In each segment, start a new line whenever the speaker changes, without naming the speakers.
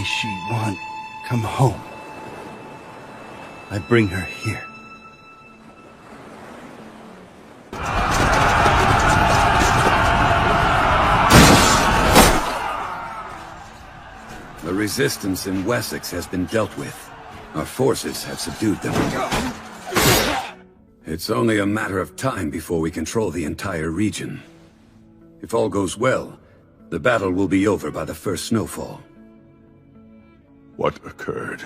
may she want come home, I bring her here.
The resistance in Wessex has been dealt with. Our forces have subdued them. It's only a matter of time before we control the entire region. If all goes well, the battle will be over by the first snowfall.
What occurred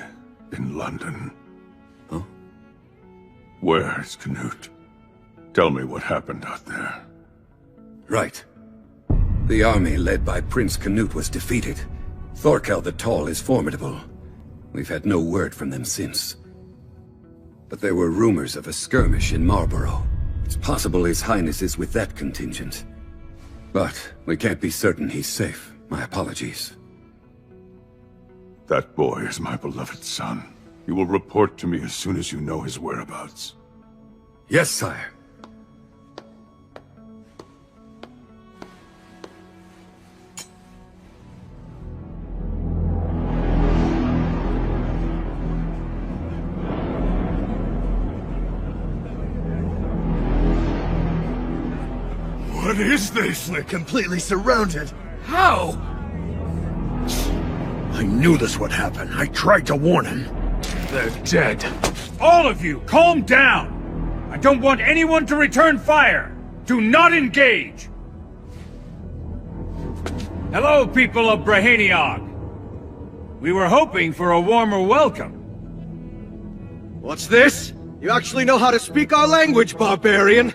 in London?
Huh?
Where is Canute? Tell me what happened out there.
Right. The army led by Prince Canute was defeated. Thorkel the Tall is formidable. We've had no word from them since. But there were rumors of a skirmish in Marlborough. It's possible His Highness is with that contingent. But we can't be certain he's safe. My apologies.
That boy is my beloved son. You will report to me as soon as you know his whereabouts.
Yes, sire.
What is this?
We're completely surrounded.
How?
I knew this would happen. I tried to warn him.
They're dead.
All of you, calm down! I don't want anyone to return fire! Do not engage! Hello, people of Braheniog. We were hoping for a warmer welcome.
What's this? You actually know how to speak our language, barbarian?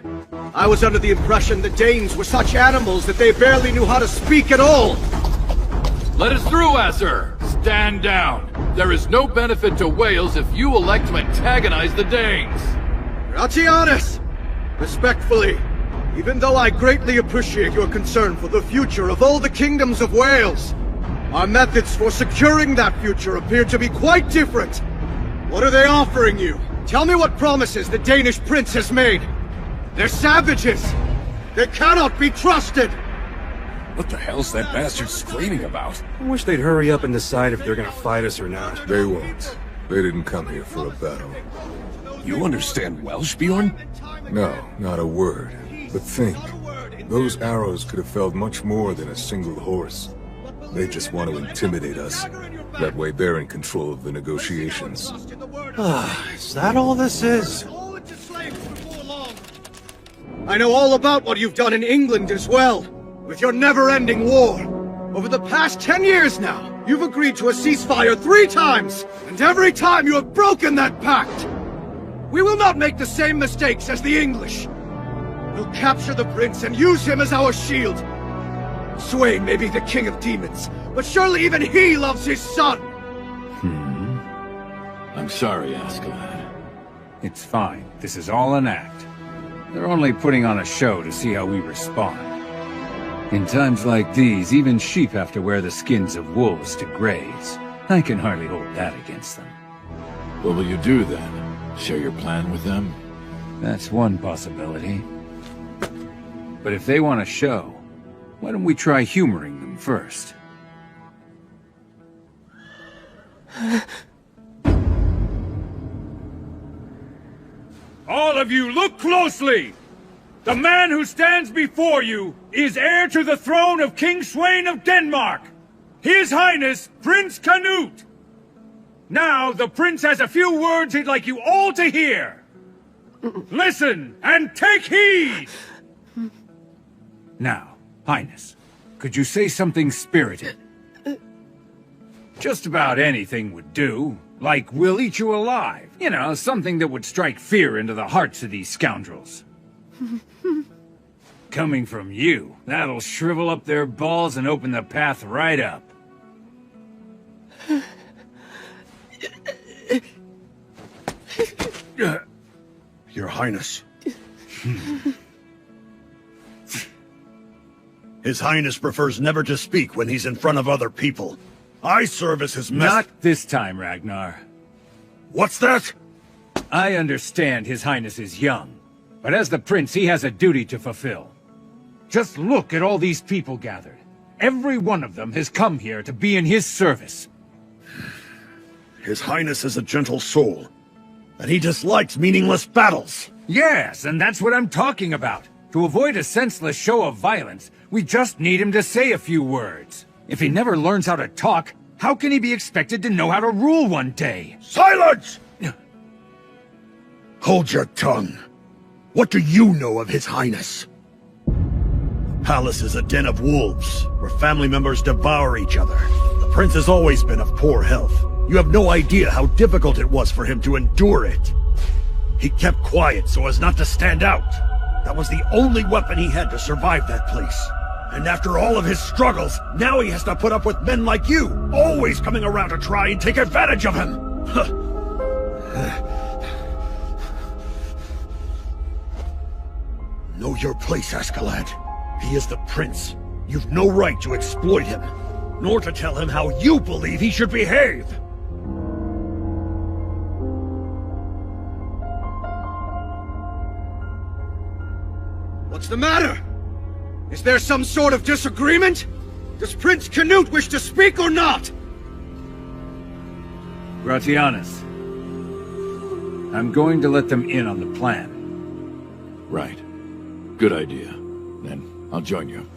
I was under the impression the Danes were such animals that they barely knew how to speak at all.
Let us through, Asser! Stand down! There is no benefit to Wales if you elect to antagonize the Danes!
Gratianus! Respectfully, even though I greatly appreciate your concern for the future of all the kingdoms of Wales, our methods for securing that future appear to be quite different. What are they offering you? Tell me what promises the Danish prince has made. They're savages! They cannot be trusted!
What the hell's that bastard screaming about?
I wish they'd hurry up and decide if they're gonna fight us or not.
They won't. They didn't come here for a battle.
You understand Welsh, Bjorn?
No, not a word. But think, those arrows could have felled much more than a single horse. They just want to intimidate us. That way they're in control of the negotiations.
Is that all this is?
I know all about what you've done in England as well, with your never-ending war. Over the past 10 years now, you've agreed to a ceasefire 3 times, and every time you have broken that pact. We will not make the same mistakes as the English. We'll capture the prince and use him as our shield. Swain may be the king of demons, but surely even he loves his son!
I'm sorry, Askeladd.
It's fine. This is all an act. They're only putting on a show to see how we respond. In times like these, even sheep have to wear the skins of wolves to graze. I can hardly hold that against them.
What will you do then? Share your plan with them?
That's one possibility. But if they want a show, why don't we try humoring them first? All of you, look closely! The man who stands before you is heir to the throne of King Sweyn of Denmark! His Highness, Prince Canute! Now, the prince has a few words he'd like you all to hear! Listen, and take heed! Now, Highness, could you say something spirited? Just about anything would do. Like, we'll eat you alive. You know, something that would strike fear into the hearts of these scoundrels. Coming from you, that'll shrivel up their balls and open the path right up.
Your Highness. His Highness prefers never to speak when he's in front of other people. I serve as his
Not this time, Ragnar.
What's that?
I understand His Highness is young, but as the prince, he has a duty to fulfill. Just look at all these people gathered. Every one of them has come here to be in his service.
His Highness is a gentle soul, and he dislikes meaningless battles.
Yes, and that's what I'm talking about. To avoid a senseless show of violence, we just need him to say a few words. If he never learns how to talk, how can he be expected to know how to rule one day?
Silence! Hold your tongue. What do you know of His Highness? The palace is a den of wolves, where family members devour each other. The prince has always been of poor health. You have no idea how difficult it was for him to endure it. He kept quiet so as not to stand out. That was the only weapon he had to survive that place. And after all of his struggles, now he has to put up with men like you, always coming around to try and take advantage of him. Know your place, Askeladd. He is the prince. You've no right to exploit him, nor to tell him how you believe he should behave. What's the matter? Is there some sort of disagreement? Does Prince Canute wish to speak or not?
Gratianus, I'm going to let them in on the plan.
Right. Good idea. Then I'll join you.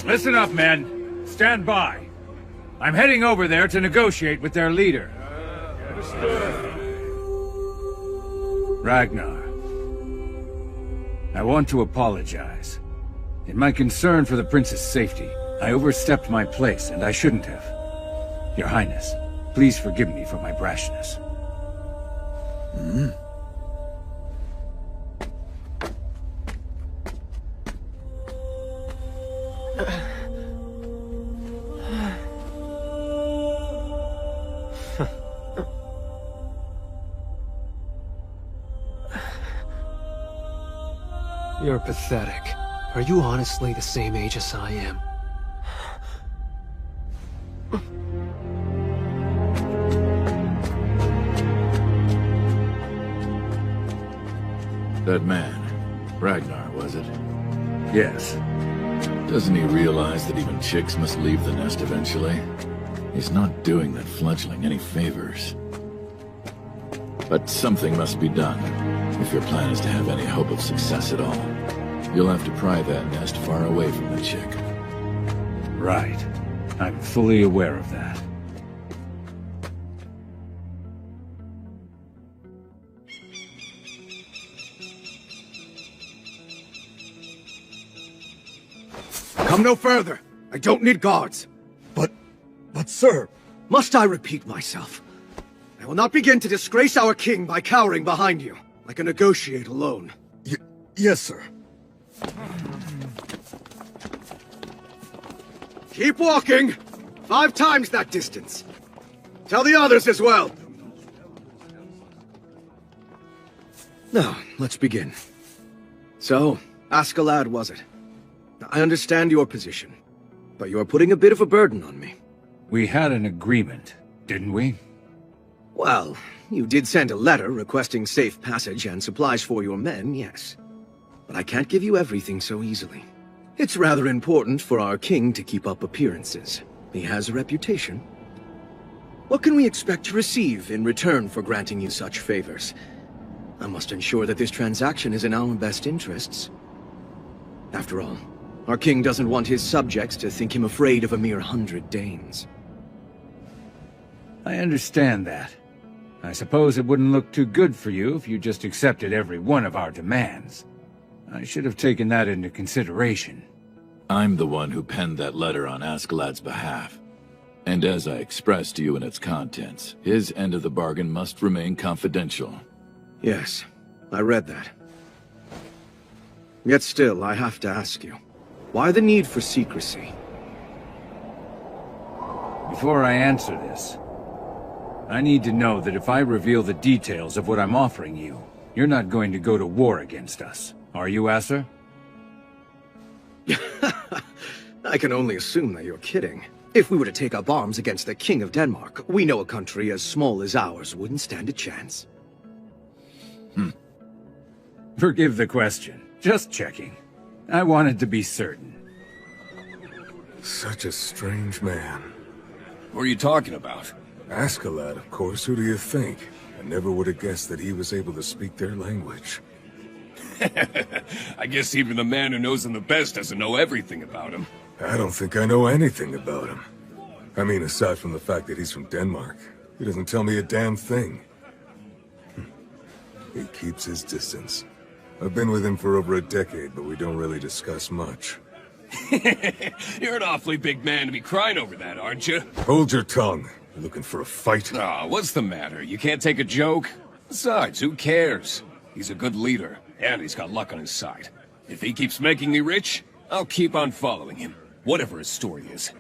Listen up, men. Stand by. I'm heading over there to negotiate with their leader. Ragnar. I want to apologize. In my concern for the prince's safety, I overstepped my place, and I shouldn't have. Your Highness, please forgive me for my brashness.
You're pathetic. Are you honestly the same age as I am?
That man, Ragnar, was it?
Yes.
Doesn't he realize that even chicks must leave the nest eventually? He's not doing that fledgling any favors. But something must be done, if your plan is to have any hope of success at all. You'll have to pry that nest far away from the chick.
Right. I'm fully aware of that.
Come no further. I don't need guards. But sir... Must I repeat myself? I will not begin to disgrace our king by cowering behind you. I can negotiate alone. Yes, sir. Keep walking! 5 times that distance. Tell the others as well. Now, let's begin. So, Askeladd was it? I understand your position, but you are putting a bit of a burden on me.
We had an agreement, didn't we?
Well, you did send a letter requesting safe passage and supplies for your men, yes. But I can't give you everything so easily. It's rather important for our king to keep up appearances. He has a reputation. What can we expect to receive in return for granting you such favors? I must ensure that this transaction is in our best interests. After all, our king doesn't want his subjects to think him afraid of a mere 100 Danes.
I understand that. I suppose it wouldn't look too good for you if you just accepted every one of our demands. I should have taken that into consideration.
I'm the one who penned that letter on Askeladd's behalf. And as I expressed to you in its contents, his end of the bargain must remain confidential.
Yes, I read that. Yet still, I have to ask you, why the need for secrecy?
Before I answer this, I need to know that if I reveal the details of what I'm offering you, you're not going to go to war against us. Are you, Asser?
I can only assume that you're kidding. If we were to take up arms against the King of Denmark, we know a country as small as ours wouldn't stand a chance.
Forgive the question. Just checking. I wanted to be certain.
Such a strange man.
Who are you talking about?
Askeladd, of course. Who do you think? I never would have guessed that he was able to speak their language.
I guess even the man who knows him the best doesn't know everything about him.
I don't think I know anything about him. I mean, aside from the fact that he's from Denmark, he doesn't tell me a damn thing. He keeps his distance. I've been with him for over a decade, but we don't really discuss much.
You're an awfully big man to be crying over that, aren't you?
Hold your tongue. You looking for a fight?
Aw, what's the matter? You can't take a joke? Besides, who cares? He's a good leader, and he's got luck on his side. If he keeps making me rich, I'll keep on following him, whatever his story is.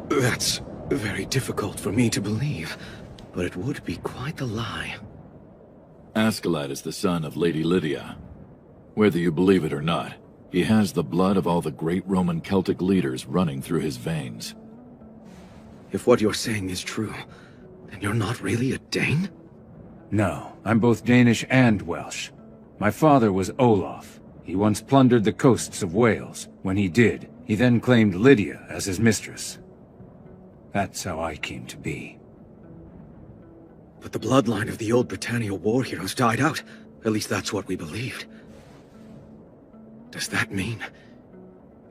That's very difficult for me to believe, but it would be quite the lie.
Askeladd is the son of Lady Lydia. Whether you believe it or not, he has the blood of all the great Roman Celtic leaders running through his veins.
If what you're saying is true, then you're not really a Dane?
No, I'm both Danish and Welsh. My father was Olaf. He once plundered the coasts of Wales. When he did, he then claimed Lydia as his mistress. That's how I came to be.
But the bloodline of the old Britannia war heroes died out. At least that's what we believed. Does that mean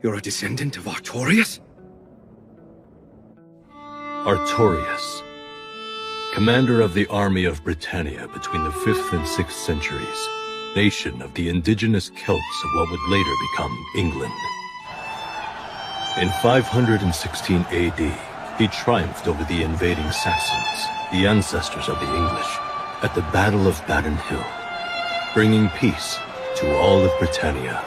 you're a descendant of Artorias?
Artorias, commander of the army of Britannia between the 5th and 6th centuries, nation of the indigenous Celts of what would later become England. In 516 AD, he triumphed over the invading Saxons, the ancestors of the English, at the Battle of Badon Hill, bringing peace to all of Britannia.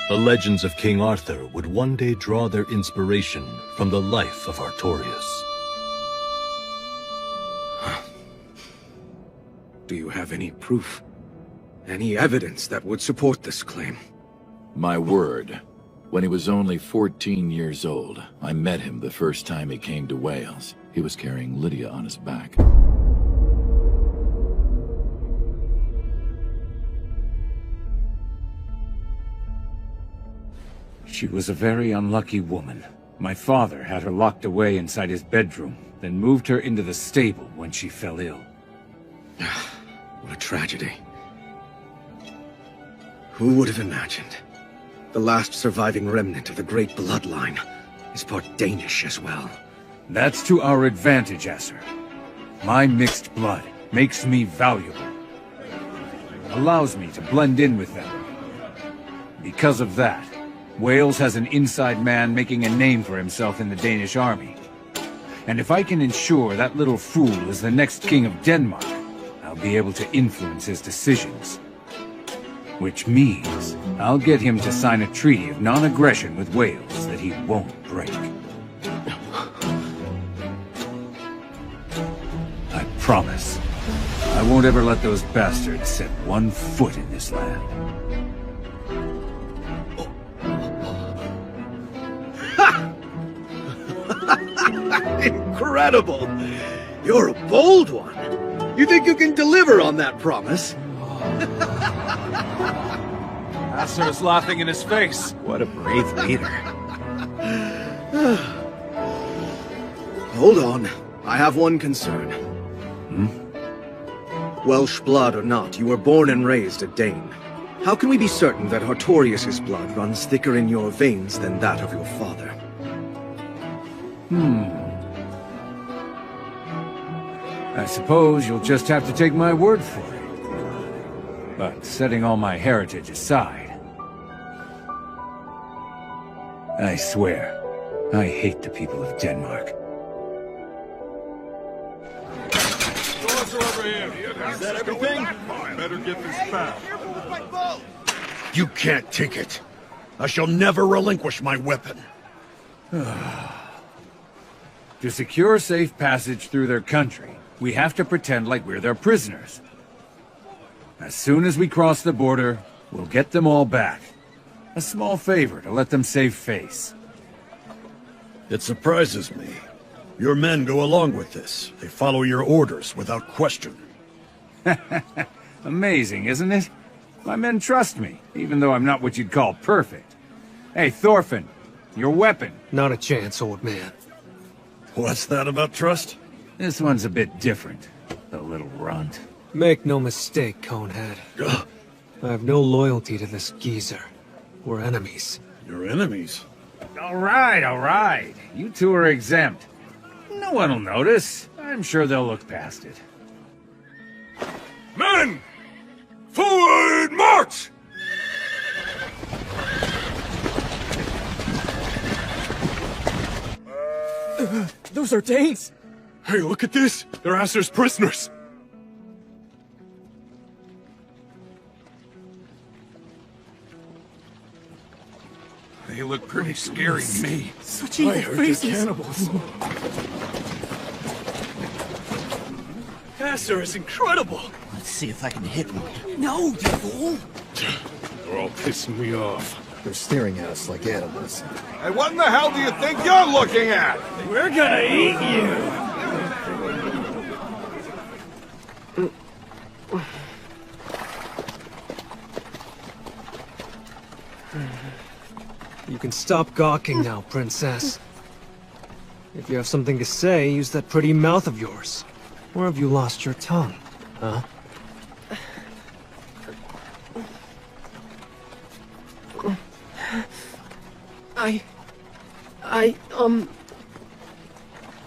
The legends of King Arthur would one day draw their inspiration from the life of Artorias.
Do you have any proof? Any evidence that would support this claim?
My word. When he was only 14 years old, I met him the first time he came to Wales. He was carrying Lydia on his back.
She was a very unlucky woman. My father had her locked away inside his bedroom, then moved her into the stable when she fell ill.
What a tragedy. Who would have imagined? The last surviving remnant of the great bloodline is part Danish as well.
That's to our advantage, Asser. My mixed blood makes me valuable. Allows me to blend in with them. Because of that, Wales has an inside man making a name for himself in the Danish army. And if I can ensure that little fool is the next king of Denmark, I'll be able to influence his decisions. Which means I'll get him to sign a treaty of non-aggression with Wales that he won't break. I promise. I won't ever let those bastards set one foot in this land.
Incredible! You're a bold one. You think you can deliver on that promise?
Asser's laughing in his face.
What a brave leader.
Hold on. I have one concern. Welsh blood or not, you were born and raised a Dane. How can we be certain that Artorias' blood runs thicker in your veins than that of your father?
I suppose you'll just have to take my word for it. But setting all my heritage aside, I swear, I hate the people of Denmark.
Doors are over here. Is that everything? Better get this back.
You can't take it. I shall never relinquish my weapon.
To secure safe passage through their country, we have to pretend like we're their prisoners. As soon as we cross the border, we'll get them all back. A small favor to let them save face.
It surprises me. Your men go along with this. They follow your orders without question.
Amazing, isn't it? My men trust me, even though I'm not what you'd call perfect. Hey, Thorfinn, your weapon.
Not a chance, old man.
What's that about trust?
This one's a bit different, the little runt.
Make no mistake, Conehead. I have no loyalty to this geezer. We're enemies.
Your enemies?
All right. You two are exempt. No one will notice. I'm sure they'll look past it.
Men! Forward march!
Those are Danes!
Hey, look at this! They're Asur's prisoners!
They look pretty scary to me.
Such evil faces!
Cannibals! Asur is incredible!
Let's see if I can hit one.
No, you fool!
They're all pissing me off.
They're staring at us like animals.
Hey, what in the hell do you think you're looking at?
We're gonna eat you!
You can stop gawking now, Princess. If you have something to say, use that pretty mouth of yours. Or have you lost your tongue, huh?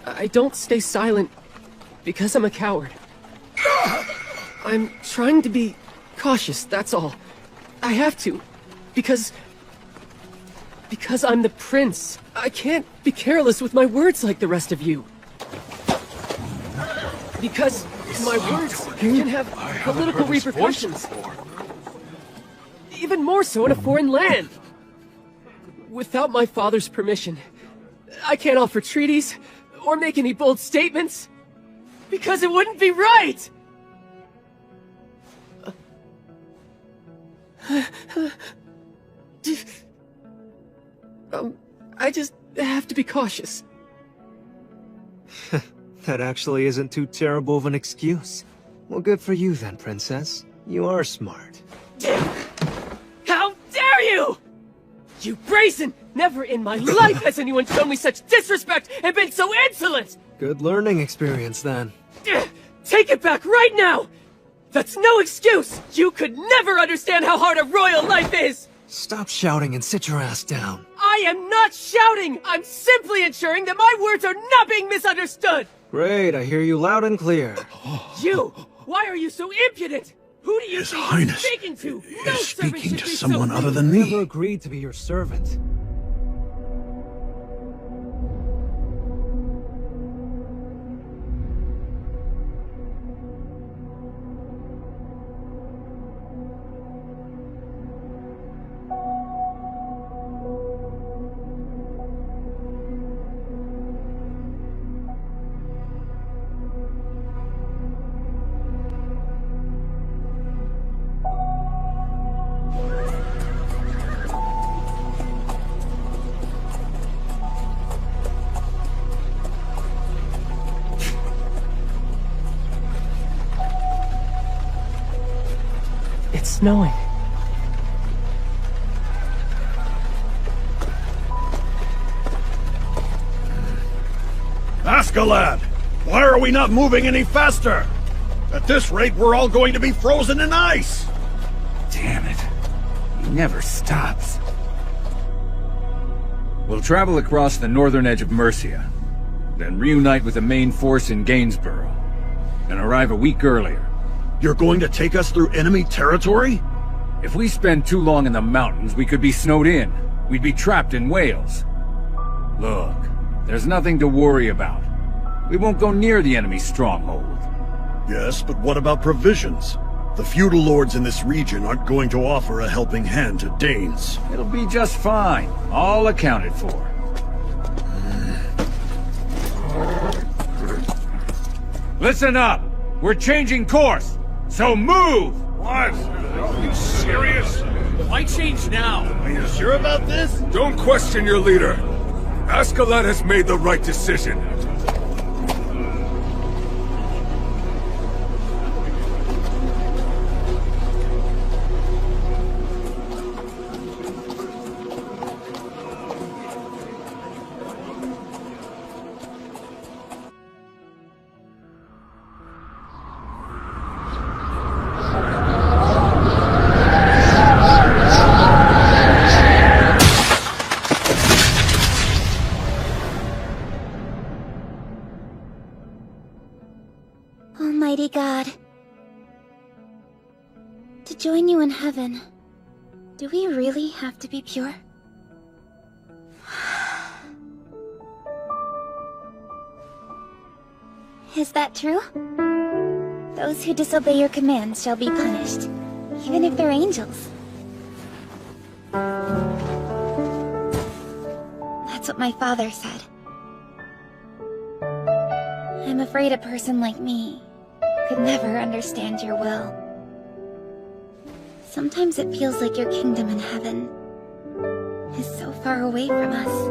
I don't stay silent because I'm a coward. I'm trying to be cautious, that's all. I have to, because I'm the prince. I can't be careless with my words like the rest of you. Because my words can have political repercussions. Even more so in a foreign land. Without my father's permission, I can't offer treaties or make any bold statements. Because it wouldn't be right! I just have to be cautious.
That actually isn't too terrible of an excuse. Well, good for you then, Princess. You are smart.
How dare you! You brazen! Never in my life has anyone shown me such disrespect and been so insolent!
Good learning experience then.
Take it back right now! That's no excuse! You could never understand how hard a royal life is!
Stop shouting and sit your ass down.
I am not shouting! I'm simply ensuring that my words are not being misunderstood!
Great, I hear you loud and clear.
You! Why are you so impudent? Who do you
His
think
Highness
you're speaking to?
is speaking
servant should
to
be
someone
so
other
rude.
than
I never
me.
agreed to be your servant.
It's snowing.
Askeladd! Why are we not moving any faster? At this rate, we're all going to be frozen in ice!
Damn it. He never stops. We'll travel across the northern edge of Mercia, then reunite with the main force in Gainsborough, and arrive a week earlier.
You're going to take us through enemy territory?
If we spend too long in the mountains, we could be snowed in. We'd be trapped in Wales. Look, there's nothing to worry about. We won't go near the enemy's stronghold.
Yes, but what about provisions? The feudal lords in this region aren't going to offer a helping hand to Danes.
It'll be just fine, all accounted for. Listen up! We're changing course, so move!
What? Are you serious?
Why change now?
Are you sure about this?
Don't question your leader. Askeladd has made the right decision.
join you in heaven, do we really have to be pure? Is that true? Those who disobey your commands shall be punished, even if they're angels. That's what my father said. I'm afraid a person like me could never understand your will. Sometimes it feels like your kingdom in heaven is so far away from us.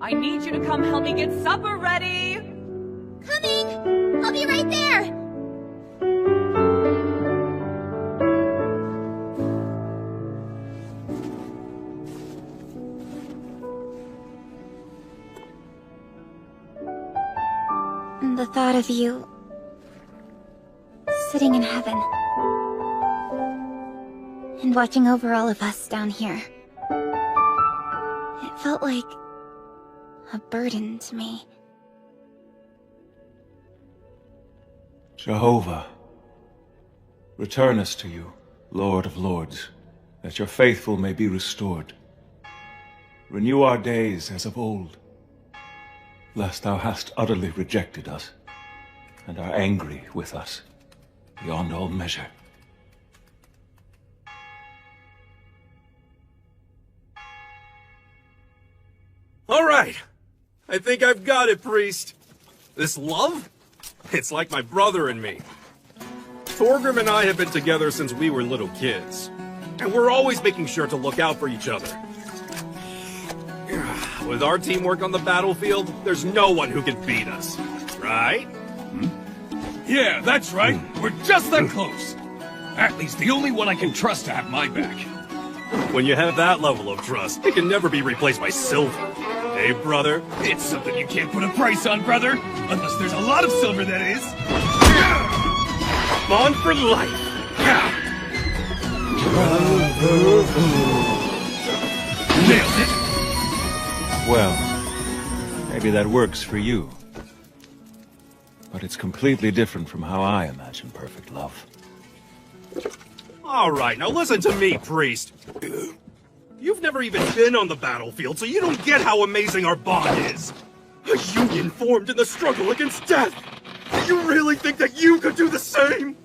I need you to come help me get supper ready!
Coming! I'll be right there! The thought of you sitting in heaven and watching over all of us down here, it felt like a burden to me.
Jehovah, return us to you, Lord of Lords, that your faithful may be restored. Renew our days as of old, lest thou hast utterly rejected us, and are angry with us beyond all measure.
All right. I think I've got it, priest. This love? It's like my brother and me. Thorgrim and I have been together since we were little kids. And we're always making sure to look out for each other. With our teamwork on the battlefield, there's no one who can beat us. Right?
Yeah, that's right. We're just that close. At least the only one I can trust to have my back.
When you have that level of trust, it can never be replaced by silver. Hey, brother?
It's something you can't put a price on, brother. Unless there's a lot of silver, that is.
Bond for life.
Nailed it.
Well, maybe that works for you. But it's completely different from how I imagine perfect love.
All right, now listen to me, priest. You've never even been on the battlefield, so you don't get how amazing our bond is. A union formed in the struggle against death. You really think that you could do the same?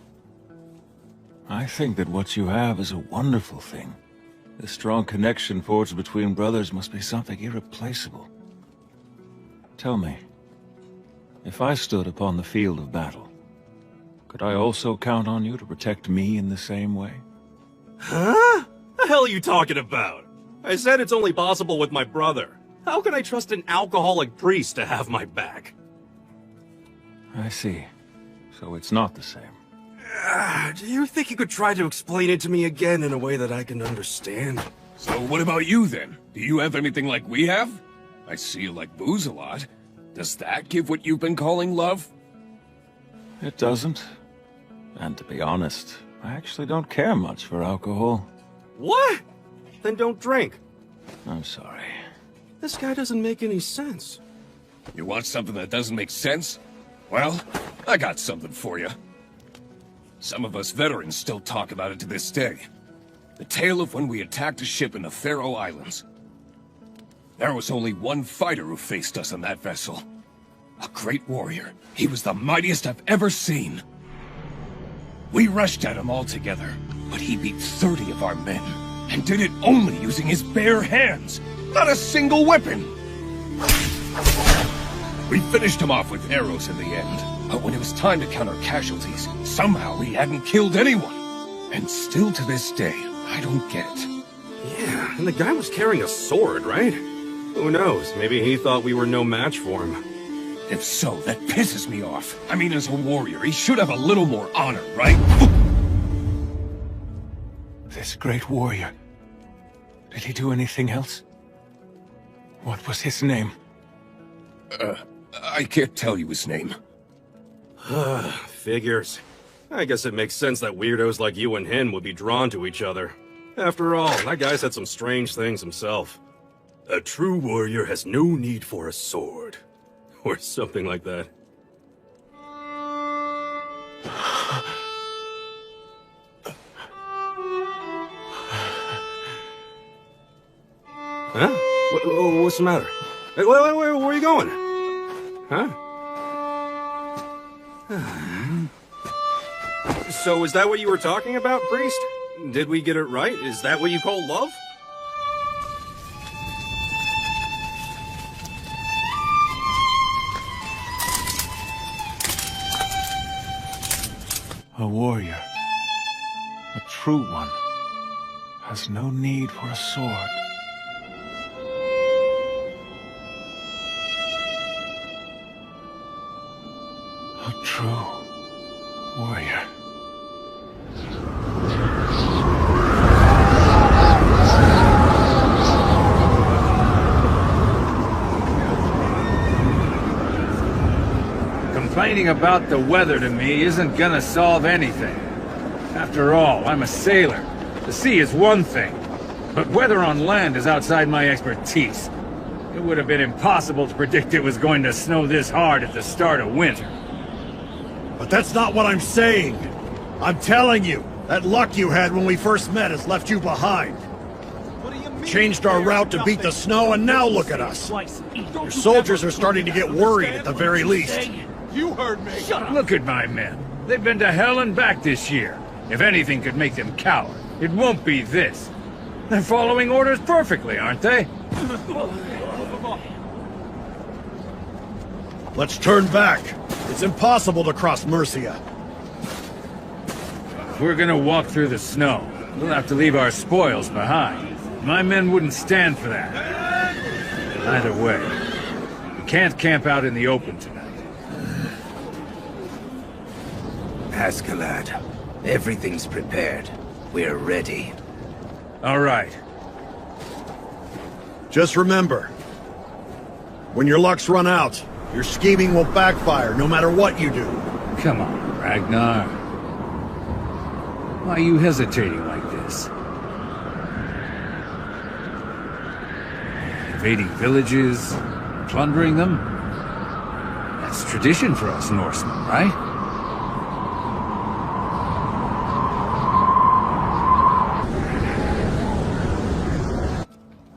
I think that what you have is a wonderful thing. The strong connection forged between brothers must be something irreplaceable. Tell me, if I stood upon the field of battle, could I also count on you to protect me in the same way?
Huh? The hell are you talking about? I said it's only possible with my brother. How can I trust an alcoholic priest to have my back?
I see. So it's not the same.
Do you think you could try to explain it to me again in a way that I can understand?
So what about you, then? Do you have anything like we have? I see you like booze a lot. Does that give what you've been calling love?
It doesn't. And to be honest, I actually don't care much for alcohol.
What? Then don't drink.
I'm sorry.
This guy doesn't make any sense.
You want something that doesn't make sense? Well, I got something for you. Some of us veterans still talk about it to this day. The tale of when we attacked a ship in the Faroe Islands. There was only one fighter who faced us on that vessel. A great warrior. He was the mightiest I've ever seen. We rushed at him all together, but he beat 30 of our men, and did it only using his bare hands. Not a single weapon! We finished him off with arrows in the end, but when it was time to count our casualties, somehow we hadn't killed anyone. And still to this day, I don't get it.
Yeah, and the guy was carrying a sword, right? Who knows, maybe he thought we were no match for him.
If so, that pisses me off. I mean, as a warrior, he should have a little more honor, right?
This great warrior. Did he do anything else? What was his name?
I can't tell you his name.
Figures. I guess it makes sense that weirdos like you and him would be drawn to each other. After all, that guy said some strange things himself. A true warrior has no need for a sword. Or something like that. Huh? What's the matter? Wait, where are you going? Huh? So is that what you were talking about, priest? Did we get it right? Is that what you call love?
A warrior, a true one, has no need for a sword. A true warrior.
Complaining about the weather to me isn't gonna solve anything. After all, I'm a sailor. The sea is one thing, but weather on land is outside my expertise. It would have been impossible to predict it was going to snow this hard at the start of winter.
But that's not what I'm saying. I'm telling you, that luck you had when we first met has left you behind. Changed our route to beat the snow, and now look at us. Your soldiers are starting to get worried at the very least.
You heard me. Look at my men. They've been to hell and back this year. If anything could make them cower, it won't be this. They're following orders perfectly, aren't they?
Let's turn back. It's impossible to cross Mercia.
If we're gonna walk through the snow, we'll have to leave our spoils behind. My men wouldn't stand for that. Either way, we can't camp out in the open tonight.
Ascalad, everything's prepared. We're ready.
All right.
Just remember, when your luck's run out, your scheming will backfire no matter what you do.
Come on, Ragnar. Why are you hesitating like this? Invading villages, plundering them? That's tradition for us Norsemen, right?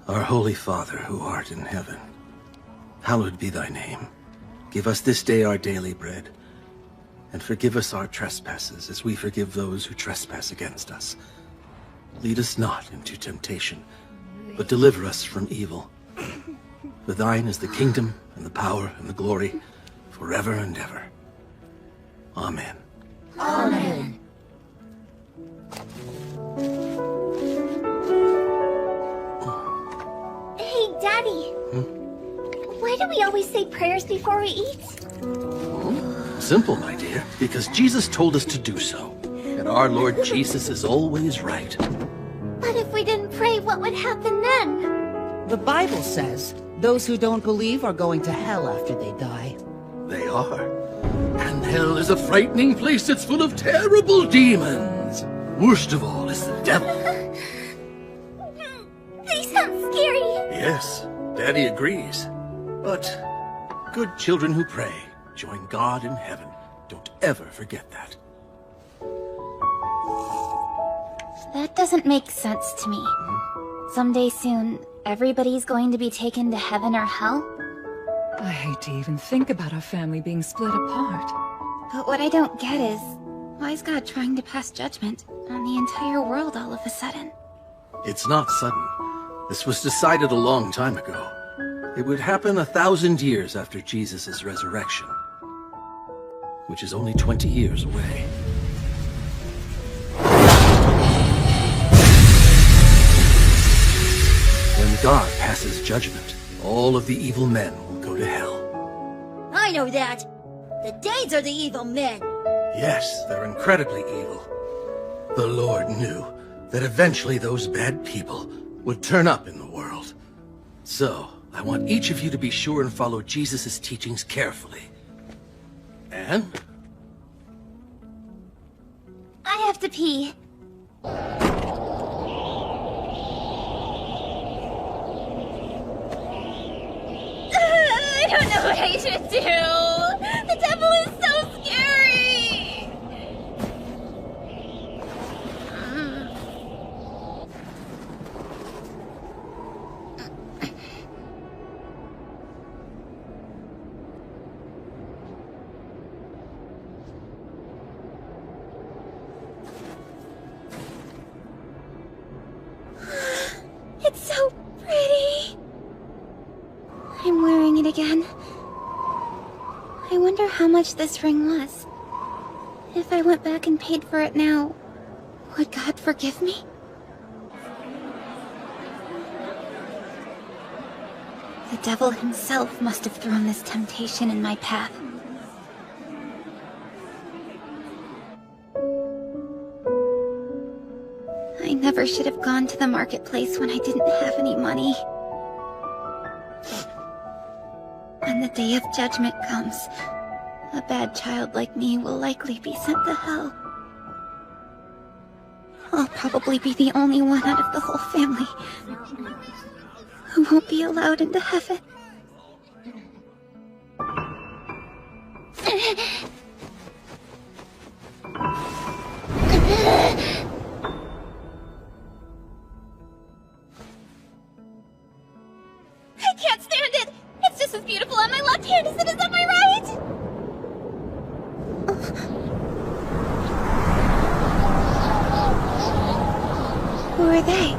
Our Holy Father, who art in heaven, hallowed be thy name. Give us this day our daily bread, and forgive us our trespasses, as we forgive those who trespass against us. Lead us not into temptation, but deliver us from evil. For thine is the kingdom, and the power, and the glory, forever and ever. Amen.
Amen. Hey, Daddy. Why do we always say prayers before we eat?
Simple, my dear, because Jesus told us to do so. And our Lord Jesus is always right.
But if we didn't pray, what would happen then?
The Bible says those who don't believe are going to hell after they die.
They are. And hell is a frightening place that's full of terrible demons. Worst of all is the devil.
They sound scary.
Yes, Daddy agrees. But good children who pray join God in heaven. Don't ever forget that.
That doesn't make sense to me. Someday soon, everybody's going to be taken to heaven or hell?
I hate to even think about our family being split apart.
But what I don't get is, why is God trying to pass judgment on the entire world all of a sudden?
It's not sudden. This was decided a long time ago. It would happen 1,000 years after Jesus' resurrection, which is only 20 years away. When God passes judgment, all of the evil men will go to hell.
I know that. The Danes are the evil men.
Yes, they're incredibly evil. The Lord knew that eventually those bad people would turn up in the world. So, I want each of you to be sure and follow Jesus' teachings carefully. Anne?
I have to pee. I don't know what I should do. The devil is so scary. It's so pretty. I'm wearing it again. I wonder how much this ring was. If I went back and paid for it now, would God forgive me? The devil himself must have thrown this temptation in my path. I never should have gone to the marketplace when I didn't have any money. When the day of judgment comes, a bad child like me will likely be sent to hell. I'll probably be the only one out of the whole family who won't be allowed into heaven. I can't stand it! It's just as beautiful on my left hand as it is on my right! Who are they?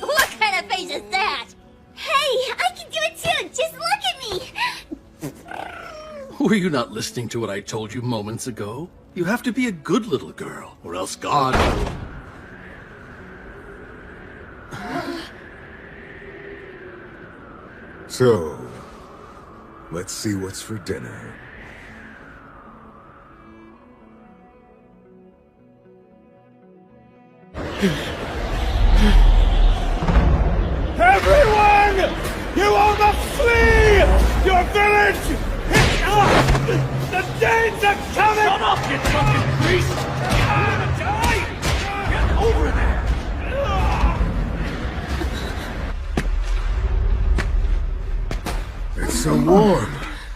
What kind of face is that? Hey, I can do it too! Just look at me!
Were you not listening to what I told you moments ago? You have to be a good little girl, or else God will...
So, let's see what's for dinner.
Everyone! You all must flee! Your village is up! The Danes are coming! Shut up, you drunken priest! You're gonna die! Get over there!
It's so warm.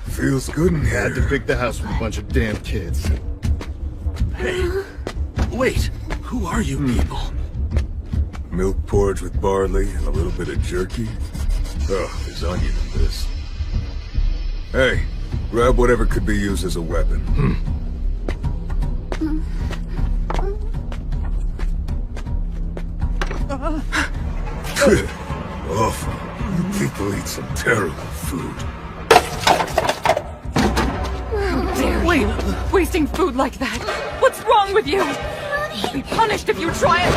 Feels good in here.
Had to pick the house with a bunch of damn kids.
Hey, wait! Who are you people?
Milk porridge with barley and a little bit of jerky. Oh, there's onion in this. Hey, grab whatever could be used as a weapon. Good. Awful. You people eat some terrible food.
How dare you? Wasting food like that! What's wrong with you? You'll be punished if you try it!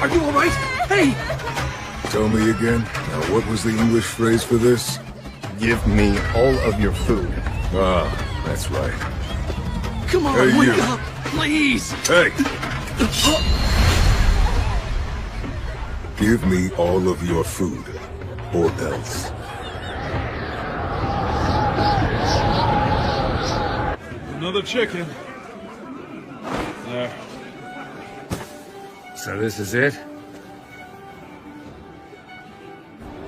Are you alright? Hey!
Tell me again. Now, what was the English phrase for this?
Give me all of your food.
Ah, that's right.
Come on,
Hey,
wake
you.
up! Please!
Hey! Give me all of your food, or else.
Another chicken. There.
So this is it?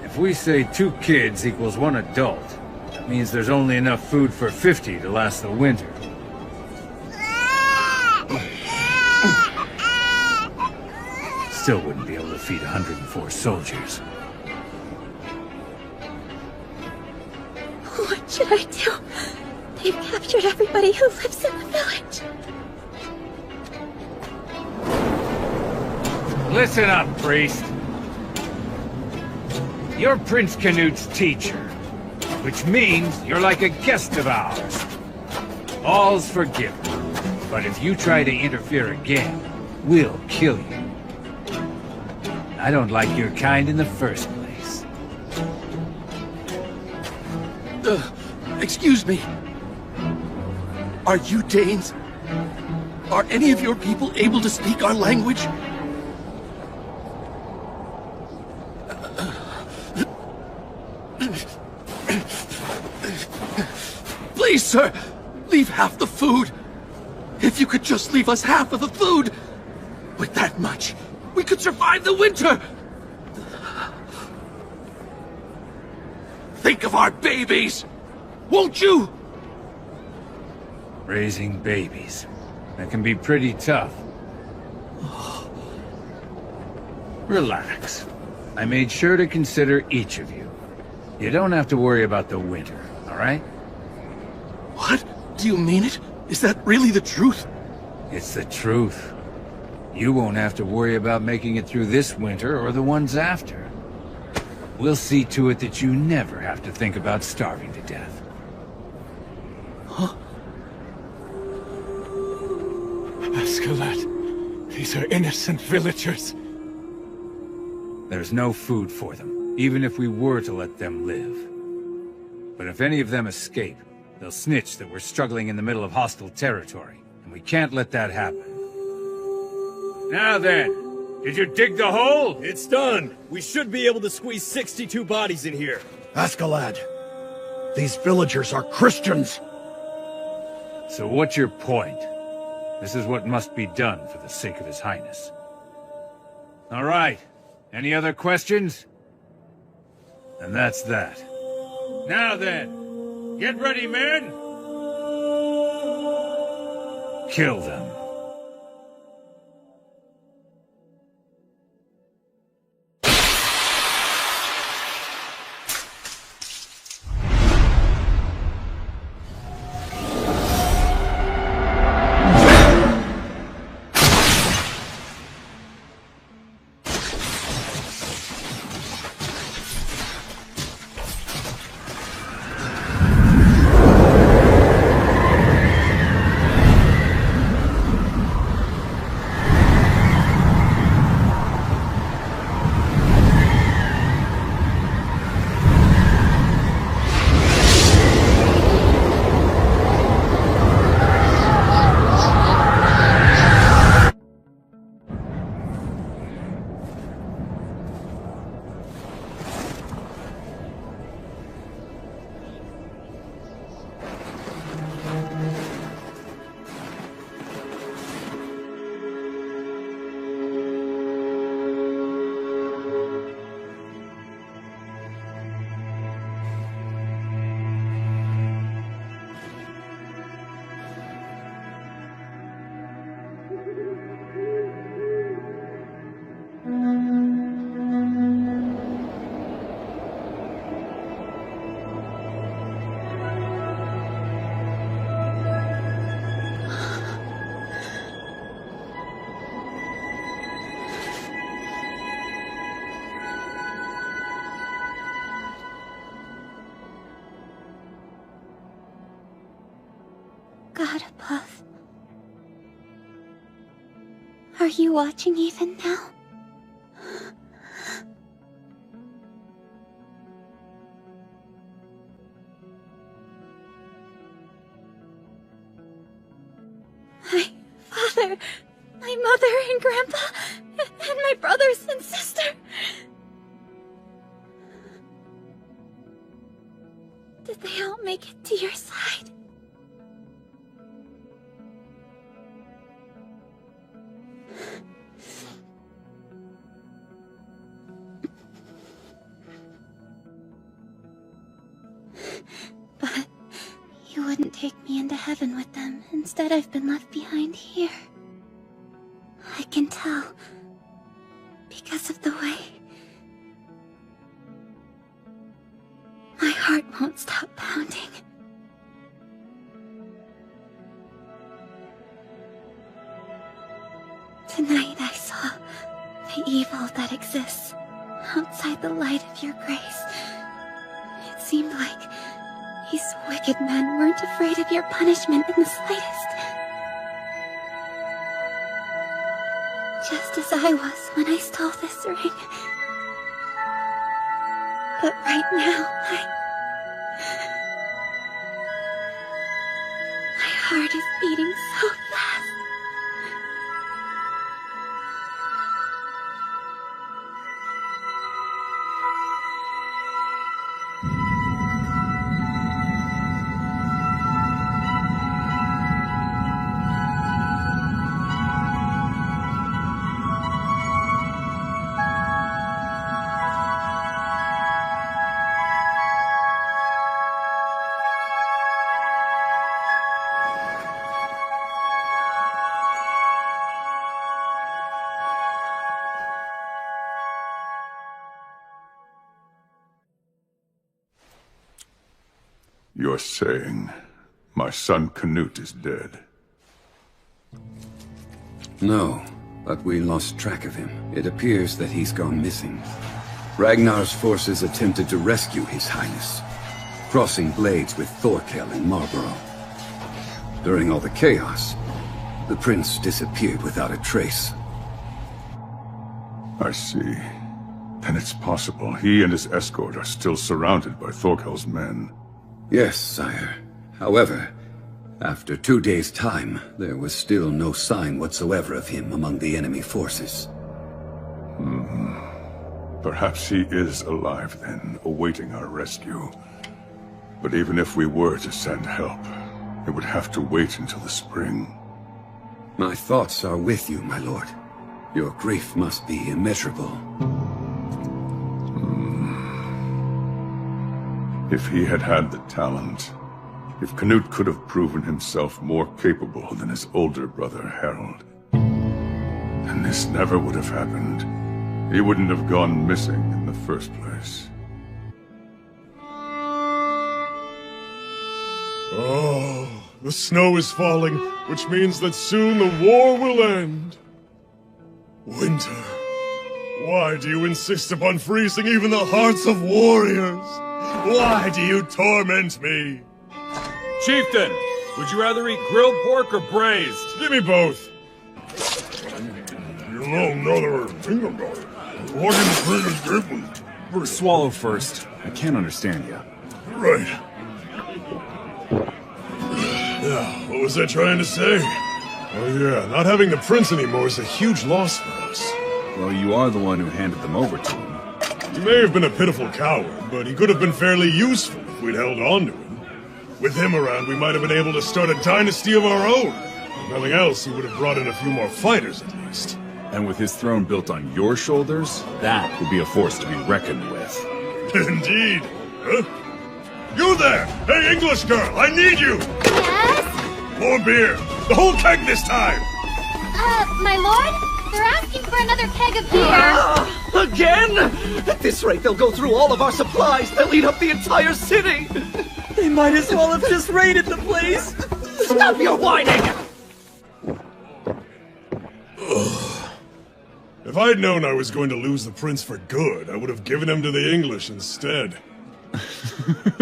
If we say 2 kids equals 1 adult, that means there's only enough food for 50 to last the winter. Still wouldn't be able to feed 104 soldiers.
What should I do? They've captured everybody who lives in the village.
Listen up, priest. You're Prince Canute's teacher, which means you're like a guest of ours. All's forgiven, but if you try to interfere again, we'll kill you. I don't like your kind in the first place.
Excuse me. Are you Danes? Are any of your people able to speak our language? Please, sir, leave half the food. If you could just leave us half of the food. With that much, we could survive the winter. Think of our babies, won't you?
Raising babies. That can be pretty tough. Relax. I made sure to consider each of you. You don't have to worry about the winter, all right?
What? Do you mean it? Is that really the truth?
It's the truth. You won't have to worry about making it through this winter or the ones after. We'll see to it that you never have to think about starving to death.
Huh?
Askeladd, these are innocent villagers.
There's no food for them, even if we were to let them live. But if any of them escape, they'll snitch that we're struggling in the middle of hostile territory, and we can't let that happen. Now then, did you dig the hole?
It's done. We should be able to squeeze 62 bodies in here.
Askeladd, these villagers are Christians.
So what's your point? This is what must be done for the sake of His Highness. All right. Any other questions? And that's that. Now then, get ready, men! Kill them.
God above. Are you watching even now? My father, my mother and grandpa, and my brothers and sister. Did they all make it to your side? But you wouldn't take me into heaven with them. Instead, I've been left behind here. I can tell. Because of the way my heart won't stop pounding. Tonight I saw the evil that exists outside the light of your grace. It seemed like these wicked men weren't afraid of your punishment in the slightest. Just as I was when I stole this ring. But right now, my heart is beating so fast.
You're saying My son Canute is dead.
No, but we lost track of him. It appears that he's gone missing. Ragnar's forces attempted to rescue His Highness, crossing blades with Thorkel and Marlborough. During all the chaos, the prince disappeared without a trace.
I see. Then it's possible he and his escort are still surrounded by Thorkel's men.
Yes, sire. However, after 2 days' time, there was still no sign whatsoever of him among the enemy forces.
Perhaps he is alive then, awaiting our rescue. But even if we were to send help, it would have to wait until the spring.
My thoughts are with you, my lord. Your grief must be immeasurable.
If he had had the talent, if Canute could have proven himself more capable than his older brother Harold, then this never would have happened. He wouldn't have gone missing in the first place.
Oh, the snow is falling, which means that soon the war will end. Winter, why do you insist upon freezing even the hearts of warriors? Why do you torment me?
Chieftain, would you rather eat grilled pork or braised?
Give me both. You know, another thing about it. What in the freaking
Swallow first. I can't understand you.
Right. Yeah, what was I trying to say? Oh yeah, not having the prince anymore is a huge loss for us.
Well, you are the one who handed them over to him.
He may have been a pitiful coward, but he could have been fairly useful if we'd held on to him. With him around, we might have been able to start a dynasty of our own. If nothing else, he would have brought in a few more fighters at least.
And with his throne built on your shoulders, that would be a force to be reckoned with.
Indeed. Huh? You there! Hey, English girl, I need you!
Yes?
More beer! The whole keg this time!
My lord? They're asking for another keg of beer.
Again? At this rate, they'll go through all of our supplies. They'll eat up the entire city. They might as well have just raided the place. Stop your whining!
If I'd known I was going to lose the prince for good, I would have given him to the English instead.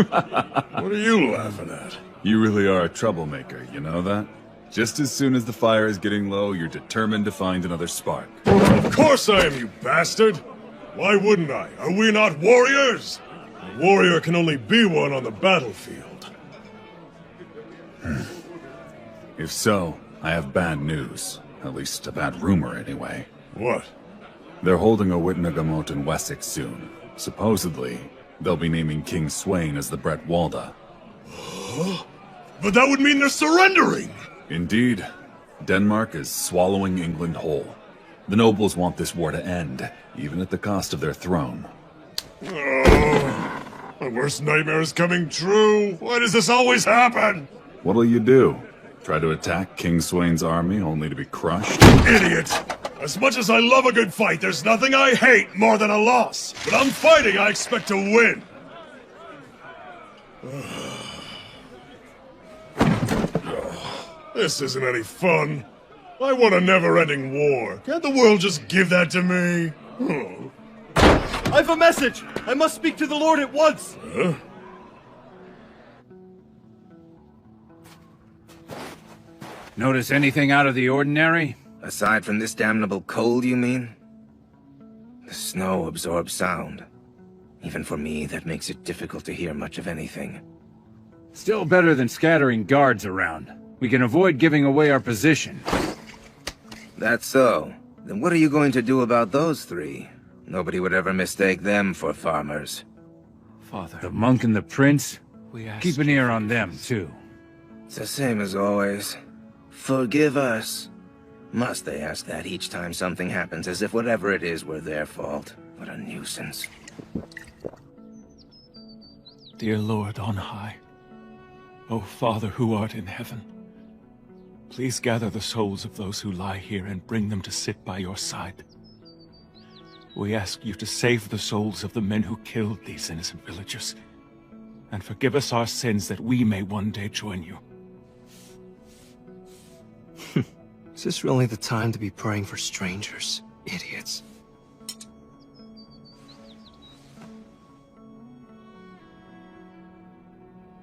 What are you laughing at?
You really are a troublemaker, you know that? Just as soon as the fire is getting low, you're determined to find another spark.
Of course I am, you bastard! Why wouldn't I? Are we not warriors? A warrior can only be one on the battlefield.
If so, I have bad news. At least a bad rumor, anyway.
What?
They're holding a Witnagemot in Wessex soon. Supposedly, they'll be naming King Sweyn as the Brett Walda.
But that would mean they're surrendering!
Indeed. Denmark is swallowing England whole. The nobles want this war to end, even at the cost of their throne.
My worst nightmare is coming true. Why does this always happen?
What'll you do? Try to attack King Sweyn's army only to be crushed?
Idiot! As much as I love a good fight, there's nothing I hate more than a loss. But I'm fighting, I expect to win. This isn't any fun. I want a never-ending war. Can't the world just give that to me?
I have a message! I must speak to the Lord at once!
Huh?
Notice anything out of the ordinary?
Aside from this damnable cold, you mean? The snow absorbs sound. Even for me, that makes it difficult to hear much of anything.
Still better than scattering guards around. We can avoid giving away our position.
That's so. Then what are you going to do about those three? Nobody would ever mistake them for farmers.
Father. The monk and the prince? Keep an ear on them, too.
It's the same as always. Forgive us. Must they ask that each time something happens, as if whatever it is were their fault? What a nuisance.
Dear Lord on high, O Father who art in heaven, please gather the souls of those who lie here and bring them to sit by your side. We ask you to save the souls of the men who killed these innocent villagers, and forgive us our sins that we may one day join you.
this really the time to be praying for strangers? Idiots.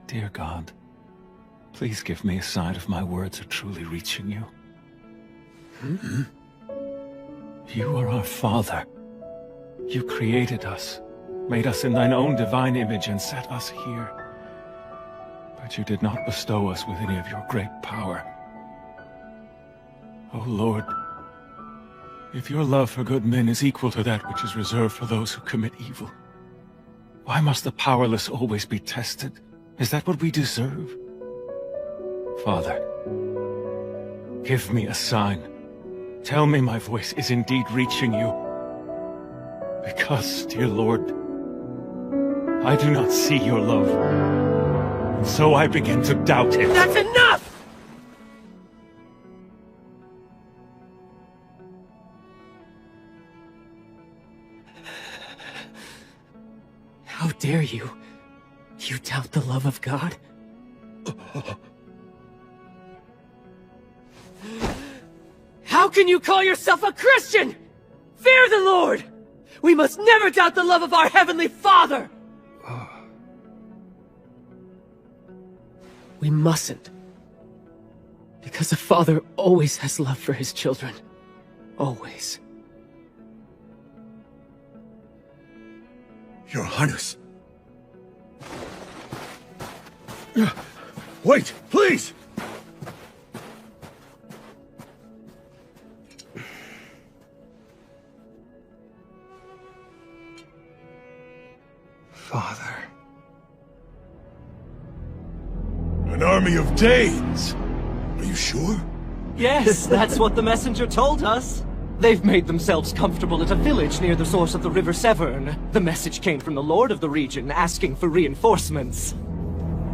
Dear God, please give me a sign if my words are truly reaching you. You are our Father. You created us, made us in thine own divine image, and set us here. But you did not bestow us with any of your great power. O Lord, if your love for good men is equal to that which is reserved for those who commit evil, why must the powerless always be tested? Is that what we deserve? Father, give me a sign. Tell me my voice is indeed reaching you. Because, dear Lord, I do not see your love. And so I begin to doubt it.
That's enough! How dare you? You doubt the love of God? How can you call yourself a Christian? Fear the Lord! We must never doubt the love of our Heavenly Father! We mustn't. Because a father always has love for his children. Always.
Your Highness. Wait, please!
Father.
An army of Danes! Are you sure?
Yes, that's what the messenger told us. They've made themselves comfortable at a village near the source of the River Severn. The message came from the lord of the region asking for reinforcements.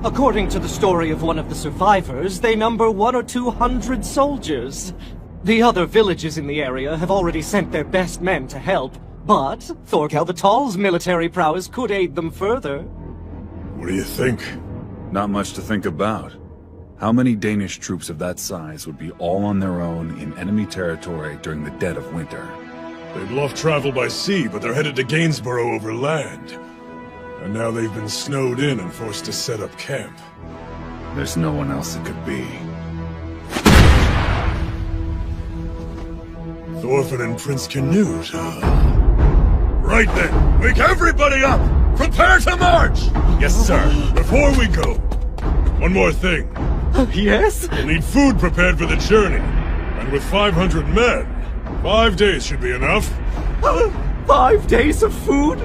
According to the story of one of the survivors, they number 100 or 200 soldiers. The other villages in the area have already sent their best men to help, but Thorkel the Tall's military prowess could aid them further.
What do you think?
Not much to think about. How many Danish troops of that size would be all on their own in enemy territory during the dead of winter?
They'd love travel by sea, but they're headed to Gainsborough over land. And now they've been snowed in and forced to set up camp.
There's no one else it could be.
Thorfinn and Prince Canute, Right then, wake everybody up! Prepare to march!
Yes, sir.
Before we go, one more thing.
Yes?
We'll need food prepared for the journey. And with 500 men, 5 days should be enough.
5 days of food?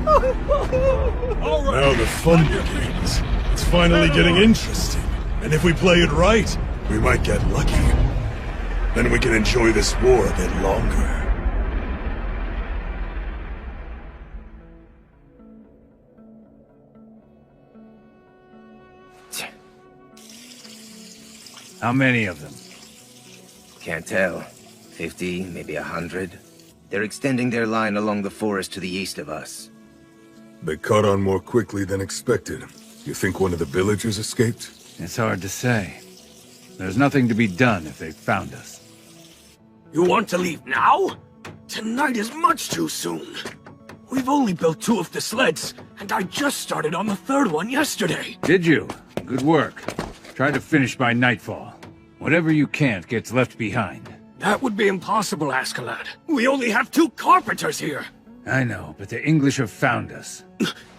Now the fun begins. It's finally getting interesting. And if we play it right, we might get lucky. Then we can enjoy this war a bit longer.
How many of them?
Can't tell. 50, maybe 100. They're extending their line along the forest to the east of us.
They caught on more quickly than expected. You think one of the villagers escaped?
It's hard to say. There's nothing to be done if they found us.
You want to leave now? Tonight is much too soon. We've only built 2 of the sleds, and I just started on the 3rd one yesterday.
Did you? Good work. Try to finish by nightfall. Whatever you can't gets left behind.
That would be impossible, Askeladd. We only have 2 carpenters here.
I know, but the English have found us.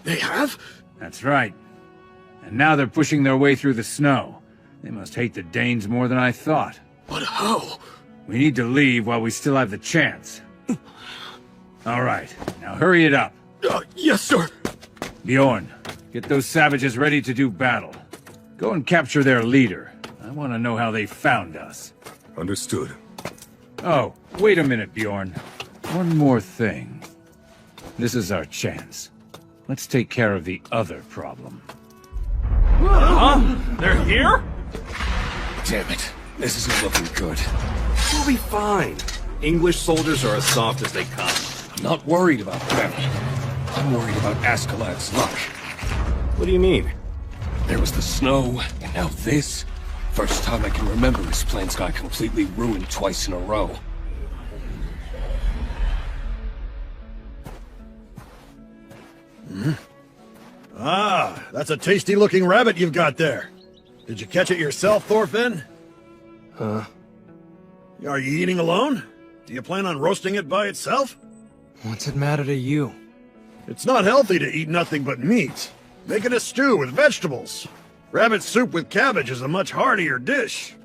They have?
That's right. And now they're pushing their way through the snow. They must hate the Danes more than I thought.
But how?
We need to leave while we still have the chance. All right, now hurry it up.
Yes, sir.
Bjorn, get those savages ready to do battle. Go and capture their leader. I want to know how they found us.
Understood.
Oh, wait a minute, Bjorn. One more thing. This is our chance. Let's take care of the other problem.
Huh? They're here?
Damn it. This isn't looking good.
We'll be fine. English soldiers are as soft as they come.
I'm not worried about them. I'm worried about Askeladd's luck.
What do you mean?
There was the snow, and now this. First time I can remember his plans got completely ruined twice in a row.
Ah, that's a tasty-looking rabbit you've got there. Did you catch it yourself, Thorfinn?
Huh?
Are you eating alone? Do you plan on roasting it by itself?
What's it matter to you?
It's not healthy to eat nothing but meat. Make it a stew with vegetables. Rabbit soup with cabbage is a much heartier dish.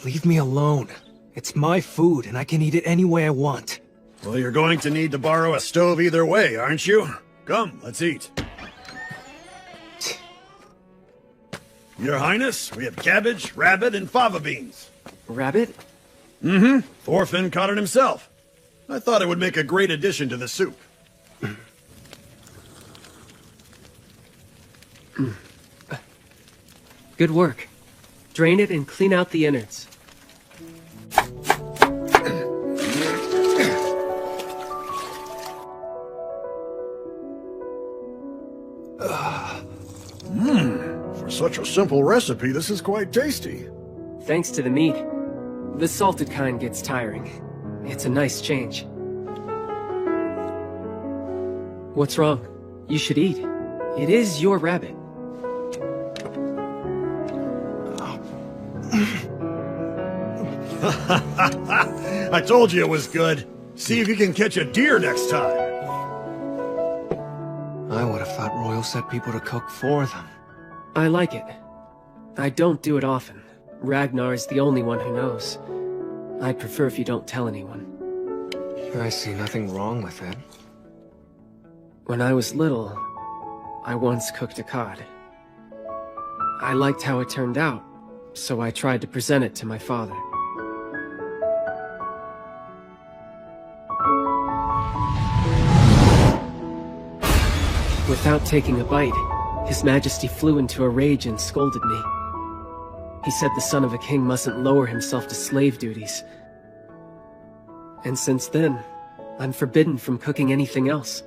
Leave me alone. It's my food, and I can eat it any way I want.
Well, you're going to need to borrow a stove either way, aren't you? Come, let's eat. Your Highness, we have cabbage, rabbit, and fava beans.
Rabbit?
Mm-hmm. Thorfinn caught it himself. I thought it would make a great addition to the soup.
Good work. Drain it and clean out the innards.
For such a simple recipe, this is quite tasty.
Thanks to the meat. The salted kind gets tiring. It's a nice change. What's wrong? You should eat. It is your rabbit.
I told you it was good. See if you can catch a deer next time.
I would have thought Royal set people to cook for them.
I like it. I don't do it often. Ragnar is the only one who knows. I'd prefer if you don't tell anyone.
I see nothing wrong with it.
When I was little, I once cooked a cod. I liked how it turned out, so I tried to present it to my father. Without taking a bite, His Majesty flew into a rage and scolded me. He said the son of a king mustn't lower himself to slave duties. And since then, I'm forbidden from cooking anything else,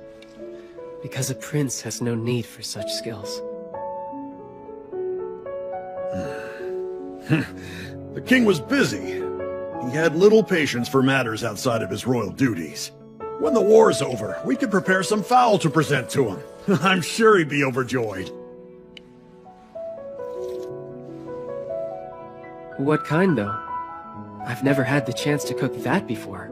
because a prince has no need for such skills.
The king was busy. He had little patience for matters outside of his royal duties. When the war's over, we could prepare some fowl to present to him. I'm sure he'd be overjoyed.
What kind, though? I've never had the chance to cook that before.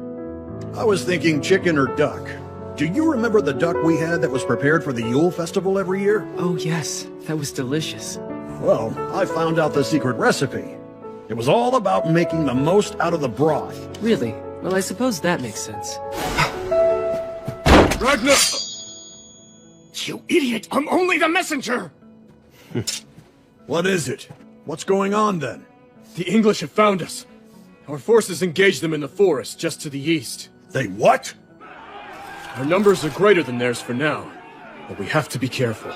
I was thinking chicken or duck. Do you remember the duck we had that was prepared for the Yule Festival every year?
Oh yes, that was delicious.
Well, I found out the secret recipe. It was all about making the most out of the broth.
Really? Well, I suppose that makes sense.
Ragnar!
You idiot! I'm only the messenger!
What is it? What's going on then?
The English have found us. Our forces engaged them in the forest just to the east.
They what?
Our numbers are greater than theirs for now, but we have to be careful.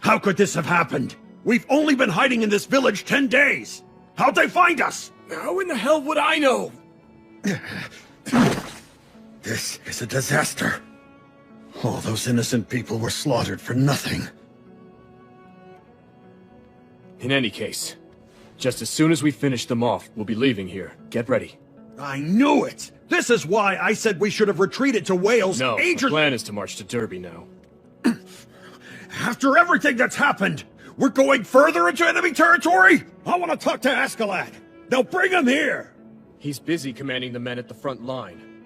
How could this have happened? We've only been hiding in this village 10 days. How'd they find us?
How in the hell would I know?
This is a disaster. All those innocent people were slaughtered for nothing.
In any case, just as soon as we finish them off, we'll be leaving here. Get ready.
I knew it! This is why I said we should have retreated to Wales
No,
ages—
the plan is to march to Derby now.
After everything that's happened, we're going further into enemy territory? I want to talk to Askeladd. Now bring him here!
He's busy commanding the men at the front line.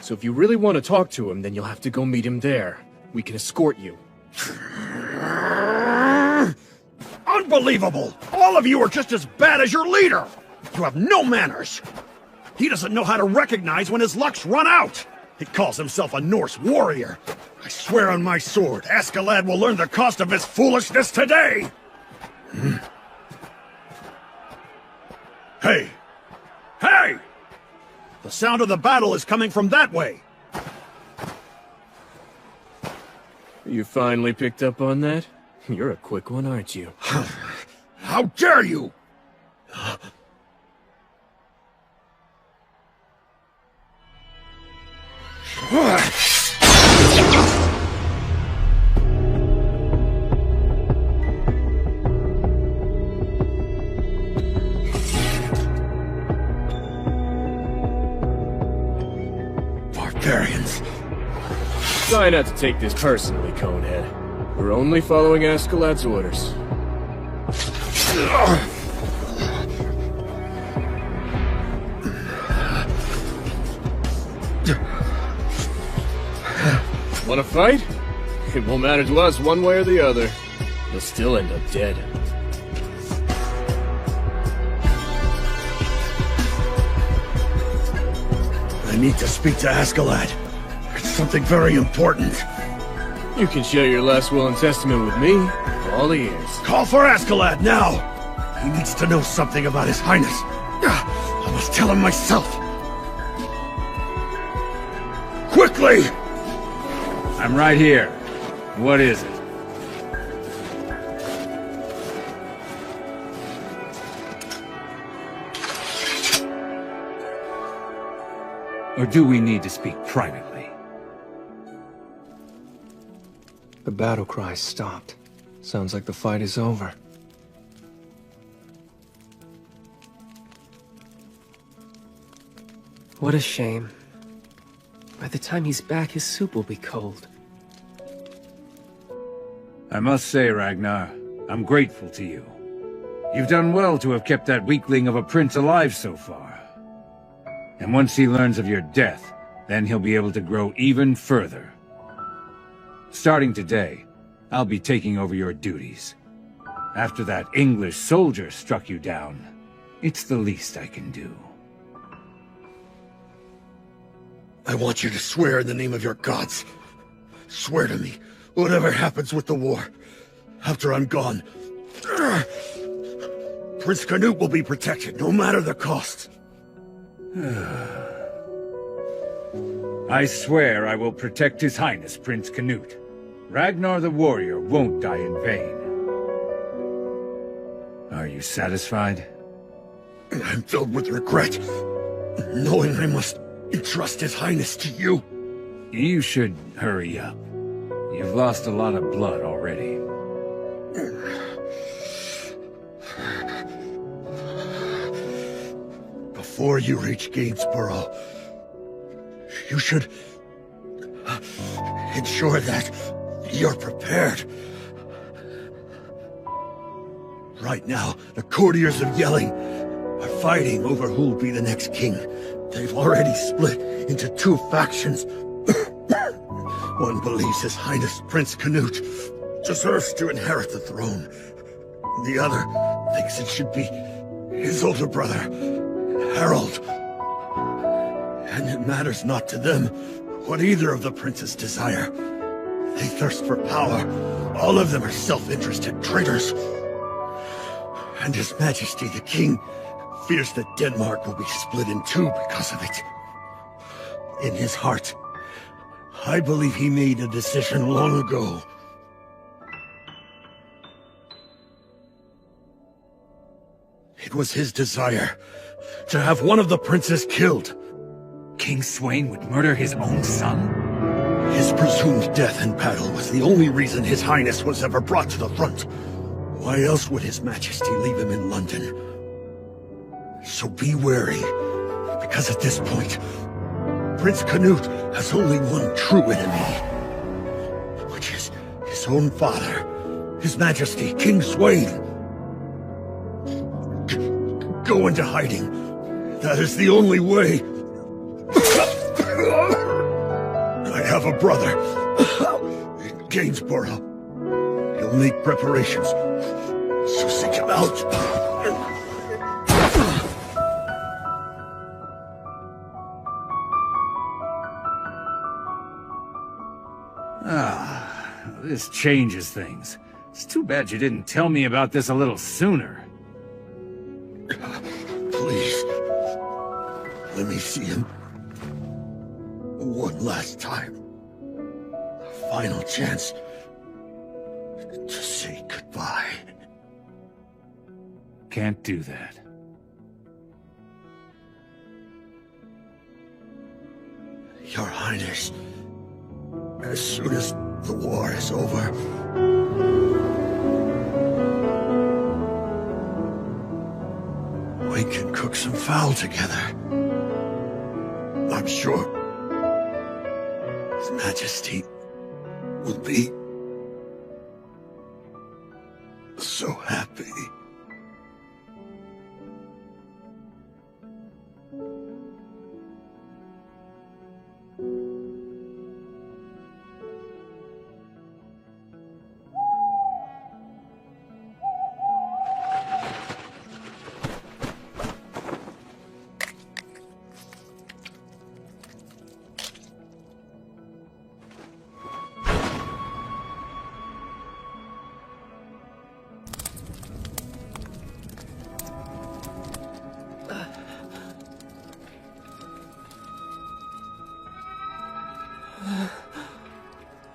So if you really want to talk to him, then you'll have to go meet him there. We can escort you.
Unbelievable! All of you are just as bad as your leader! You have no manners! He doesn't know how to recognize when his luck's run out! He calls himself a Norse warrior! I swear on my sword, Askeladd will learn the cost of his foolishness today! Hey! Hey! The sound of the battle is coming from that way!
You finally picked up on that? You're a quick one, aren't you?
How dare you!
Try not to take this personally, Conehead. We're only following Askeladd's orders. Wanna fight? It won't matter to us one way or the other. You'll still end up dead.
I need to speak to Askeladd. It's something very important.
You can share your last will and testament with me. All ears.
Call for Askeladd now! He needs to know something about His Highness. I must tell him myself. Quickly!
I'm right here. What is it? Or do we need to speak privately?
The battle cry stopped. Sounds like the fight is over.
What a shame. By the time he's back, his soup will be cold.
I must say, Ragnar, I'm grateful to you. You've done well to have kept that weakling of a prince alive so far. And once he learns of your death, then he'll be able to grow even further. Starting today, I'll be taking over your duties. After that English soldier struck you down, it's the least I can do.
I want you to swear in the name of your gods. Swear to me, whatever happens with the war, after I'm gone, Prince Canute will be protected, no matter the cost.
I swear I will protect His Highness Prince Canute. Ragnar the warrior won't die in vain. Are you satisfied?
I'm filled with regret, knowing I must entrust His Highness to you.
You should hurry up. You've lost a lot of blood already.
Before you reach Gainsborough, you should ensure that you're prepared. Right now, the courtiers of Yelling are fighting over who'll be the next king. They've already split into two factions. One believes His Highness Prince Canute deserves to inherit the throne. The other thinks it should be his older brother, Harold. And it matters not to them what either of the princes desire. They thirst for power. All of them are self-interested traitors. And His Majesty the King fears that Denmark will be split in two because of it. In his heart, I believe he made a decision long ago. It was his desire to have one of the princes killed.
King Sweyn would murder his own son?
His presumed death in battle was the only reason His Highness was ever brought to the front. Why else would His Majesty leave him in London? So be wary, because at this point, Prince Canute has only one true enemy, which is his own father, His Majesty King Sweyn. Go into hiding. That is the only way. I have a brother in Gainsborough. He'll make preparations, so seek him out.
This changes things. It's too bad you didn't tell me about this a little sooner.
Please, let me see him one last time. A final chance to say goodbye.
Can't do that.
Your Highness, as soon as the war is over, we can cook some fowl together. I'm sure His Majesty
will be so happy.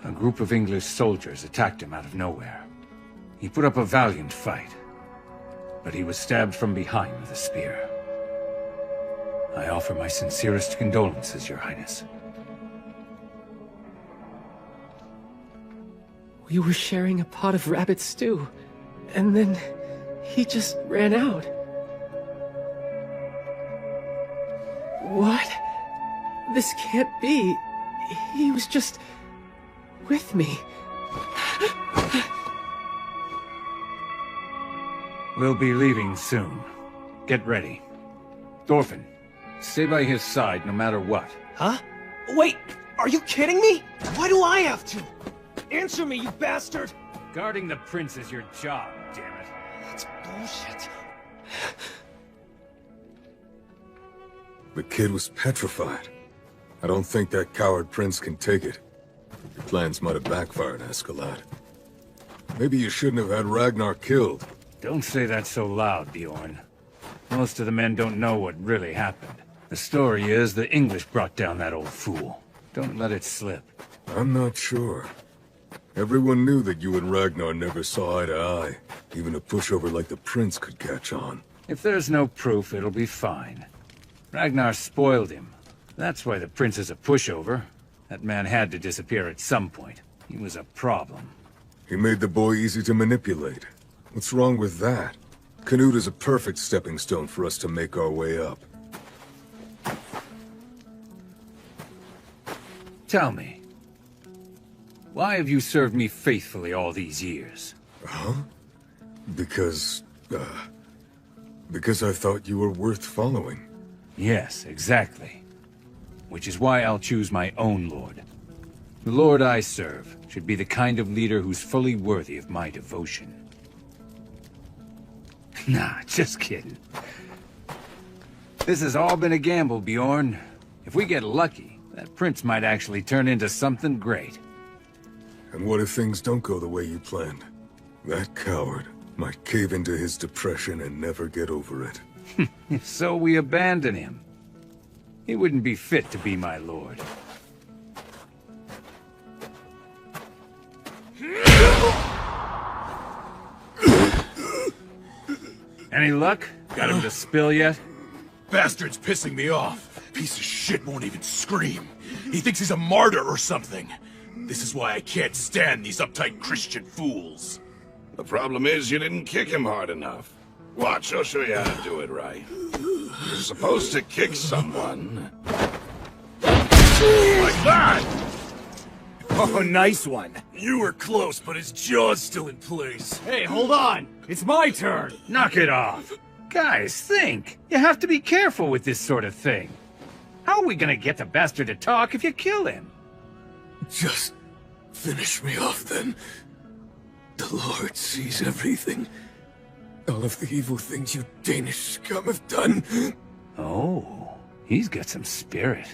A group of English soldiers attacked him out of nowhere. He put up a valiant fight, but he was stabbed from behind with a spear. I offer my sincerest condolences, Your Highness.
We were sharing a pot of rabbit stew, and then he just ran out. What? This can't be. He was just with me.
We'll be leaving soon. Get ready. Thorfinn, stay by his side no matter what.
Huh? Wait, are you kidding me? Why do I have to? Answer me, you bastard!
Guarding the prince is your job, damn it.
That's bullshit.
The kid was petrified. I don't think that coward prince can take it. Your plans might have backfired, Escalade. Maybe you shouldn't have had Ragnar killed.
Don't say that so loud, Bjorn. Most of the men don't know what really happened. The story is the English brought down that old fool. Don't let it slip.
I'm not sure. Everyone knew that you and Ragnar never saw eye to eye. Even a pushover like the prince could catch on.
If there's no proof, it'll be fine. Ragnar spoiled him. That's why the prince is a pushover. That man had to disappear at some point. He was a problem.
He made the boy easy to manipulate. What's wrong with that? Canute is a perfect stepping stone for us to make our way up.
Tell me, why have you served me faithfully all these years?
Huh? Because I thought you were worth following.
Yes, exactly. Which is why I'll choose my own lord. The lord I serve should be the kind of leader who's fully worthy of my devotion. Nah, just kidding. This has all been a gamble, Bjorn. If we get lucky, that prince might actually turn into something great.
And what if things don't go the way you planned? That coward might cave into his depression and never get over it.
If so, we abandon him. He wouldn't be fit to be my lord. Any luck? Got him to spill yet?
Bastard's pissing me off. Piece of shit won't even scream. He thinks he's a martyr or something. This is why I can't stand these uptight Christian fools.
The problem is you didn't kick him hard enough. Watch, I'll show you how to do it right. You're supposed to kick someone. Like that!
Oh, nice one. You were close, but his jaw's still in place.
Hey, hold on! It's my turn!
Knock it off! Guys, think! You have to be careful with this sort of thing. How are we gonna get the bastard to talk if you kill him?
Just finish me off, then. The Lord sees everything. All of the evil things you Danish scum have done.
Oh, he's got some spirit.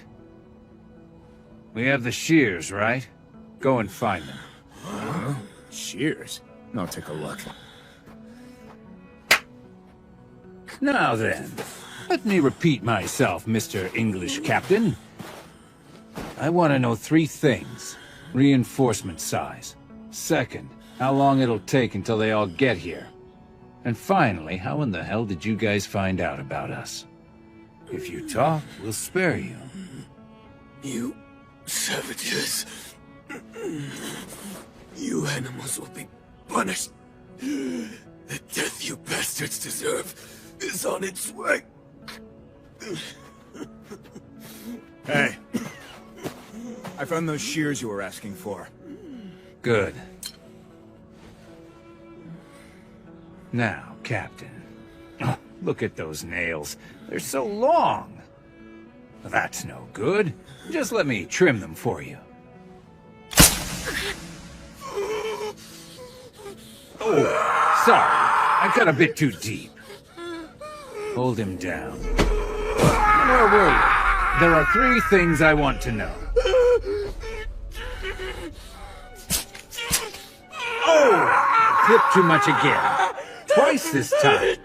We have the shears, right? Go and find them.
Huh? Shears? I'll take a look.
Now then, let me repeat myself, Mr. English Captain. I want to know 3 things. Reinforcement size. Second, how long it'll take until they all get here. And finally, how in the hell did you guys find out about us? If you talk, we'll spare you.
You savages. You animals will be punished. The death you bastards deserve is on its way.
Hey. I found those shears you were asking for.
Good. Now, Captain. Oh, look at those nails. They're so long. That's no good. Just let me trim them for you. Oh, sorry. I got a bit too deep. Hold him down. Where were you? There are 3 things I want to know. Oh! Clipped too much again. Twice this time.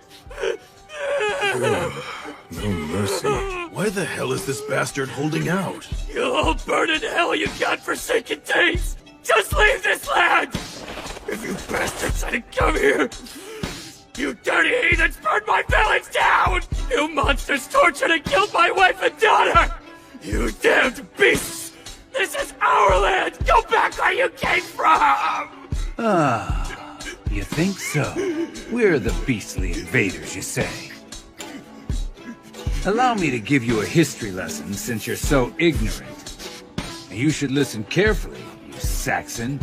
No mercy.
Why the hell is this bastard holding out?
You'll all burn in hell, you godforsaken days! Just leave this land! If you bastards hadn't come here, you dirty heathens burned my village down! You monsters tortured and killed my wife and daughter! You damned beasts! This is our land! Go back where you came from!
Ah, you think so? We're the beastly invaders, you say? Allow me to give you a history lesson since you're so ignorant. You should listen carefully, you Saxon.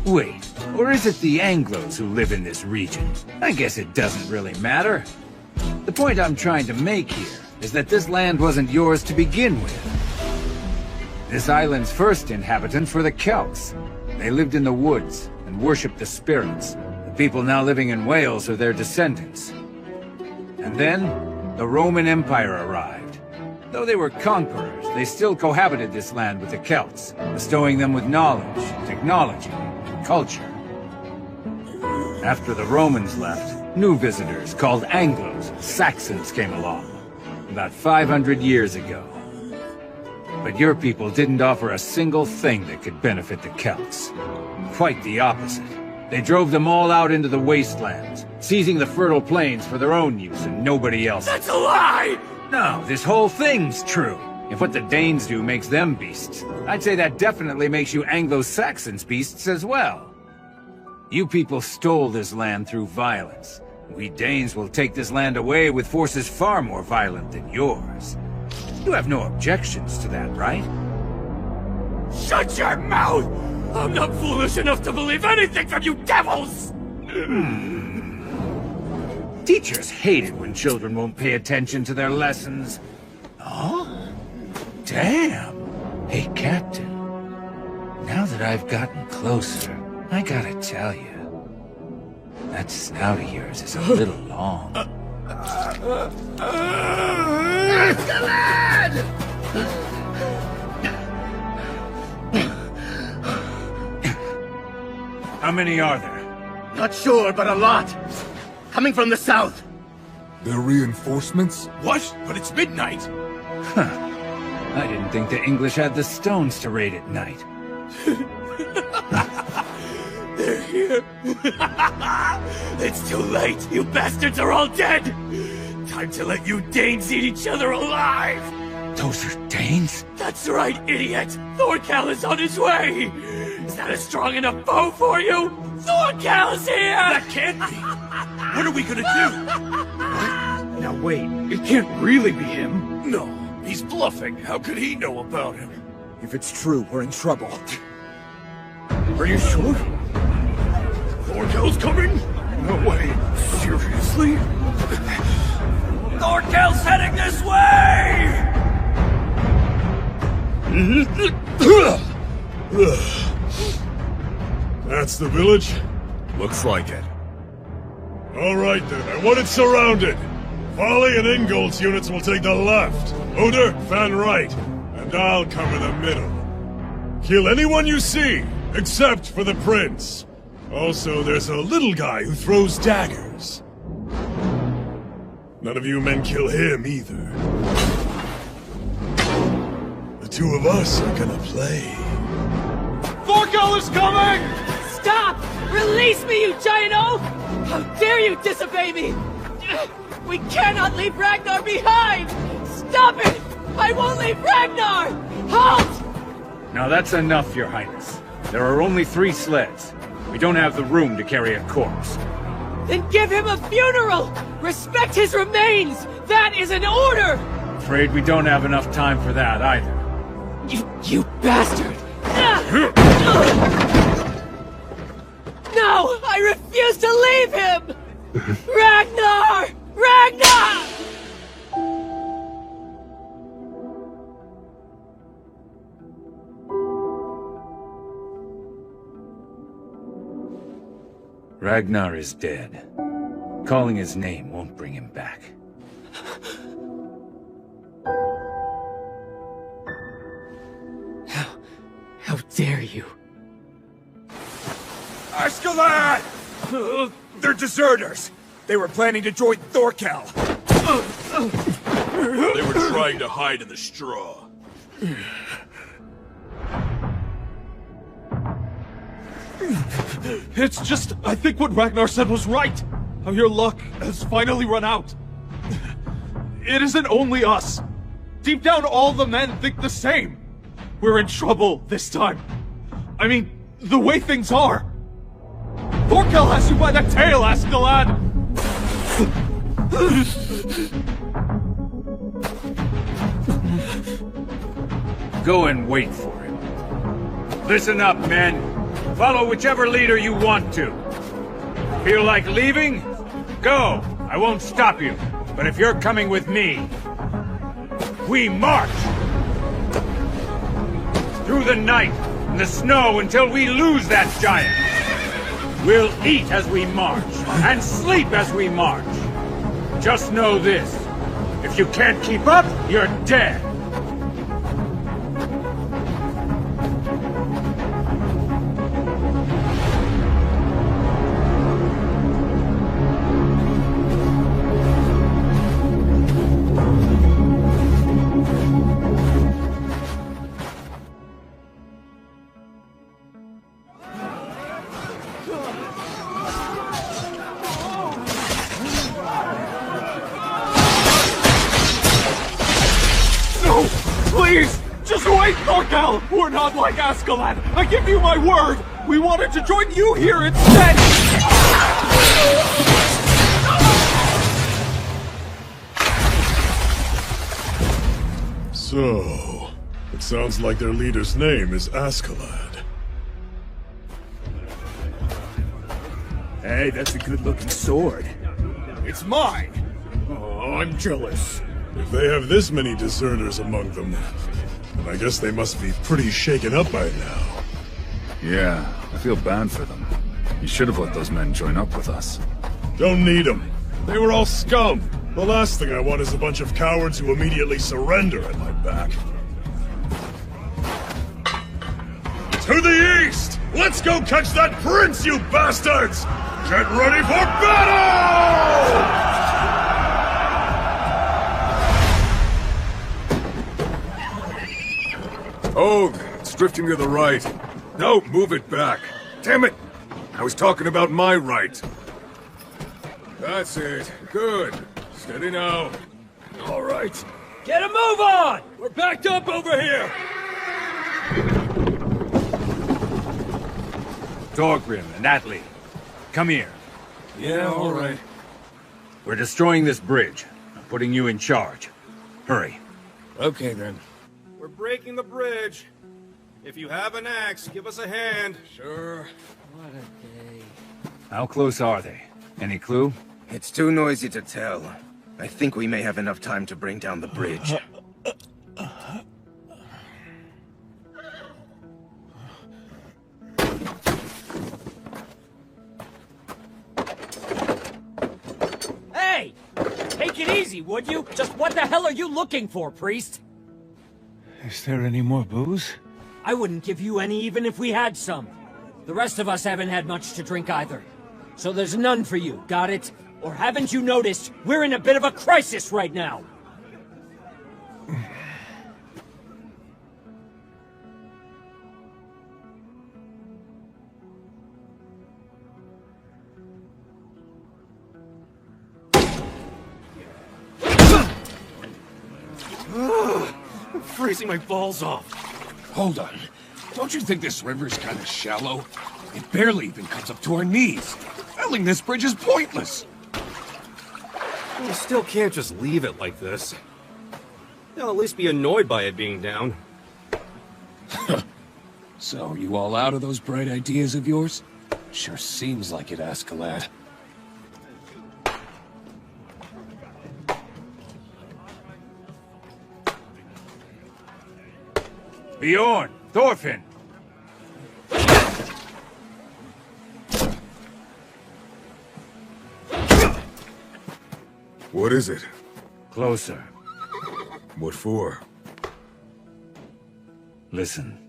Wait, or is it the Anglos who live in this region? I guess it doesn't really matter. The point I'm trying to make here is that this land wasn't yours to begin with. This island's first inhabitants were the Celts. They lived in the woods and worshipped the spirits. The people now living in Wales are their descendants. And then, the Roman Empire arrived. Though they were conquerors, they still cohabited this land with the Celts, bestowing them with knowledge, technology, and culture. After the Romans left, new visitors called Anglos, Saxons, came along, about 500 years ago. But your people didn't offer a single thing that could benefit the Celts. Quite the opposite. They drove them all out into the wastelands, seizing the fertile plains for their own use and nobody else's.
That's a lie!
No, this whole thing's true. If what the Danes do makes them beasts, I'd say that definitely makes you Anglo-Saxons beasts as well. You people stole this land through violence. We Danes will take this land away with forces far more violent than yours. You have no objections to that, right?
Shut your mouth! I'm not foolish enough to believe anything from you devils!
Teachers hate it when children won't pay attention to their lessons. Oh? Damn! Hey, Captain. Now that I've gotten closer, I gotta tell you, that snout of yours is a little long. How many are there?
Not sure, but a lot. Coming from the south.
They're reinforcements?
What? But it's midnight.
Huh. I didn't think the English had the stones to raid at night.
They're here. It's too late. You bastards are all dead. Time to let you Danes eat each other alive.
Those are Danes?
That's right, idiot. Thorkel is on his way. Is that a strong enough foe for you? Thorkel's here!
That can't be. What are we gonna do?
Now wait, it can't really be him.
No, he's bluffing. How could he know about him?
If it's true, we're in trouble. Are you sure?
Thorkel's coming?
No way. Seriously?
Thorkel's heading this way!
That's the village?
Looks like it.
All right then, I want it surrounded. Volley and Ingold's units will take the left. Oder, fan right. And I'll cover the middle. Kill anyone you see, except for the prince. Also, there's a little guy who throws daggers. None of you men kill him either. The two of us are gonna play.
Thorkel is coming! Stop! Release me, you giant oaf! How dare you disobey me! We cannot leave Ragnar behind! Stop it! I won't leave Ragnar! Halt!
Now that's enough, Your Highness. There are only 3 sleds. We don't have the room to carry a corpse.
Then give him a funeral! Respect his remains! That is an order!
Afraid we don't have enough time for that either.
You bastard! No! I refuse to leave him! Ragnar! Ragnar!
Ragnar is dead. Calling his name won't bring him back.
How dare you?
Askeladd! They're deserters! They were planning to join Thorkel!
They were trying to hide in the straw.
It's just, I think what Ragnar said was right. How your luck has finally run out. It isn't only us. Deep down, all the men think the same. We're in trouble this time. I mean, the way things are. Thorkel has you by the tail, Askeladd!
Go and wait for him. Listen up, men. Follow whichever leader you want to. Feel like leaving? Go! I won't stop you. But if you're coming with me, we march! Through the night, and the snow until we lose that giant! We'll eat as we march, and sleep as we march! Just know this. If you can't keep up, you're dead!
Please! Just wait, Thorkel! We're not like Askeladd! I give you my word! We wanted to join you here instead!
So, it sounds like their leader's name is Askeladd.
Hey, that's a good-looking sword. It's mine! Oh, I'm jealous.
If they have this many deserters among them, then I guess they must be pretty shaken up by now.
Yeah, I feel bad for them. You should have let those men join up with us.
Don't need them. They were all scum. The last thing I want is a bunch of cowards who immediately surrender at my back. To the east! Let's go catch that prince, you bastards! Get ready for battle!
Oh, it's drifting to the right. No, move it back. Damn it! I was talking about my right. That's it. Good. Steady now.
All right. Get a move on! We're backed up over here!
Thorgrim and Atli, come here.
Yeah, all right.
We're destroying this bridge. I'm putting you in charge. Hurry.
Okay, then.
We're breaking the bridge. If you have an axe, give us a hand.
Sure.
What a day.
How close are they? Any clue?
It's too noisy to tell. I think we may have enough time to bring down the bridge.
Hey! Take it easy, would you? Just what the hell are you looking for, priest?
Is there any more booze?
I wouldn't give you any even if we had some. The rest of us haven't had much to drink either. So there's none for you, got it? Or haven't you noticed, we're in a bit of a crisis right now?
I'm freezing my balls off.
Hold on. Don't you think this river's kind of shallow? It barely even comes up to our knees. Filling this bridge is pointless.
You still can't just leave it like this. They'll at least be annoyed by it being down.
So, you all out of those bright ideas of yours? Sure seems like it, Askeladd.
Bjorn! Thorfinn!
What is it?
Closer.
What for?
Listen.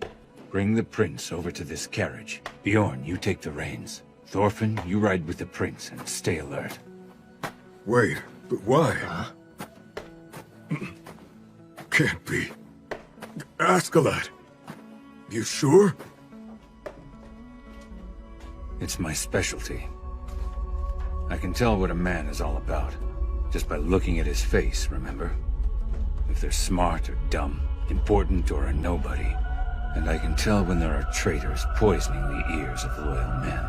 Bring the prince over to this carriage. Bjorn, you take the reins. Thorfinn, you ride with the prince and stay alert.
Wait, but why? Can't be. Askeladd. You sure?
It's my specialty. I can tell what a man is all about, just by looking at his face, remember? If they're smart or dumb, important or a nobody. And I can tell when there are traitors poisoning the ears of loyal men.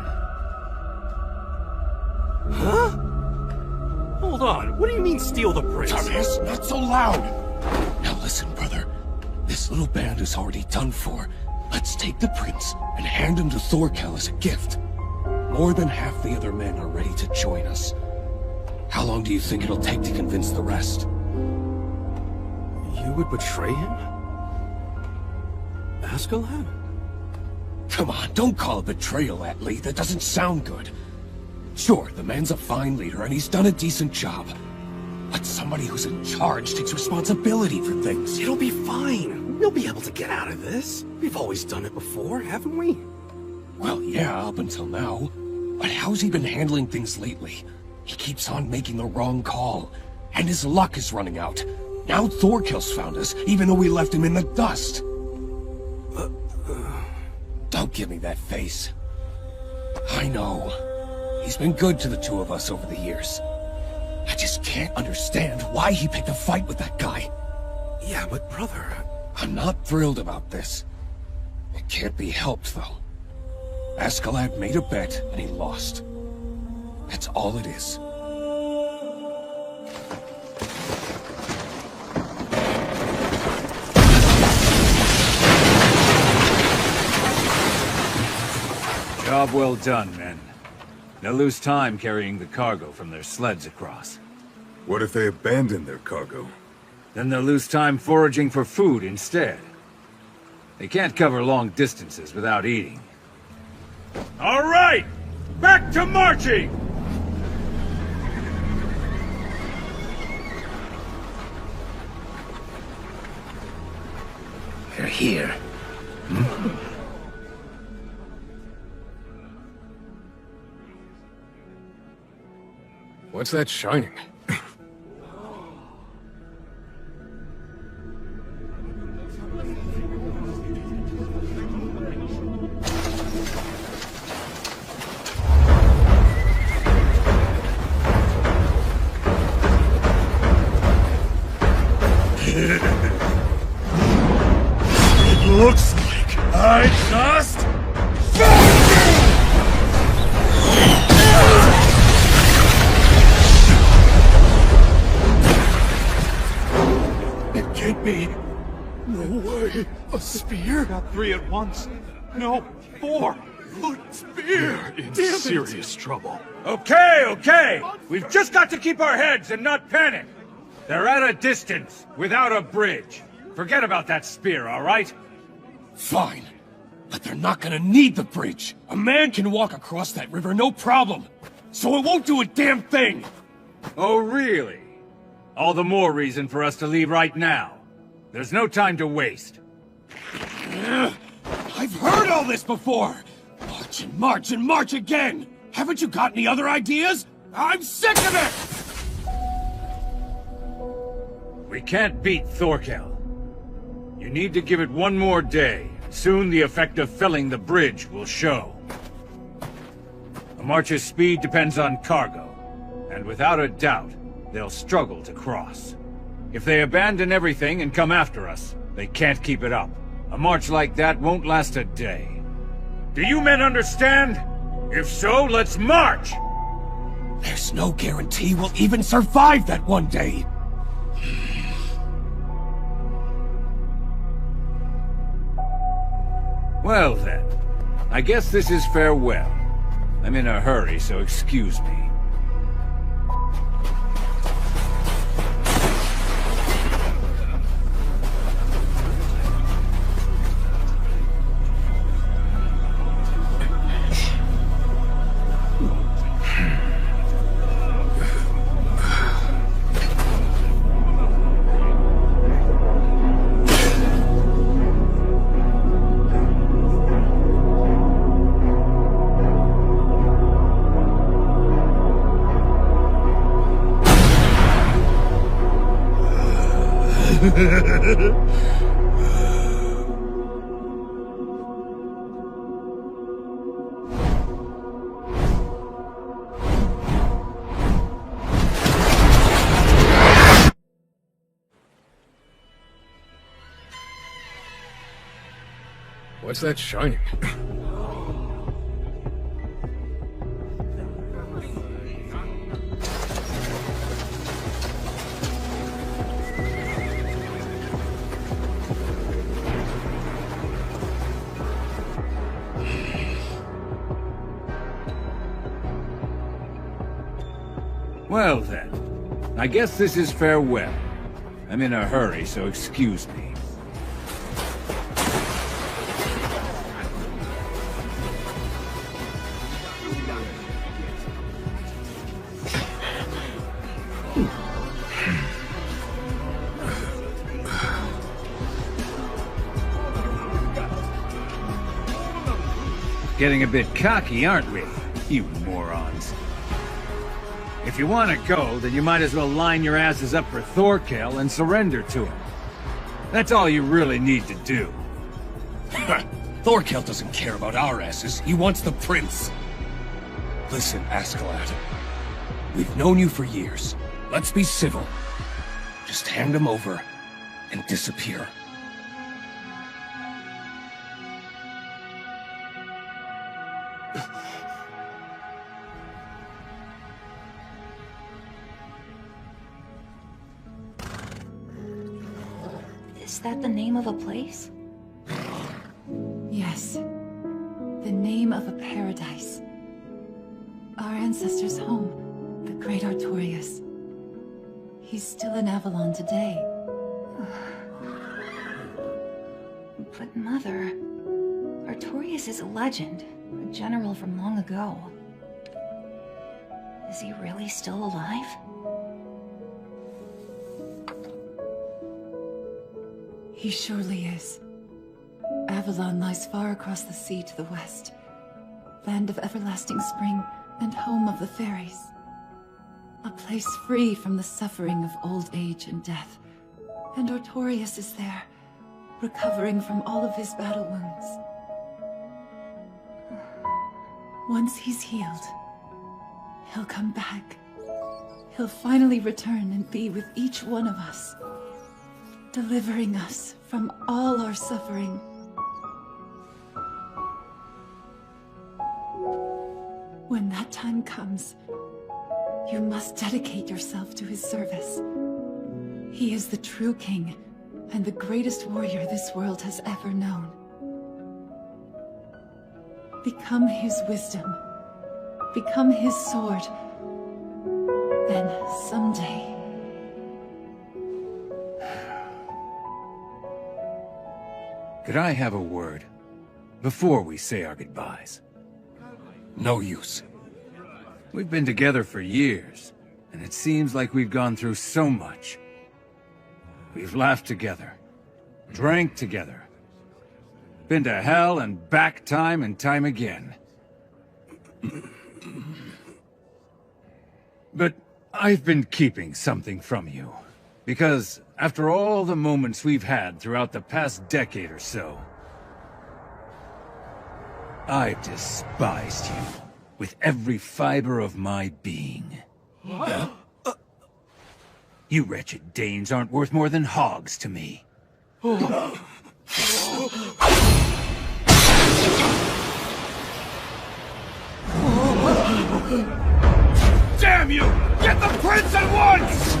Huh? Hold on, what do you mean steal the prince?
Thomas, not so loud! Now listen, brother. This little band is already done for. Let's take the prince and hand him to Thorkel as a gift. More than half the other men are ready to join us. How long do you think it'll take to convince the rest?
You would betray him? Askeladd?
Come on, don't call it betrayal, Atlee. That doesn't sound good. Sure, the man's a fine leader and he's done a decent job. But somebody who's in charge takes responsibility for things.
It'll be fine. We'll be able to get out of this. We've always done it before, haven't we?
Well, yeah, up until now. But how's he been handling things lately? He keeps on making the wrong call. And his luck is running out. Now Thorkel's found us, even though we left him in the dust. Don't give me that face. I know. He's been good to the two of us over the years. I just can't understand why he picked a fight with that guy.
Yeah, but brother...
I'm not thrilled about this. It can't be helped, though. Askeladd made a bet, and he lost. That's all it is.
Job well done, men. They'll lose time carrying the cargo from their sleds across.
What if they abandon their cargo?
Then they'll lose time foraging for food instead. They can't cover long distances without eating.
All right! Back to marching!
They're here.
What's that shining?
It looks like I just It can't be. No way. A spear?
Got 3 at once. No, 4.
Spear! In serious trouble.
Okay! We've just got to keep our heads and not panic. They're at a distance, without a bridge. Forget about that spear, all right?
Fine. But they're not gonna need the bridge. A man can walk across that river, no problem. So it won't do a damn thing.
Oh, really? All the more reason for us to leave right now. There's no time to waste.
I've heard all this before! March and march and march again! Haven't you got any other ideas? I'm sick of it!
We can't beat Thorkel. You need to give it one more day. Soon the effect of felling the bridge will show. The march's speed depends on cargo, and without a doubt, they'll struggle to cross. If they abandon everything and come after us, they can't keep it up. A march like that won't last a day. Do you men understand? If so, let's march!
There's no guarantee we'll even survive that one day!
Well then, I guess this is farewell. I'm in a hurry, so excuse me.
What's that shining?
Well then, I guess this is farewell. I'm in a hurry, so excuse me. Getting a bit cocky, aren't we, you morons? If you want to go, then you might as well line your asses up for Thorkel and surrender to him. That's all you really need to do.
Thorkel doesn't care about our asses. He wants the prince. Listen, Askeladd. We've known you for years. Let's be civil. Just hand him over and disappear.
Is that the name of a place?
Yes. The name of a paradise. Our ancestors' home, the great Artorias. He's still in Avalon today.
But Mother, Artorias is a legend, a general from long ago. Is he really still alive?
He surely is. Avalon lies far across the sea to the west. Land of everlasting spring and home of the fairies. A place free from the suffering of old age and death. And Artorias is there, recovering from all of his battle wounds. Once he's healed, he'll come back. He'll finally return and be with each one of us, delivering us from all our suffering. When that time comes, you must dedicate yourself to his service. He is the true king, and the greatest warrior this world has ever known. Become his wisdom. Become his sword. Then, someday...
Could I have a word before we say our goodbyes?
No use.
We've been together for years, and it seems like we've gone through so much. We've laughed together, drank together, been to hell and back time and time again. But I've been keeping something from you, because after all the moments we've had throughout the past decade or so, I've despised you with every fiber of my being. You wretched Danes aren't worth more than hogs to me.
Damn you! Get the prince at once!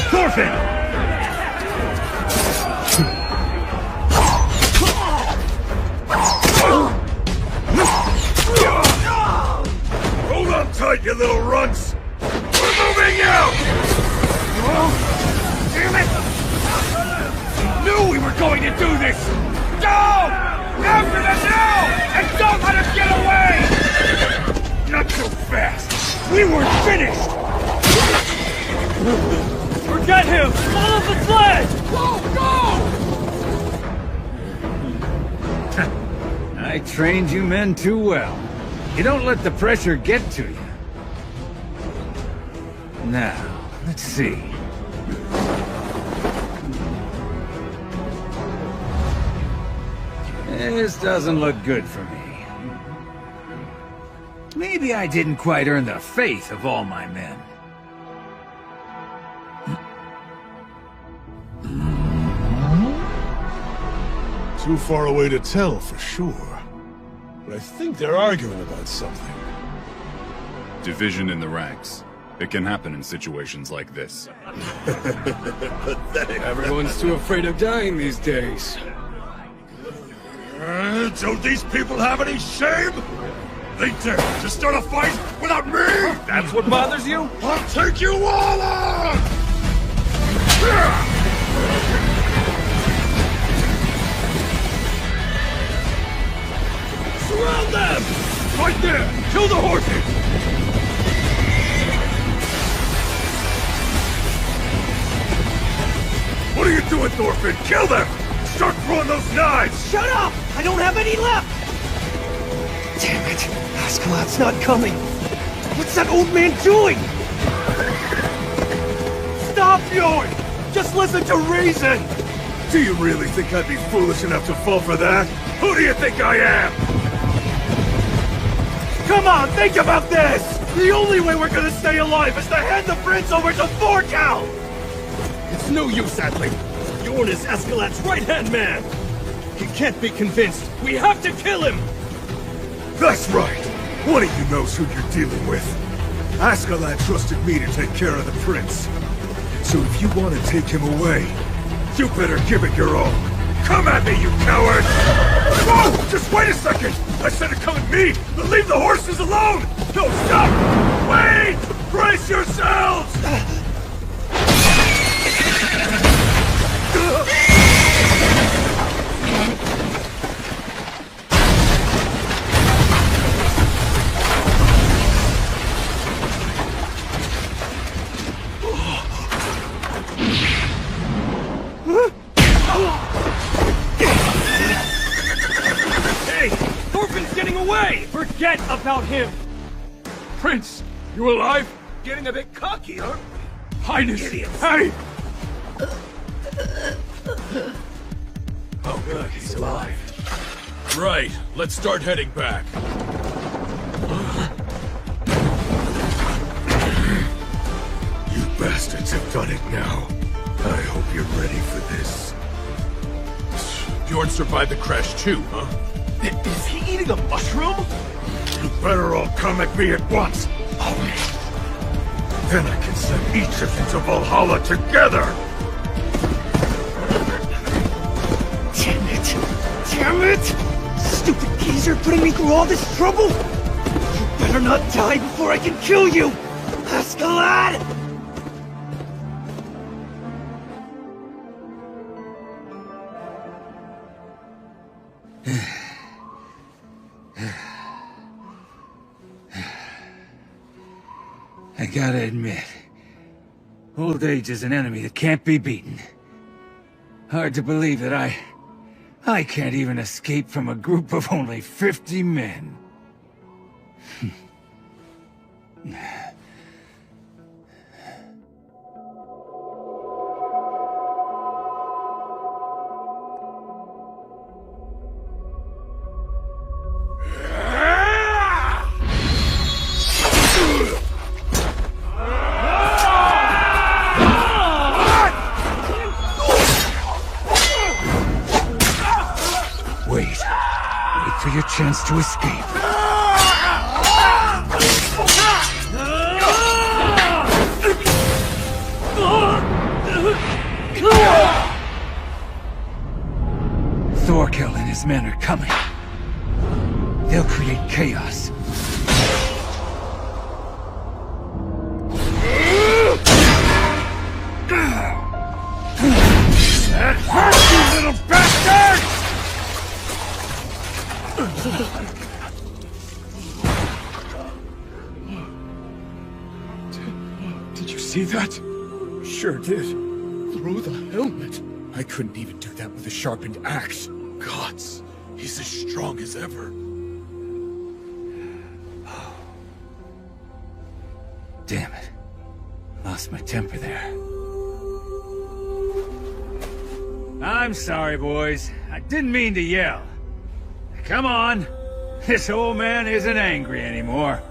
Thorfinn!
tight, you little runts! We're moving out!
Damn it! Knew we were going to do this! Go! After them now! And don't let us get away! Not so fast! We weren't finished!
Forget him! Follow the sled! Go!
I trained you men too well. You don't let the pressure get to you. Now, let's see. This doesn't look good for me. Maybe I didn't quite earn the faith of all my men.
Too far away to tell for sure. But I think they're arguing about something.
Division in the ranks. It can happen in situations like this.
Pathetic. Everyone's too afraid of dying these days.
Don't these people have any shame? They dare to start a fight without me?
That's what bothers you?
I'll take you all on!
Surround them! Right there! Kill the horses!
What are you doing, Thorfinn? Kill them! Start throwing those knives!
Shut up! I don't have any left! Damn it! Askeladd's not coming! What's that old man doing? Stop, Bjorn! Just listen to reason!
Do you really think I'd be foolish enough to fall for that? Who do you think I am?
Come on, think about this! The only way we're gonna stay alive is to hand the prince over to Thorkel!
It's no use, Atling. Bjorn is Askeladd's right-hand man. He can't be convinced. We have to kill him!
That's right! One of you knows who you're dealing with. Askeladd trusted me to take care of the prince. So if you want to take him away, you better give it your all. Come at me, you coward! Whoa! Just wait a second! I said to come at me, but leave the horses alone! No, stop! Wait! Brace yourselves!
Forget about him! Prince, you alive? Getting a bit cocky, huh? Highness! Idiots. Hey!
Oh good, he's alive. Right, let's start heading back.
You bastards have done it now. I hope you're ready for this.
Bjorn survived the crash too, huh?
Is he eating a mushroom?
You better all come at me at once. Then I can send each of you to Valhalla together!
Damn it! Damn it! Stupid geezer putting me through all this trouble! You better not die before I can kill you! Askeladd!
I gotta admit, old age is an enemy that can't be beaten. Hard to believe that I can't even escape from a group of only 50 men. For your chance to escape. Thorkel and his men are coming. They'll create chaos.
see that? Sure did. Through the helmet. I couldn't even do that with a sharpened axe.
Gods, he's as strong as ever.
Damn it. Lost my temper there. I'm sorry, boys. I didn't mean to yell. Come on. This old man isn't angry anymore.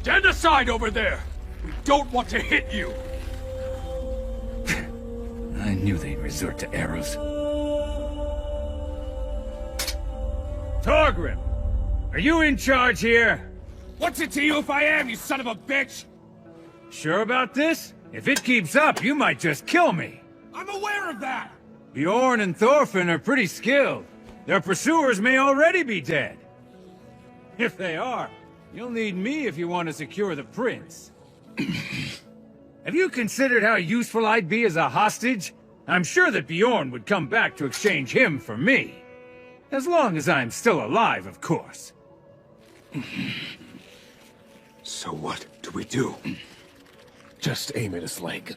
Stand aside over there! We don't want to hit you!
I knew they'd resort to arrows. Torgrim! Are you in charge here?
What's it to you if I am, you son of a bitch?
Sure about this? If it keeps up, you might just kill me.
I'm aware of that!
Bjorn and Thorfinn are pretty skilled. Their pursuers may already be dead. If they are, you'll need me if you want to secure the prince. Have you considered how useful I'd be as a hostage? I'm sure that Bjorn would come back to exchange him for me. As long as I'm still alive, of course.
So what do we do? Just aim at his leg.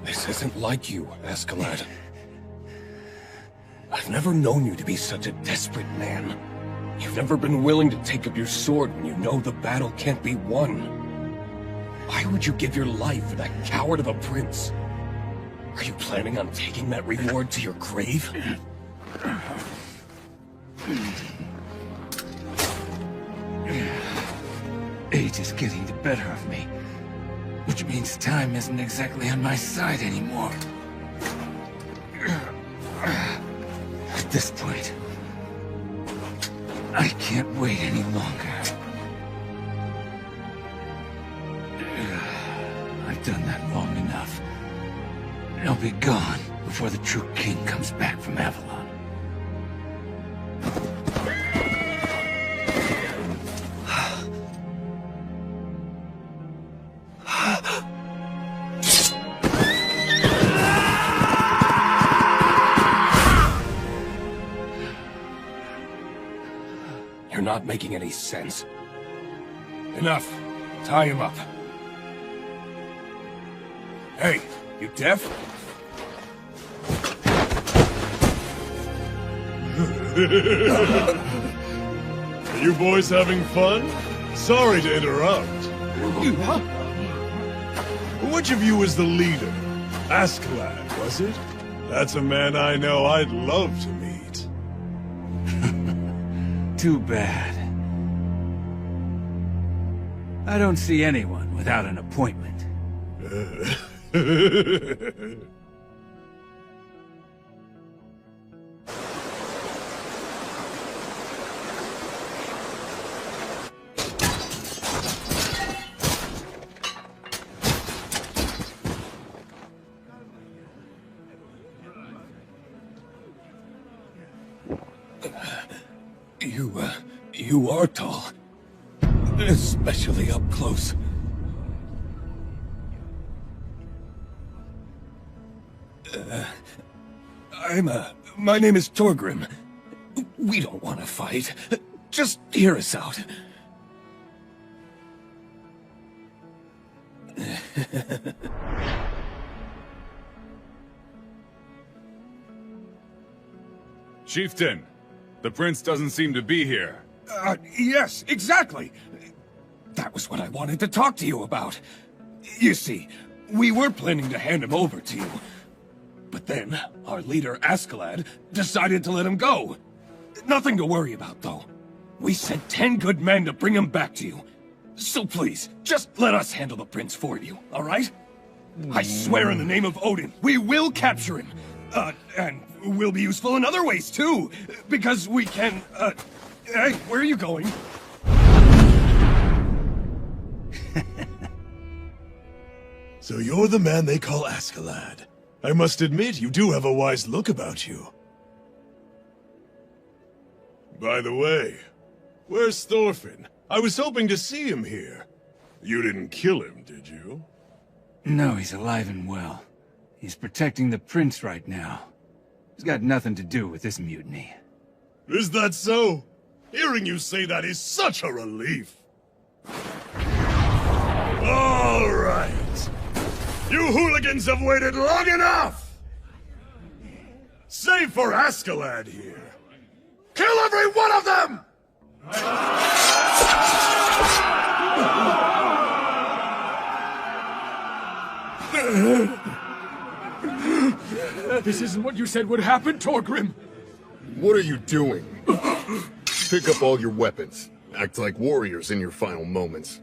This isn't like you, Askeladd. I've never known you to be such a desperate man. You've never been willing to take up your sword when you know the battle can't be won. Why would you give your life for that coward of a prince? Are you planning on taking that reward to your grave?
Age is getting the better of me, which means time isn't exactly on my side anymore. At this point, I can't wait any longer. I've done that long enough. I'll be gone before the true king comes back from Avalon.
You're not making any sense. Enough. Tie him up. Hey, you deaf?
Are you boys having fun? Sorry to interrupt. Which of you was the leader? Askeladd, was it? That's a man I know I'd love to meet.
Too bad. I don't see anyone without an appointment.
You are tall. Especially up close. My name is Torgrim. We don't want to fight. Just hear us out.
Chieftain, the prince doesn't seem to be here.
Yes, exactly. That was what I wanted to talk to you about. You see, we were planning to hand him over to you. But then, our leader, Askeladd, decided to let him go. Nothing to worry about, though. We sent 10 good men to bring him back to you. So please, just let us handle the prince for you, all right? I swear in the name of Odin, we will capture him. And we'll be useful in other ways, too. Because we can, hey, where are you going?
So you're the man they call Askeladd. I must admit, you do have a wise look about you. By the way, where's Thorfinn? I was hoping to see him here. You didn't kill him, did you?
No, he's alive and well. He's protecting the prince right now. He's got nothing to do with this mutiny.
Is that so? Hearing you say that is such a relief. All right. You hooligans have waited long enough! Save for Askeladd here. Kill every one of them!
This isn't what you said would happen, Torgrim!
What are you doing? Pick up all your weapons. Act like warriors in your final moments.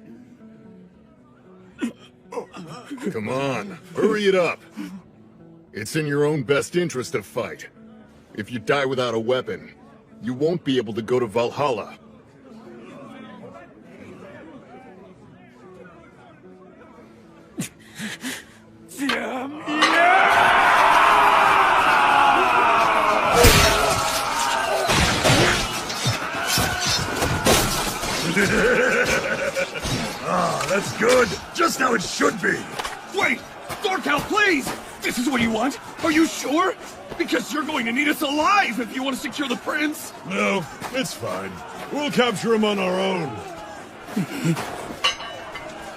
Come on, hurry it up. It's in your own best interest to fight. If you die without a weapon, you won't be able to go to Valhalla.
Ah, that's good. Just how it should be.
Wait! Thorkel, please! This is what you want? Are you sure? Because you're going to need us alive if you want to secure the prince!
No, it's fine. We'll capture him on our own.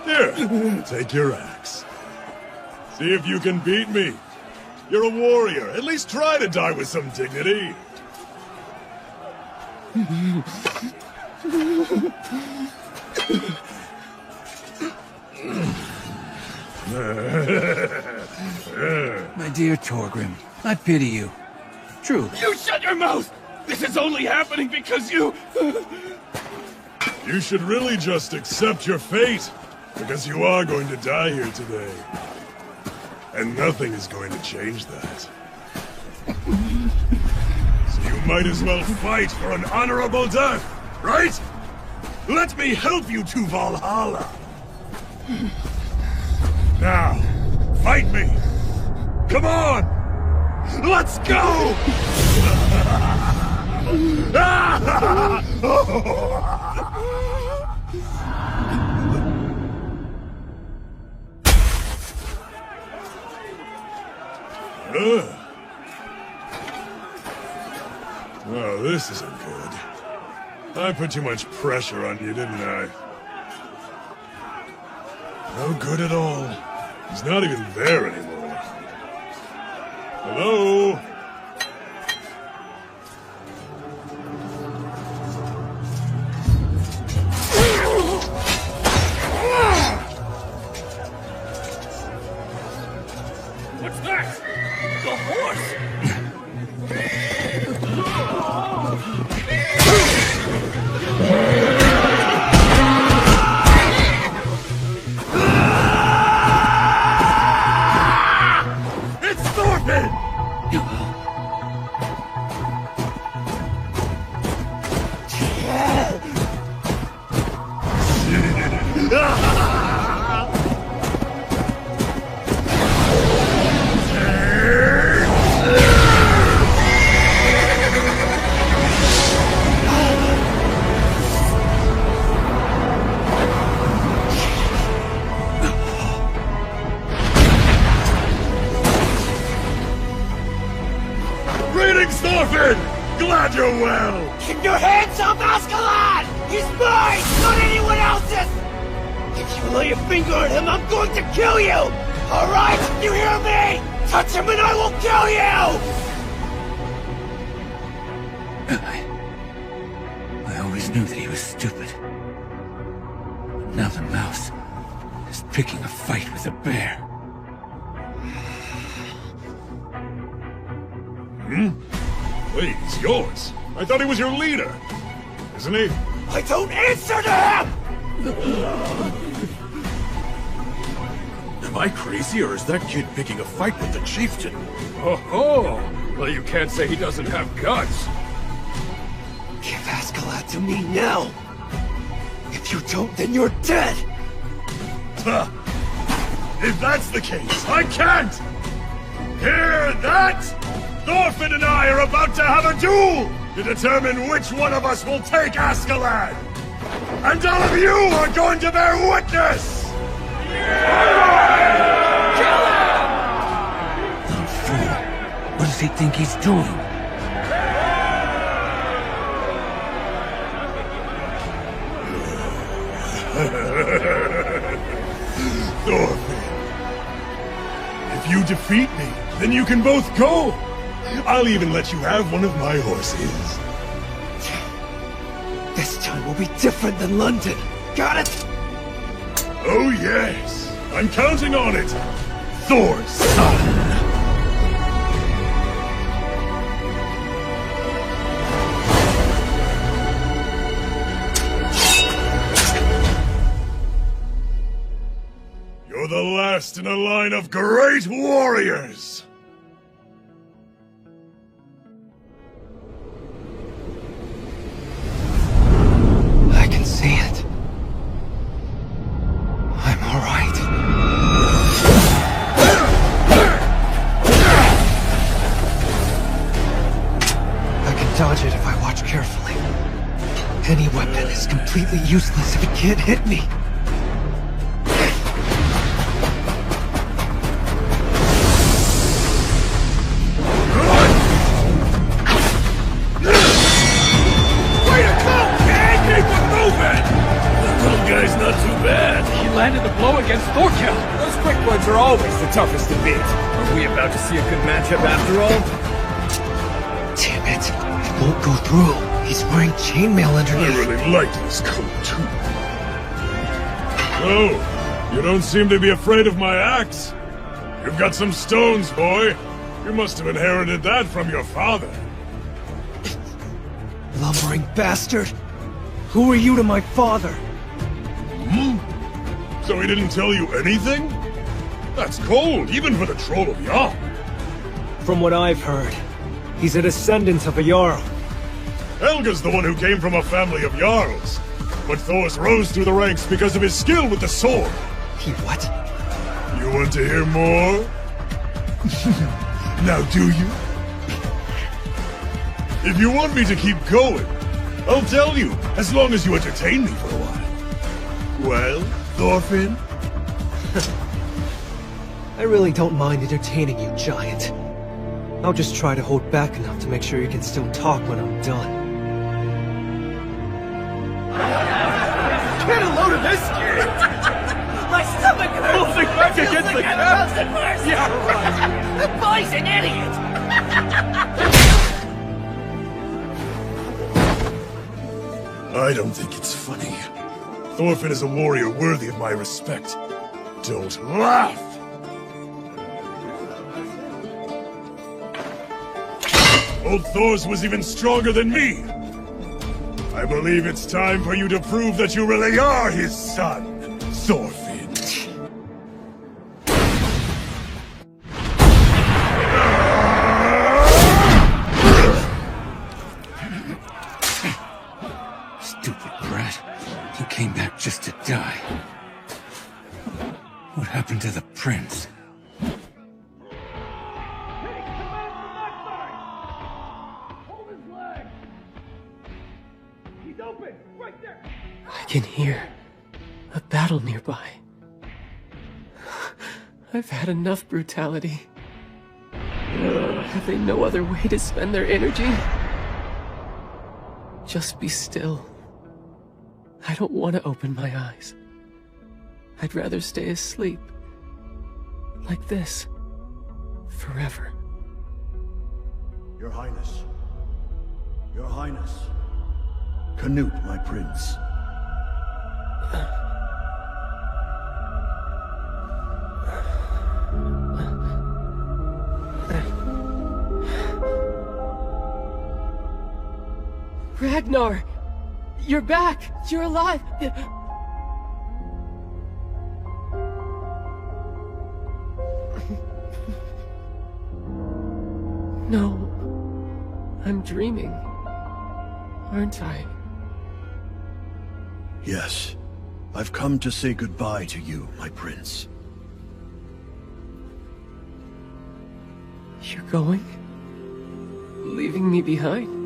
Here, take your axe. See if you can beat me. You're a warrior. At least try to die with some dignity.
My dear Torgrim, I pity you. Truly.
You shut your mouth! This is only happening because you...
You should really just accept your fate, because you are going to die here today. And nothing is going to change that. So you might as well fight for an honorable death, right? Let me help you to Valhalla! Now, fight me! Come on! Let's go! Oh, this isn't good. I put too much pressure on you, didn't I? No good at all. He's not even there anymore. Hello?
What's that? The horse!
It's Thorfinn! Greetings, Thorfinn! Glad you're well!
Keep your hands up, Askeladd! He's mine, not anyone else's! If you lay a finger on him, I'm going to kill you! Alright, you hear me? Touch him and I will kill you!
I always knew that he was stupid. Now the mouse is picking a fight with a bear.
Hmm? Wait, he's yours. I thought he was your leader. Isn't he?
I don't answer to him!
Am I crazy, or is that kid picking a fight with the chieftain?
Oh, well, you can't say he doesn't have guts.
Give Askeladd to me now! If you don't, then you're dead!
If that's the case, I can't! Hear that? Thorfinn and I are about to have a duel to determine which one of us will take Askeladd! And all of you are going to bear witness!
Kill him! Little fool. What does he think he's doing?
Thorfinn. If you defeat me, then you can both go! I'll even let you have one of my horses.
This time will be different than London. Got it?
Oh yes! I'm counting on it! Thor's son! You're the last in a line of great warriors!
I can see it. I'm all right. I can dodge it if I watch carefully. Any weapon is completely useless if it can't hit me.
Landed the blow against Thorkel.
Those quick ones are always the toughest to beat. Are we about to see a good matchup after all?
Damn it. It won't go through. He's wearing chainmail underneath.
I really like this coat, too. Oh, you don't seem to be afraid of my axe. You've got some stones, boy. You must have inherited that from your father.
Lumbering bastard. Who are you to my father?
So he didn't tell you anything? That's cold, even for the Troll of Yarl.
From what I've heard, he's a descendant of a Jarl.
Helga's the one who came from a family of Jarls. But Thor's rose through the ranks because of his skill with the sword.
He what?
You want to hear more? Now do you? If you want me to keep going, I'll tell you, as long as you entertain me for a while. Well, Thorfinn?
I really don't mind entertaining you, Giant. I'll just try to hold back enough to make sure you can still talk when I'm done.
Get a load of this kid! My stomach hurts!
Pulsing back against the
cap!
Yeah, right!
The boy's an idiot!
I don't think it's funny. Thorfinn is a warrior worthy of my respect. Don't laugh! Old Thor's was even stronger than me! I believe it's time for you to prove that you really are his son, Thorfinn.
Stupid brat. You came back just to die. What happened to the prince?
I can hear a battle nearby. I've had enough brutality. Have they no other way to spend their energy? Just be still. I don't want to open my eyes. I'd rather stay asleep. Like this. Forever.
Your Highness. Your Highness. Canute, my prince.
Ragnar! You're back! You're alive! No. I'm dreaming. Aren't I?
Yes. I've come to say goodbye to you, my prince.
You're going? Leaving me behind?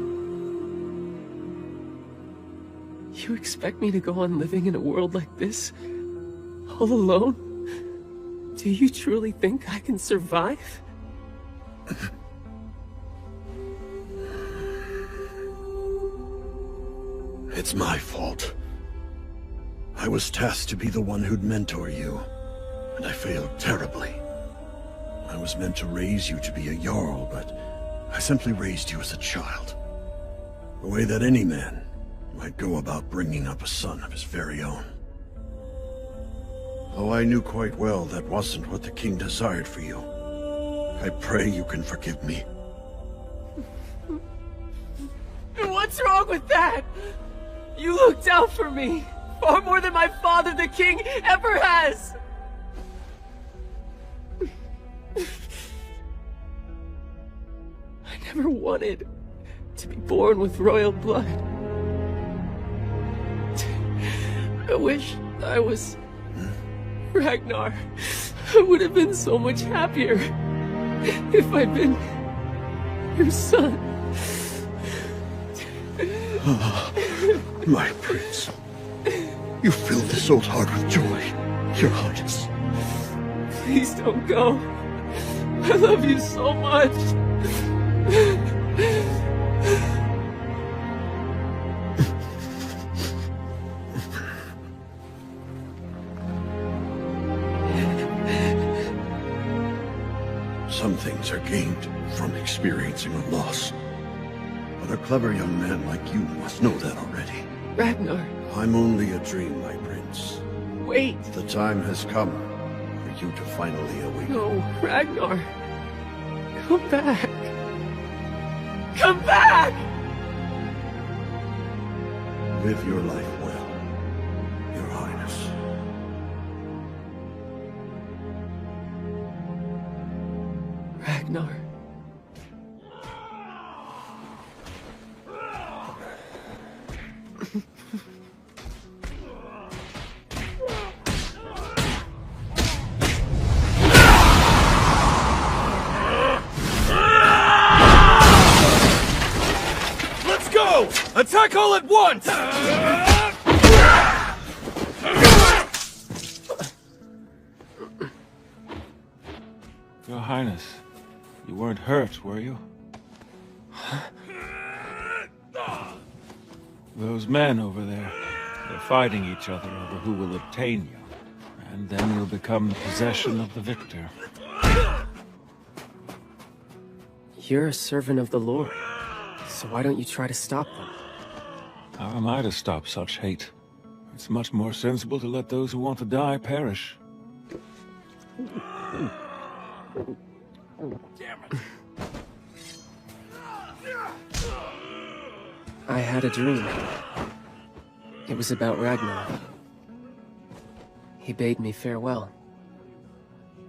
You expect me to go on living in a world like this? All alone? Do you truly think I can survive?
It's my fault. I was tasked to be the one who'd mentor you, and I failed terribly. I was meant to raise you to be a Jarl, but I simply raised you as a child. The way that any man might go about bringing up a son of his very own. Though I knew quite well that wasn't what the king desired for you, I pray you can forgive me.
What's wrong with that? You looked out for me, far more than my father, the king, ever has! I never wanted to be born with royal blood. I wish I was Ragnar. I would have been so much happier if I'd been your son.
My prince, you filled this old heart with joy, Your Highness.
Please don't go. I love you so much.
Some things are gained from experiencing a loss. But a clever young man like you must know that already.
Ragnar.
I'm only a dream, my prince.
Wait.
The time has come for you to finally awaken.
No, Ragnar. Come back. Come back!
Live your life well, Your Highness.
Ragnar.
Let's go! Attack all at once!
Your Highness, you weren't hurt, were you? Those men over there, they're fighting each other over who will obtain you. And then you'll become the possession of the victor.
You're a servant of the Lord, so why don't you try to stop them?
How am I to stop such hate? It's much more sensible to let those who want to die perish.
I had a dream. It was about Ragnar. He bade me farewell.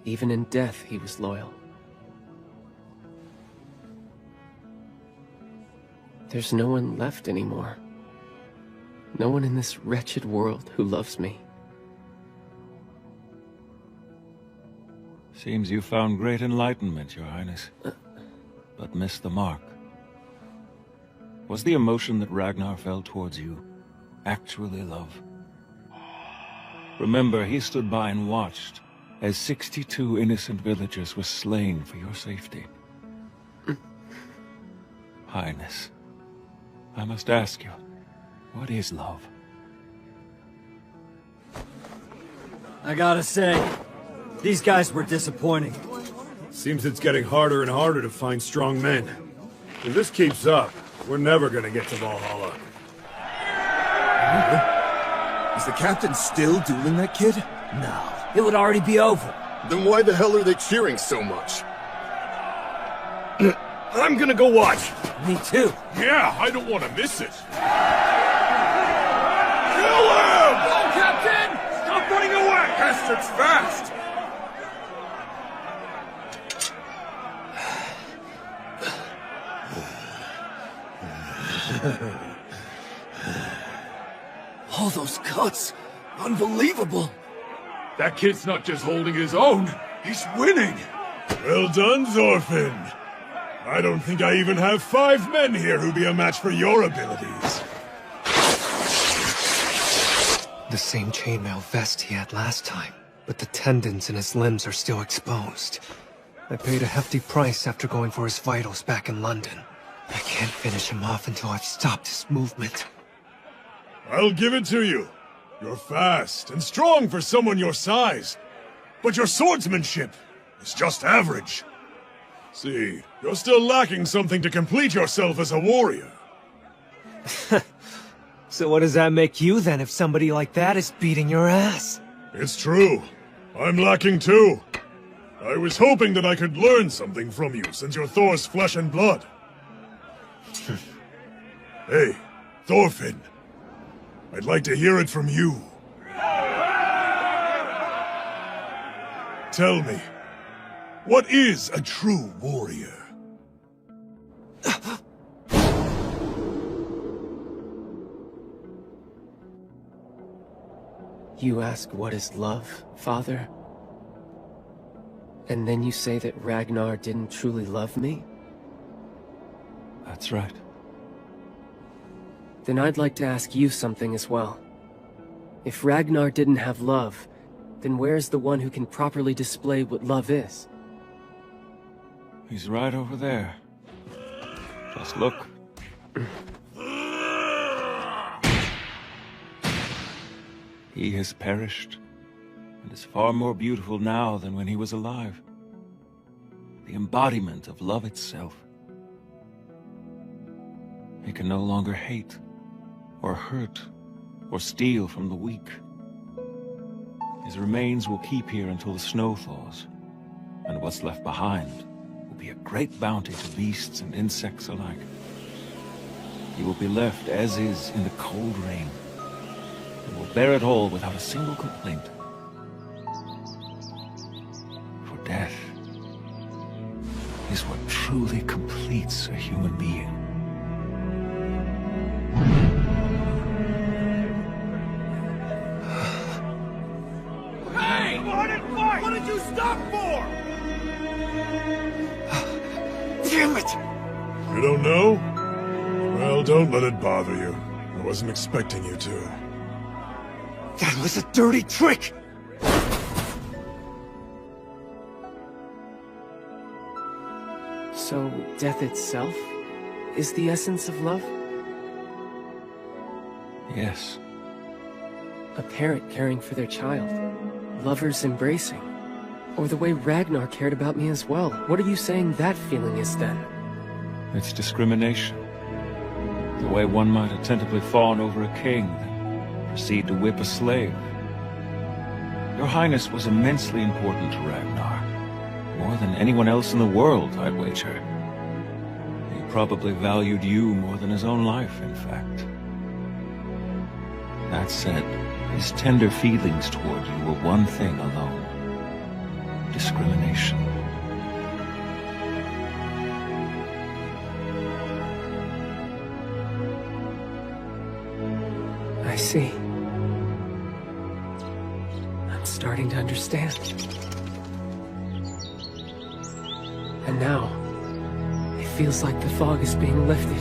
Even in death, he was loyal. There's no one left anymore. No one in this wretched world who loves me.
Seems you found great enlightenment, Your Highness. But missed the mark. Was the emotion that Ragnar felt towards you actually love? Remember, he stood by and watched as 62 innocent villagers were slain for your safety. Highness, I must ask you, what is love?
I gotta say, these guys were disappointing.
Seems it's getting harder and harder to find strong men. If this keeps up, we're never gonna get to Valhalla.
Is the captain still dueling that kid?
No, it would already be over.
Then why the hell are they cheering so much?
I'm gonna go watch.
Me too.
Yeah, I don't want to miss it.
Kill him! Go, Captain! Stop running away!
Bastard's fast!
All those cuts. Unbelievable.
That kid's not just holding his own, he's winning!
Well done, Thorfinn. I don't think I even have 5 men here who'd be a match for your abilities.
The same chainmail vest he had last time, but the tendons in his limbs are still exposed. I paid a hefty price after going for his vitals back in London. I can't finish him off until I've stopped his movement.
I'll give it to you. You're fast and strong for someone your size, but your swordsmanship is just average. See, you're still lacking something to complete yourself as a warrior.
So what does that make you then if somebody like that is beating your ass?
It's true. I'm lacking too. I was hoping that I could learn something from you since you're Thor's flesh and blood. Hey, Thorfinn. I'd like to hear it from you. Tell me, what is a true warrior?
You ask what is love, Father? And then you say that Ragnar didn't truly love me?
That's right.
Then I'd like to ask you something as well. If Ragnar didn't have love, then where's the one who can properly display what love is?
He's right over there. Just look. He has perished, and is far more beautiful now than when he was alive. The embodiment of love itself. He can no longer hate, or hurt, or steal from the weak. His remains will keep here until the snow thaws, and what's left behind will be a great bounty to beasts and insects alike. He will be left as is in the cold rain, and will bear it all without a single complaint. For death is what truly completes a human being.
Hey! What did you stop for?
Damn it!
You don't know? Well, don't let it bother you. I wasn't expecting you to.
That was a dirty trick!
So, death itself is the essence of love?
Yes.
A parent caring for their child. Lovers embracing. Or the way Ragnar cared about me as well. What are you saying that feeling is then?
It's discrimination. The way one might attentively fawn over a king, then proceed to whip a slave. Your Highness was immensely important to Ragnar. More than anyone else in the world, I'd wager. He probably valued you more than his own life, in fact. That said, his tender feelings toward you were one thing alone. Discrimination.
I see. I'm starting to understand. And now, it feels like the fog is being lifted.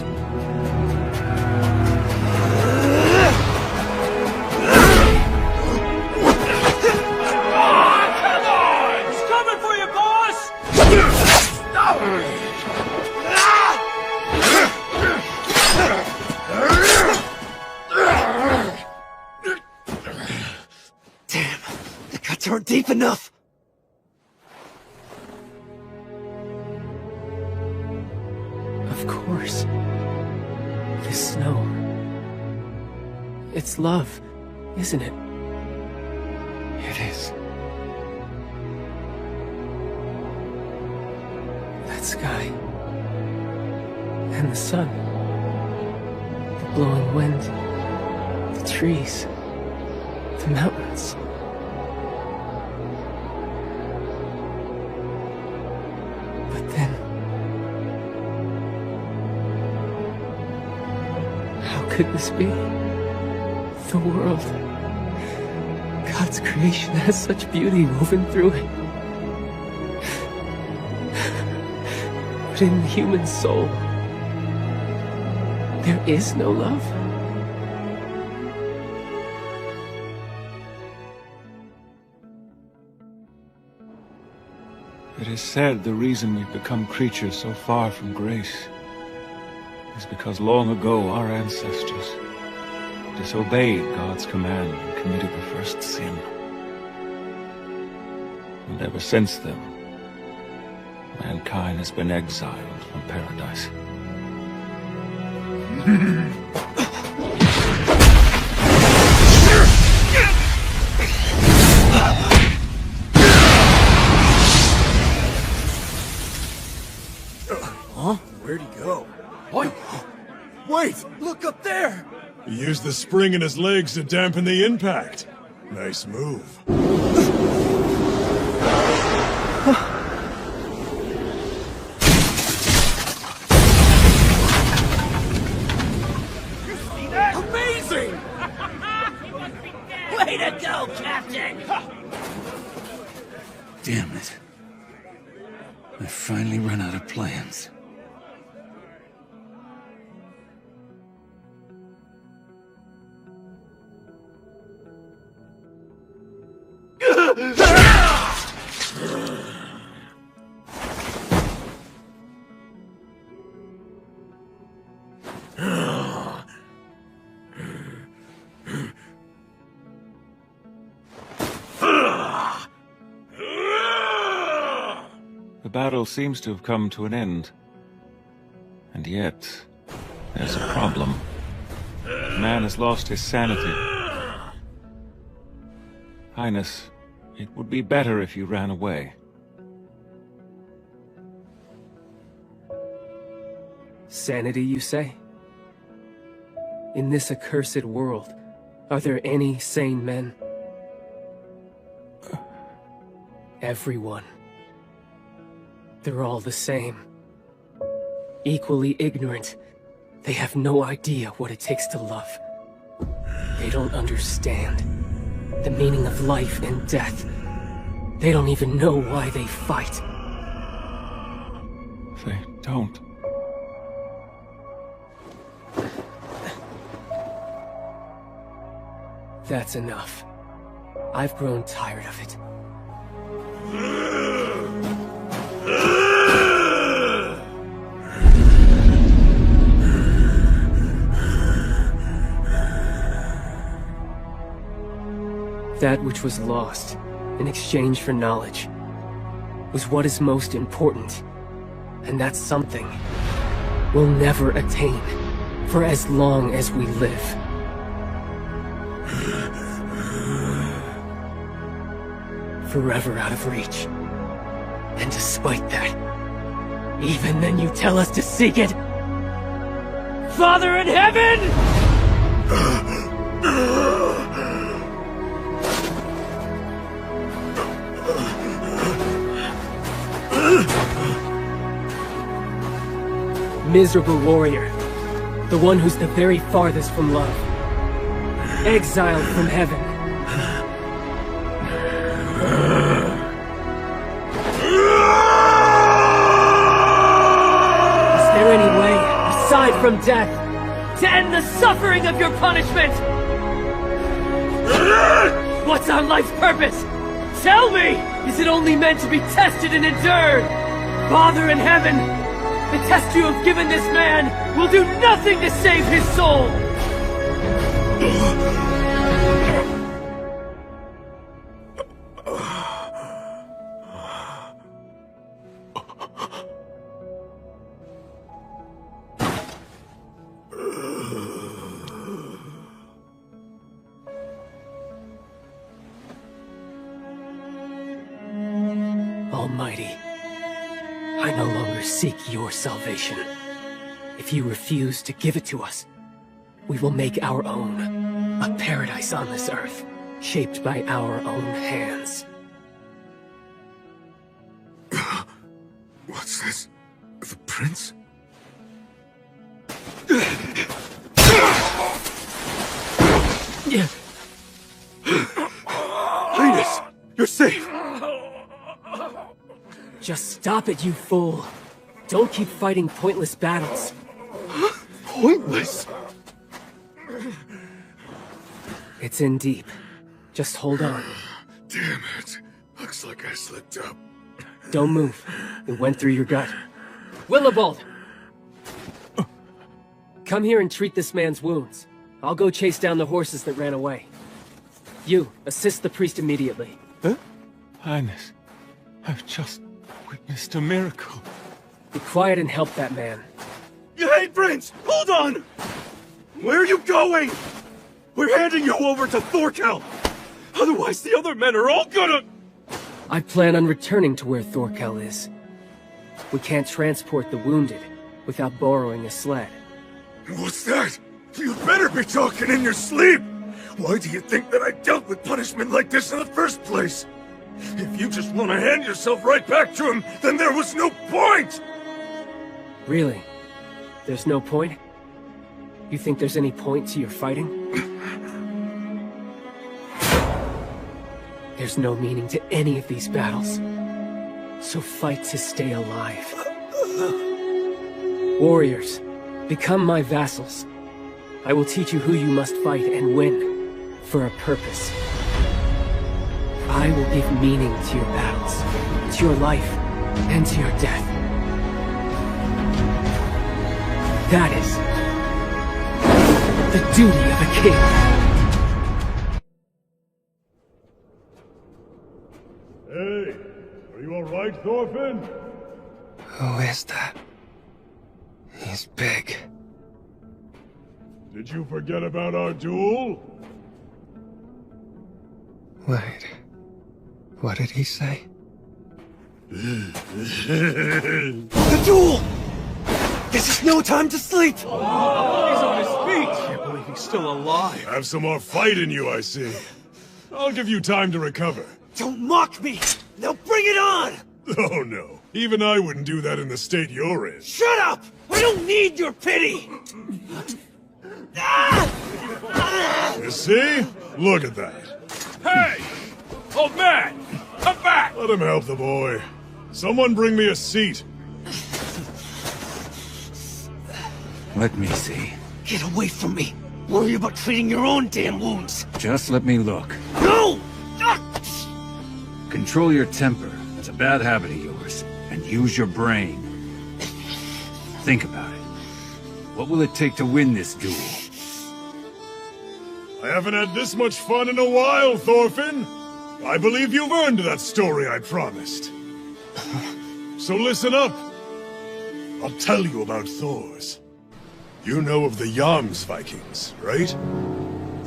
He's coming for you, boss!
Damn, the cuts aren't deep enough!
Of course. The snow. It's love, isn't it?
It is.
That sky. And the sun. The blowing wind. The trees. The mountains. But then... how could this be? The world. God's creation has such beauty woven through it. But But in the human soul, there is no love.
It is said the reason we've become creatures so far from grace is because long ago our ancestors disobeyed God's command and committed the first sin. And ever since then, mankind has been exiled from paradise.
Huh? Where'd he go? What? Wait! Look up there!
He used the spring in his legs to dampen the impact. Nice move.
Amazing! Way to go, Captain!
Damn it. I finally run out of plans.
The battle seems to have come to an end. And yet, there's a problem. The man has lost his sanity. Highness, it would be better if you ran away.
Sanity, you say? In this accursed world, are there any sane men? Everyone. They're all the same. Equally ignorant. They have no idea what it takes to love. They don't understand the meaning of life and death. They don't even know why they fight.
They don't.
That's enough. I've grown tired of it. That which was lost, in exchange for knowledge, was what is most important. And that's something we'll never attain, for as long as we live. Forever out of reach. And despite that, even then you tell us to seek it? Father in heaven! Miserable warrior. The one who's the very farthest from love. Exiled from heaven. Is there any way, aside from death, to end the suffering of your punishment? What's our life's purpose? Tell me! Is it only meant to be tested and endured? Father in heaven, the test you have given this man will do nothing to save his soul! Almighty, I no longer seek your salvation. If you refuse to give it to us, we will make our own. A paradise on this earth, shaped by our own hands.
What's this? The prince?
Highness, you're safe!
Just stop it, you fool. Don't keep fighting pointless battles.
Pointless?
It's in deep. Just hold on.
Damn it. Looks like I slipped up.
Don't move. It went through your gut. Willibald! Come here and treat this man's wounds. I'll go chase down the horses that ran away. You, assist the priest immediately.
Huh?
Highness, I've just witnessed a miracle.
Be quiet and help that man.
Hey, Prince! Hold on! Where are you going? We're handing you over to Thorkel! Otherwise, the other men are all gonna...
I plan on returning to where Thorkel is. We can't transport the wounded without borrowing a sled.
What's that? You better be talking in your sleep! Why do you think that I dealt with punishment like this in the first place? If you just want to hand yourself right back to him, then there was no point!
Really? There's no point? You think there's any point to your fighting? There's no meaning to any of these battles. So fight to stay alive. Warriors, become my vassals. I will teach you who you must fight and win, for a purpose. I will give meaning to your battles, to your life, and to your death. That is the duty of a king.
Hey, are you alright, Thorfinn?
Who is that? He's big.
Did you forget about our duel?
Wait. What did he say?
The duel! This is no time to sleep! He's on his feet! I can't believe he's still alive.
Have some more fight in you, I see. I'll give you time to recover.
Don't mock me! Now bring it on!
Oh no, even I wouldn't do that in the state you're in.
Shut up! I don't need your pity!
You see? Look at that.
Hey! Old man! Come back!
Let him help the boy. Someone bring me a seat.
Let me see.
Get away from me! Worry about treating your own damn wounds!
Just let me look.
No!
Control your temper. That's a bad habit of yours. And use your brain. Think about it. What will it take to win this duel?
I haven't had this much fun in a while, Thorfinn. I believe you've earned that story I promised. So listen up. I'll tell you about Thor's. You know of the Jomsvikings, right?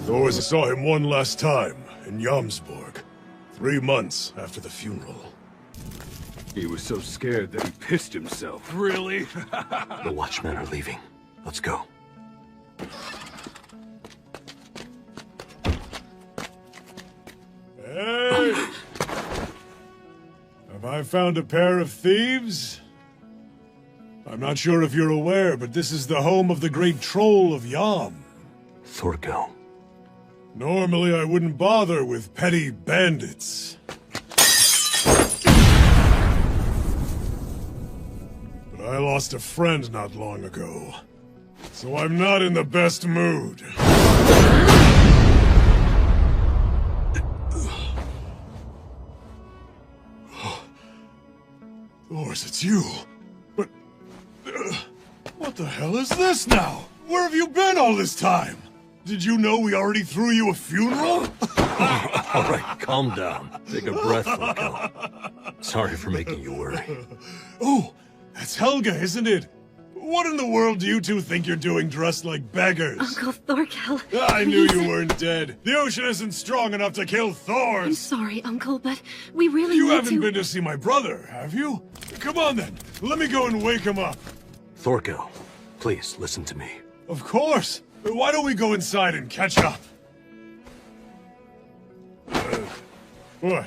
Thor's saw him one last time in Jomsborg, 3 months after the funeral.
He was so scared that he pissed himself.
Really?
The watchmen are leaving. Let's go.
Hey! Have I found a pair of thieves? I'm not sure if you're aware, but this is the home of the great troll of Yam.
Thorkel.
Normally I wouldn't bother with petty bandits. But I lost a friend not long ago, so I'm not in the best mood. Thors, it's you. But... what the hell is this now? Where have you been all this time? Did you know we already threw you a funeral?
All right, calm down. Take a breath, Thorkel. Sorry for making you worry.
Oh, that's Helga, isn't it? What in the world do you two think you're doing dressed like beggars?
Uncle Thorkel.
I knew you weren't dead. The ocean isn't strong enough to kill Thors.
I'm sorry, Uncle, but we really
You
need
haven't
to...
been to see my brother, have you? Come on then, let me go and wake him up.
Thorkel, please listen to me.
Of course. Why don't we go inside and catch up? What?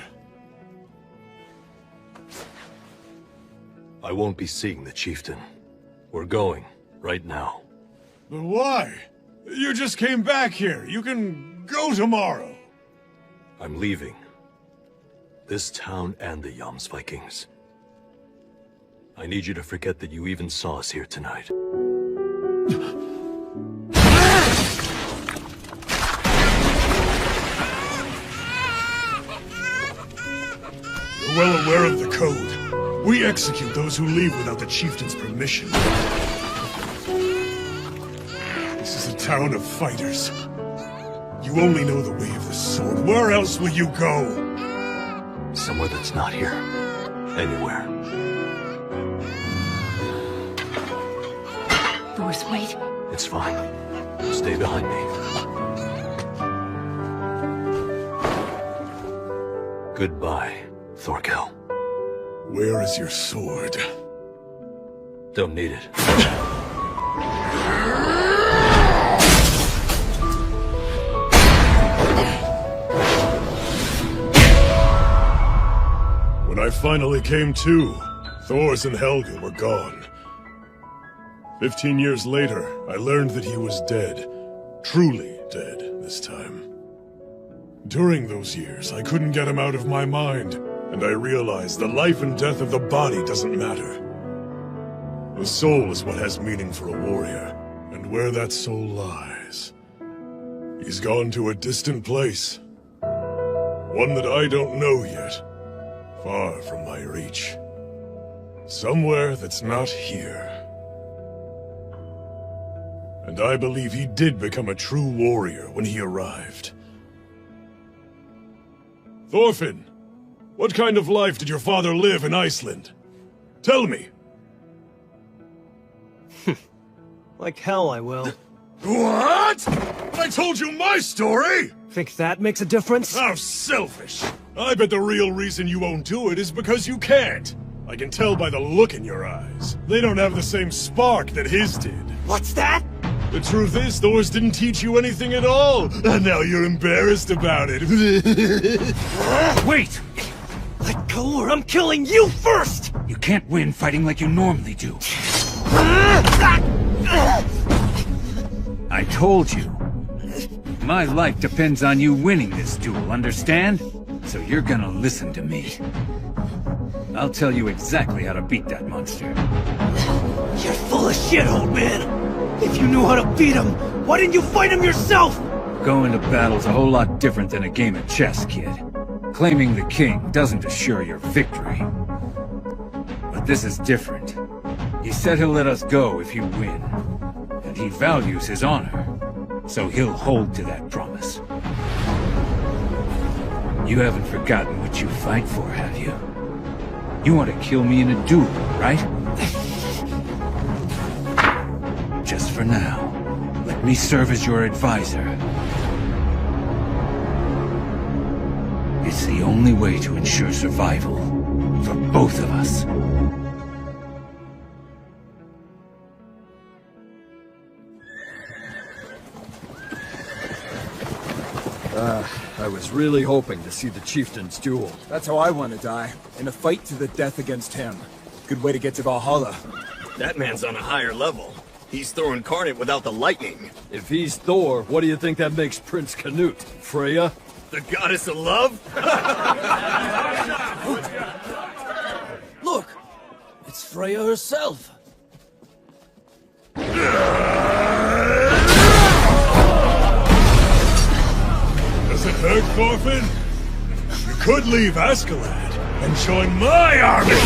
I won't be seeing the chieftain. We're going, right now.
But why? You just came back here. You can go tomorrow.
I'm leaving. This town and the Jomsvikings.
I need you to forget that you even saw us here tonight.
You're well aware of the code. We execute those who leave without the chieftain's permission. This is a town of fighters. You only know the way of the sword. Where else will you go?
Somewhere that's not here. Anywhere.
Doris, wait.
It's fine. Stay behind me. Goodbye, Thorkel.
Where is your sword?
Don't need it.
When I finally came to, Thors and Helga were gone. 15 years later, I learned that he was dead. Truly dead this time. During those years, I couldn't get him out of my mind, and I realized the life and death of the body doesn't matter. The soul is what has meaning for a warrior, and where that soul lies, he's gone to a distant place. One that I don't know yet, far from my reach. Somewhere that's not here. And I believe he did become a true warrior when he arrived. Thorfinn, what kind of life did your father live in Iceland? Tell me.
Like hell I will.
What? I told you my story!
Think that makes a difference?
How selfish! I bet the real reason you won't do it is because you can't. I can tell by the look in your eyes. They don't have the same spark that his did.
What's that?
The truth is, Thors didn't teach you anything at all, and now you're embarrassed about it.
Wait!
Let go or I'm killing you first!
You can't win fighting like you normally do. I told you. My life depends on you winning this duel, understand? So you're gonna listen to me. I'll tell you exactly how to beat that monster.
You're full of shit, old man! If you knew how to beat him, why didn't you fight him yourself?
Going to battle's a whole lot different than a game of chess, kid. Claiming the king doesn't assure your victory. But this is different. He said he'll let us go if you win. And he values his honor. So he'll hold to that promise. You haven't forgotten what you fight for, have you? You want to kill me in a duel, right? Just for now, let me serve as your advisor. It's the only way to ensure survival for both of us.
I was really hoping to see the chieftain's duel.
That's how I want to die. In a fight to the death against him. Good way to get to Valhalla.
That man's on a higher level. He's Thor incarnate without the lightning.
If he's Thor, what do you think that makes Prince Canute? Freya?
The goddess of love?
Look! It's Freya herself.
Does it hurt, Thorfinn? You could leave Askeladd and join my army!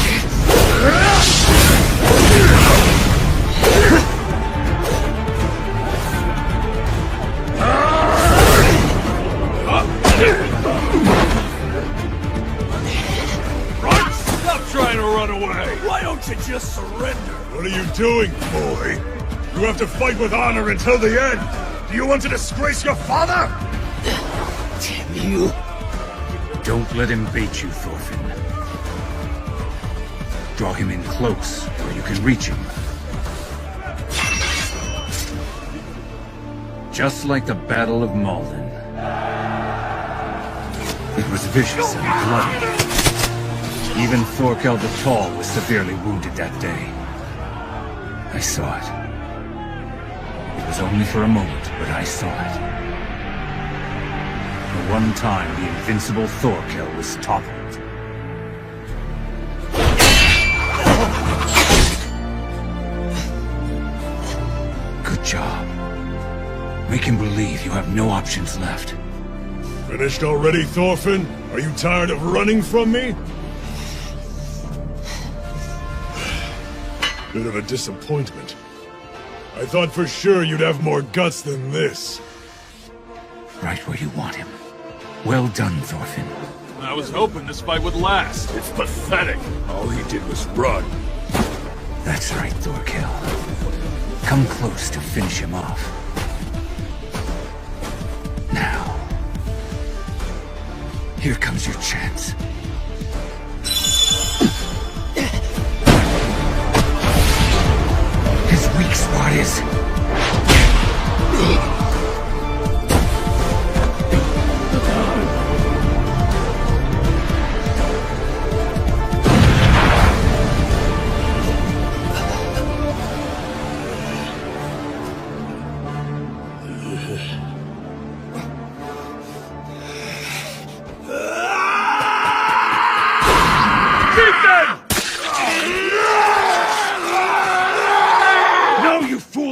Run! Stop trying to run away! Why don't you just surrender?
What are you doing, boy? You have to fight with honor until the end! Do you want to disgrace your father?
Damn you!
Don't let him bait you, Thorfinn. Draw him in close, where you can reach him. Just like the Battle of Malden. It was vicious and bloody. Even Thorkel the Tall was severely wounded that day. I saw it. It was only for a moment, but I saw it. The one time the invincible Thorkel was toppled. Make him believe you have no options left.
Finished already, Thorfinn? Are you tired of running from me? Bit of a disappointment. I thought for sure you'd have more guts than this.
Right where you want him. Well done, Thorfinn.
I was hoping this fight would last.
It's pathetic. All he did was run.
That's right, Thorkel. Come close to finish him off. Now, here comes your chance. His weak spot is...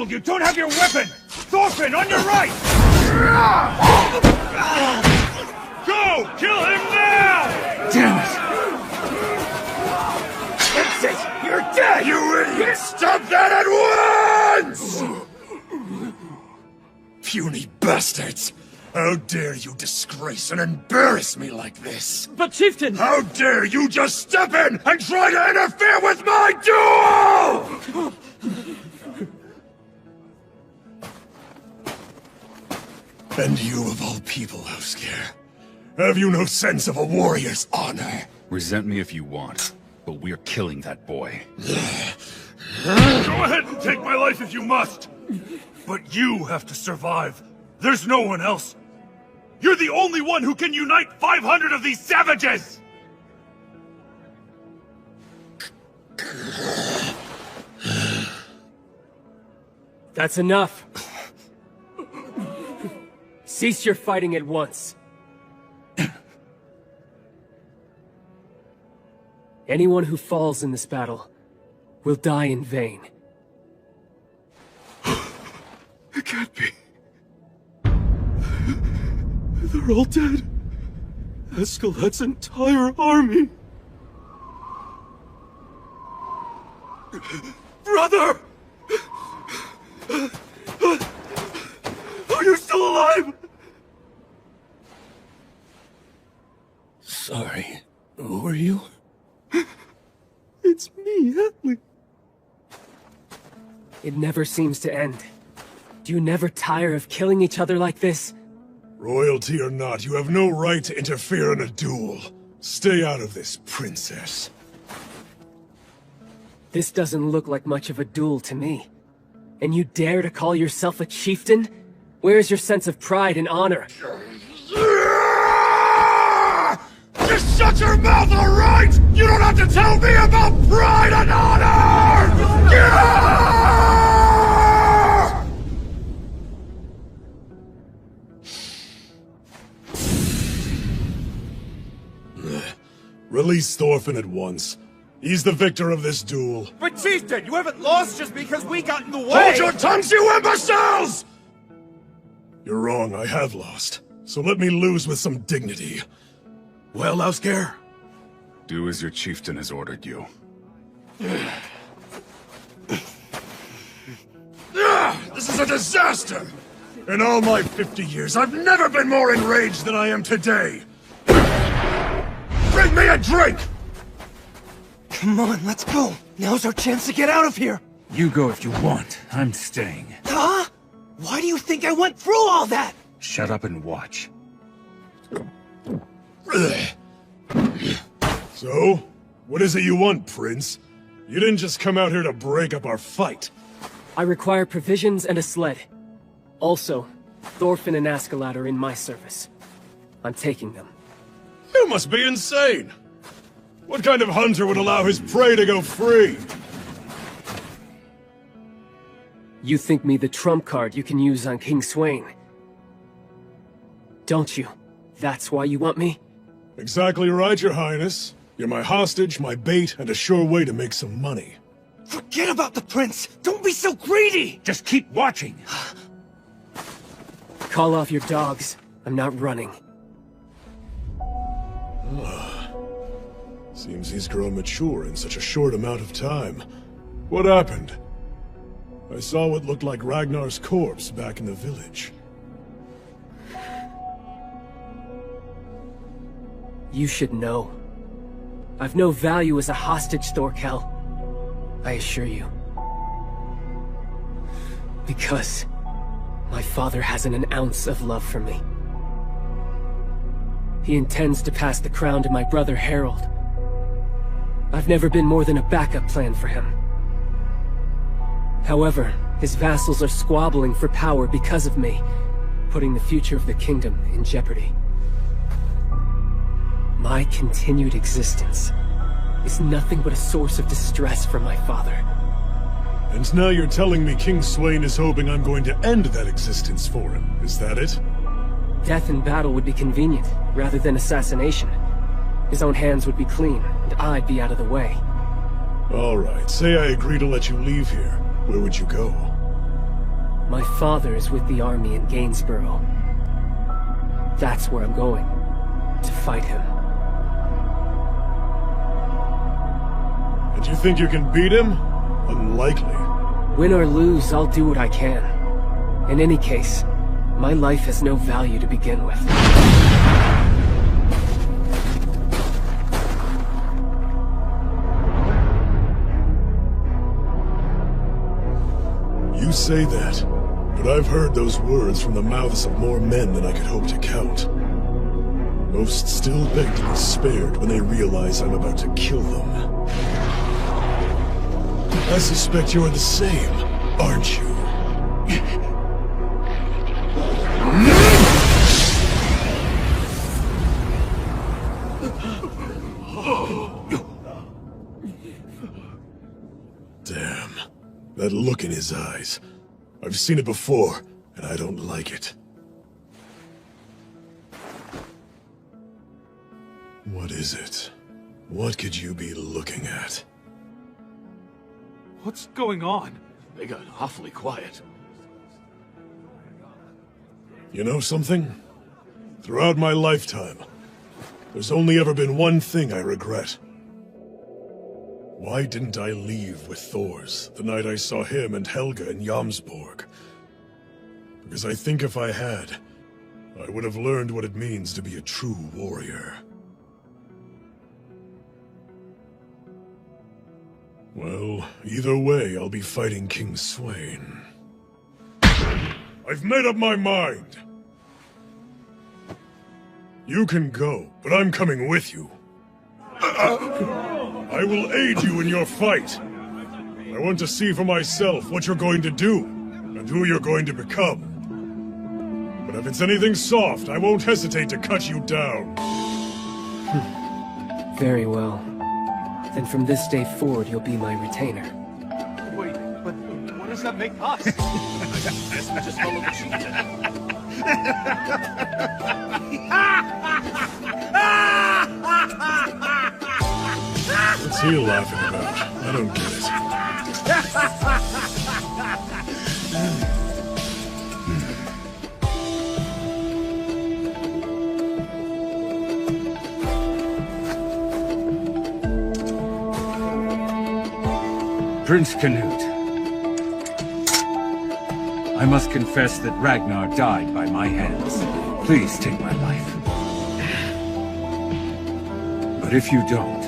You don't have your weapon! Thorfinn, on your right! Go! Kill him now!
Damn it!
That's it! You're dead! You idiot! Stop that at once!
Puny bastards! How dare you disgrace and embarrass me like this?
But Chieftain!
How dare you just step in and try to interfere with my duel! And you of all people, Housegear. Have you no sense of a warrior's honor?
Resent me if you want, but we're killing that boy.
Go ahead and take my life if you must! But you have to survive. There's no one else. You're the only one who can unite 500 of these savages!
That's enough. Cease your fighting at once. Anyone who falls in this battle will die in vain.
It can't be. They're all dead. Escalad's entire army. Brother! Are you still alive?
Sorry. Who are you?
It's me, Atli.
It never seems to end. Do you never tire of killing each other like this?
Royalty or not, you have no right to interfere in a duel. Stay out of this, princess.
This doesn't look like much of a duel to me. And you dare to call yourself a chieftain? Where's your sense of pride and honor?
Just shut your mouth, all right? You don't have to tell me about pride and honor!
Release Thorfinn at once. He's the victor of this duel.
But Chieftain, you haven't lost just because we got in the way!
Hold your tongues, you imbeciles!
You're wrong, I have lost. So let me lose with some dignity.
Well, Housegear, do as your chieftain has ordered you.
This is a disaster! In all my 50 years, I've never been more enraged than I am today! Bring me a drink!
Come on, let's go. Now's our chance to get out of here.
You go if you want. I'm staying.
Huh? Why do you think I went through all that?
Shut up and watch.
So? What is it you want, Prince? You didn't just come out here to break up our fight.
I require provisions and a sled. Also, Thorfinn and Askeladd are in my service. I'm taking them.
You must be insane! What kind of hunter would allow his prey to go free?
You think me the trump card you can use on King Sweyn? Don't you? That's why you want me?
Exactly right, Your Highness. You're my hostage, my bait, and a sure way to make some money.
Forget about the prince! Don't be so greedy!
Just keep watching!
Call off your dogs. I'm not running.
Seems he's grown mature in such a short amount of time. What happened? I saw what looked like Ragnar's corpse back in the village.
You should know. I've no value as a hostage, Thorkel. I assure you. Because my father hasn't an ounce of love for me. He intends to pass the crown to my brother Harold. I've never been more than a backup plan for him. However, his vassals are squabbling for power because of me, putting the future of the kingdom in jeopardy. My continued existence is nothing but a source of distress for my father.
And now you're telling me King Swain is hoping I'm going to end that existence for him, is that it?
Death in battle would be convenient, rather than assassination. His own hands would be clean, and I'd be out of the way.
Alright, say I agree to let you leave here. Where would you go?
My father is with the army in Gainsborough. That's where I'm going. To fight him.
And you think you can beat him? Unlikely.
Win or lose, I'll do what I can. In any case, my life has no value to begin with.
You say that, but I've heard those words from the mouths of more men than I could hope to count. Most still beg to be spared when they realize I'm about to kill them. I suspect you're the same, aren't you? Damn. That look in his eyes. I've seen it before, and I don't like it. What is it? What could you be looking at?
What's going on?
They got awfully quiet.
You know something? Throughout my lifetime, there's only ever been one thing I regret. Why didn't I leave with Thors the night I saw him and Helga in Jomsborg? Because I think if I had, I would have learned what it means to be a true warrior. Well, either way, I'll be fighting King Swain. I've made up my mind! You can go, but I'm coming with you. I will aid you in your fight. I want to see for myself what you're going to do, and who you're going to become. But if it's anything soft, I won't hesitate to cut you down.
Very well. Then from this day forward, you'll be my retainer.
Wait, but what does that make us?
I guess we just follow the chief.
What's he laughing about? I don't get it.
Prince Canute. I must confess that Ragnar died by my hands. Please take my life. But if you don't,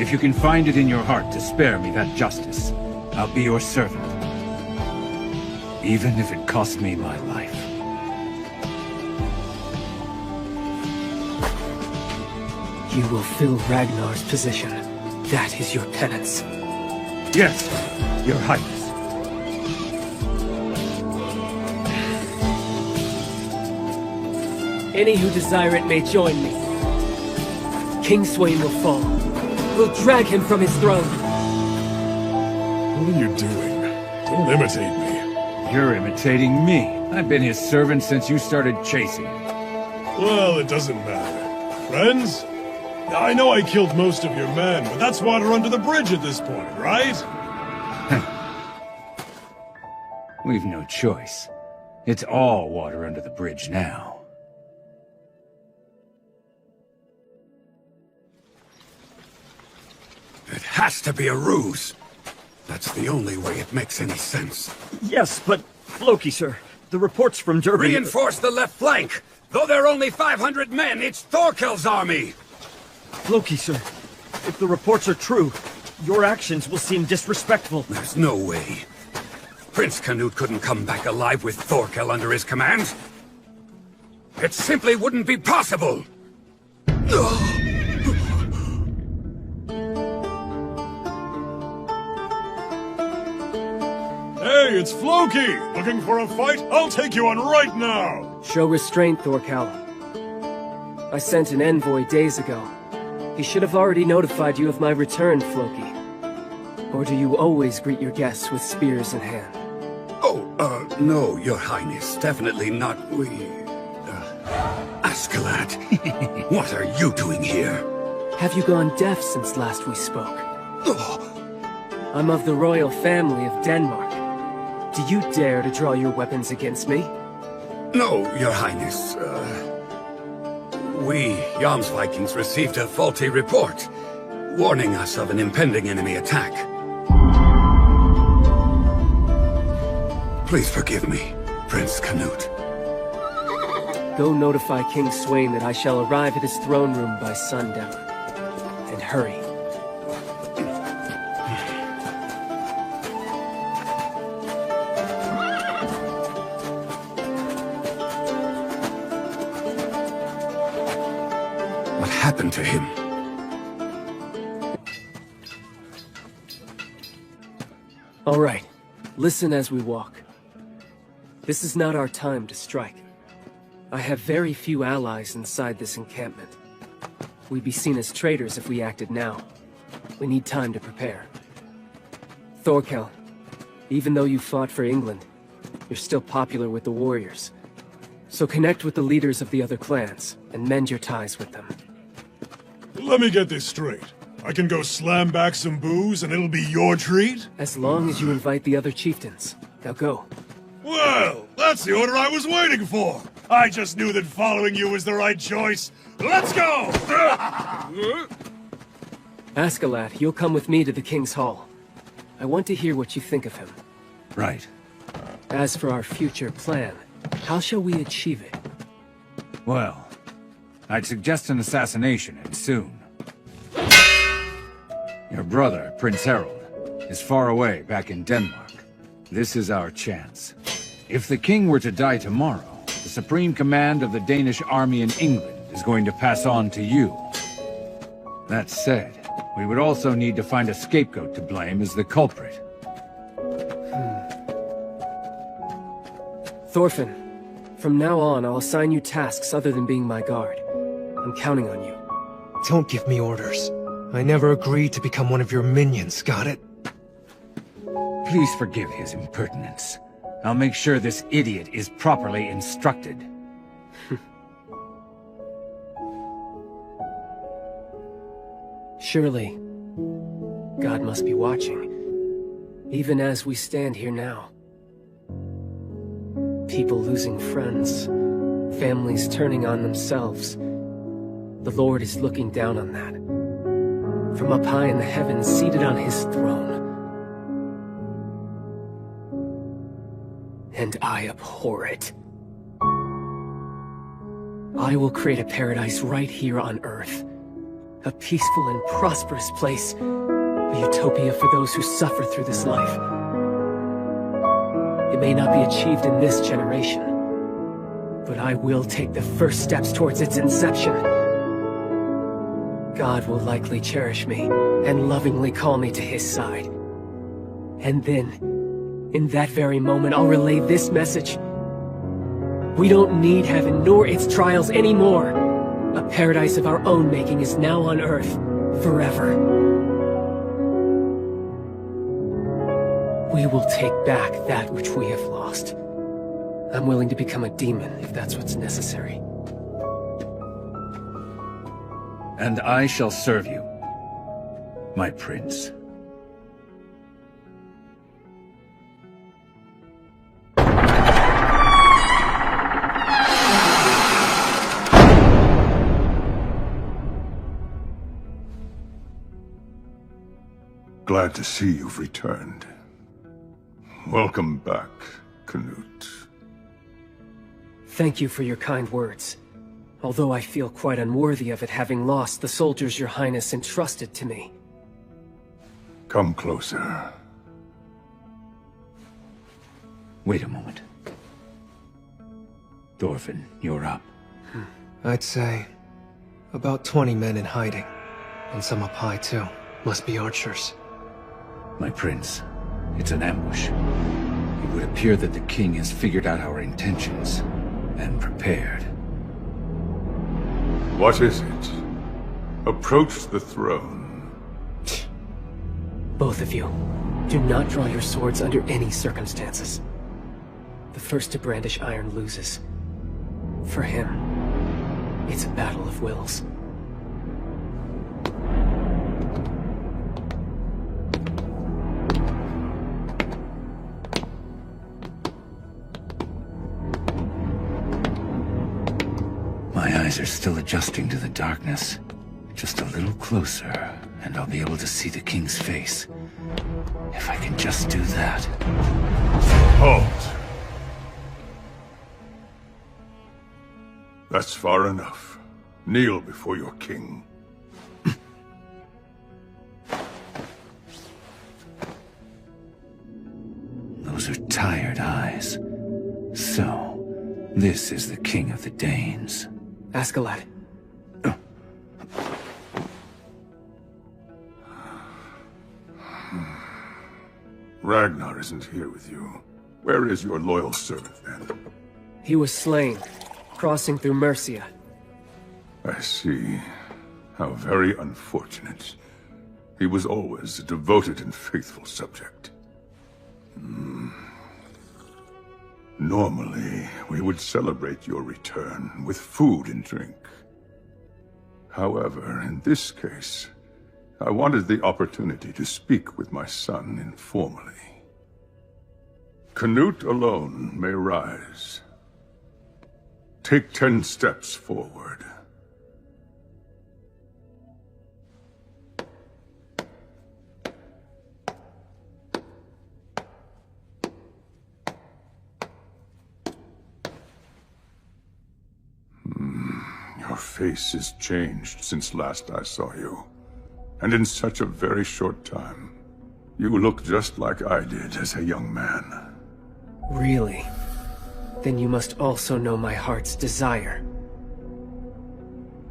if you can find it in your heart to spare me that justice, I'll be your servant. Even if it costs me my life.
You will fill Ragnar's position. That is your penance.
Yes, Your Highness.
Any who desire it may join me. King Swain will fall. We'll drag him from his throne.
What are you doing? Don't imitate me.
You're imitating me. I've been his servant since you started chasing.
Well, it doesn't matter. Friends? I know I killed most of your men, but that's water under the bridge at this point, right?
We've no choice. It's all water under the bridge now.
It has to be a ruse. That's the only way it makes any sense.
Yes, but Floki, sir. The reports from Derby...
Reinforce the left flank! Though there are only 500 men, it's Thorkel's army!
Floki, sir. If the reports are true, your actions will seem disrespectful.
There's no way. Prince Canute couldn't come back alive with Thorkel under his command. It simply wouldn't be possible!
Hey, it's Floki! Looking for a fight? I'll take you on right now!
Show restraint, Thorkel. I sent an envoy days ago. He should have already notified you of my return, Floki. Or do you always greet your guests with spears in hand?
No, Your Highness. Definitely not we... Askeladd, what are you doing here?
Have you gone deaf since last we spoke? I'm of the royal family of Denmark. Do you dare to draw your weapons against me?
No, Your Highness. We, Jomsvikings, received a faulty report, warning us of an impending enemy attack. Please forgive me, Prince Canute.
Go notify King Swain that I shall arrive at his throne room by sundown. And hurry.
What happened to him?
All right. Listen as we walk. This is not our time to strike. I have very few allies inside this encampment. We'd be seen as traitors if we acted now. We need time to prepare. Thorkel, even though you fought for England, you're still popular with the warriors. So connect with the leaders of the other clans, and mend your ties with them.
Let me get this straight. I can go slam back some booze and it'll be your treat?
As long as you invite the other chieftains. Now go.
Well, that's the order I was waiting for. I just knew that following you was the right choice. Let's go!
Askeladd, you'll come with me to the King's Hall. I want to hear what you think of him.
Right.
As for our future plan, how shall we achieve it?
Well, I'd suggest an assassination, and soon. Your brother, Prince Harold, is far away back in Denmark. This is our chance. If the king were to die tomorrow, the supreme command of the Danish army in England is going to pass on to you. That said, we would also need to find a scapegoat to blame as the culprit.
Thorfinn, from now on, I'll assign you tasks other than being my guard. I'm counting on you.
Don't give me orders. I never agreed to become one of your minions, got it?
Please forgive his impertinence. I'll make sure this idiot is properly instructed.
Surely, God must be watching, even as we stand here now. People losing friends, families turning on themselves. The Lord is looking down on that. From up high in the heavens, seated on his throne. And I abhor it. I will create a paradise right here on Earth. A peaceful and prosperous place. A utopia for those who suffer through this life. It may not be achieved in this generation, but I will take the first steps towards its inception. God will likely cherish me, and lovingly call me to his side. And then, in that very moment, I'll relay this message. We don't need heaven, nor its trials anymore. A paradise of our own making is now on Earth, forever. We will take back that which we have lost. I'm willing to become a demon, if that's what's necessary.
And I shall serve you, my prince.
Glad to see you've returned. Welcome back, Canute.
Thank you for your kind words. Although I feel quite unworthy of it, having lost the soldiers your highness entrusted to me.
Come closer.
Wait a moment. Thorfinn, you're up.
I'd say about 20 men in hiding. And some up high, too. Must be archers.
My prince, it's an ambush. It would appear that the king has figured out our intentions and prepared.
What is it? Approach the throne.
Both of you, do not draw your swords under any circumstances. The first to brandish iron loses. For him, it's a battle of wills.
My eyes are still adjusting to the darkness. Just a little closer, and I'll be able to see the king's face. If I can just do that.
Halt! That's far enough. Kneel before your king.
Those are tired eyes. So, this is the king of the Danes.
Askeladd.
Ragnar isn't here with you. Where is your loyal servant, then?
He was slain, crossing through Mercia.
I see. How very unfortunate. He was always a devoted and faithful subject. Normally, we would celebrate your return with food and drink. However, in this case, I wanted the opportunity to speak with my son informally. Canute alone may rise. Take 10 steps forward. Your face has changed since last I saw you. And in such a very short time. You look just like I did as a young man.
Really? Then you must also know my heart's desire.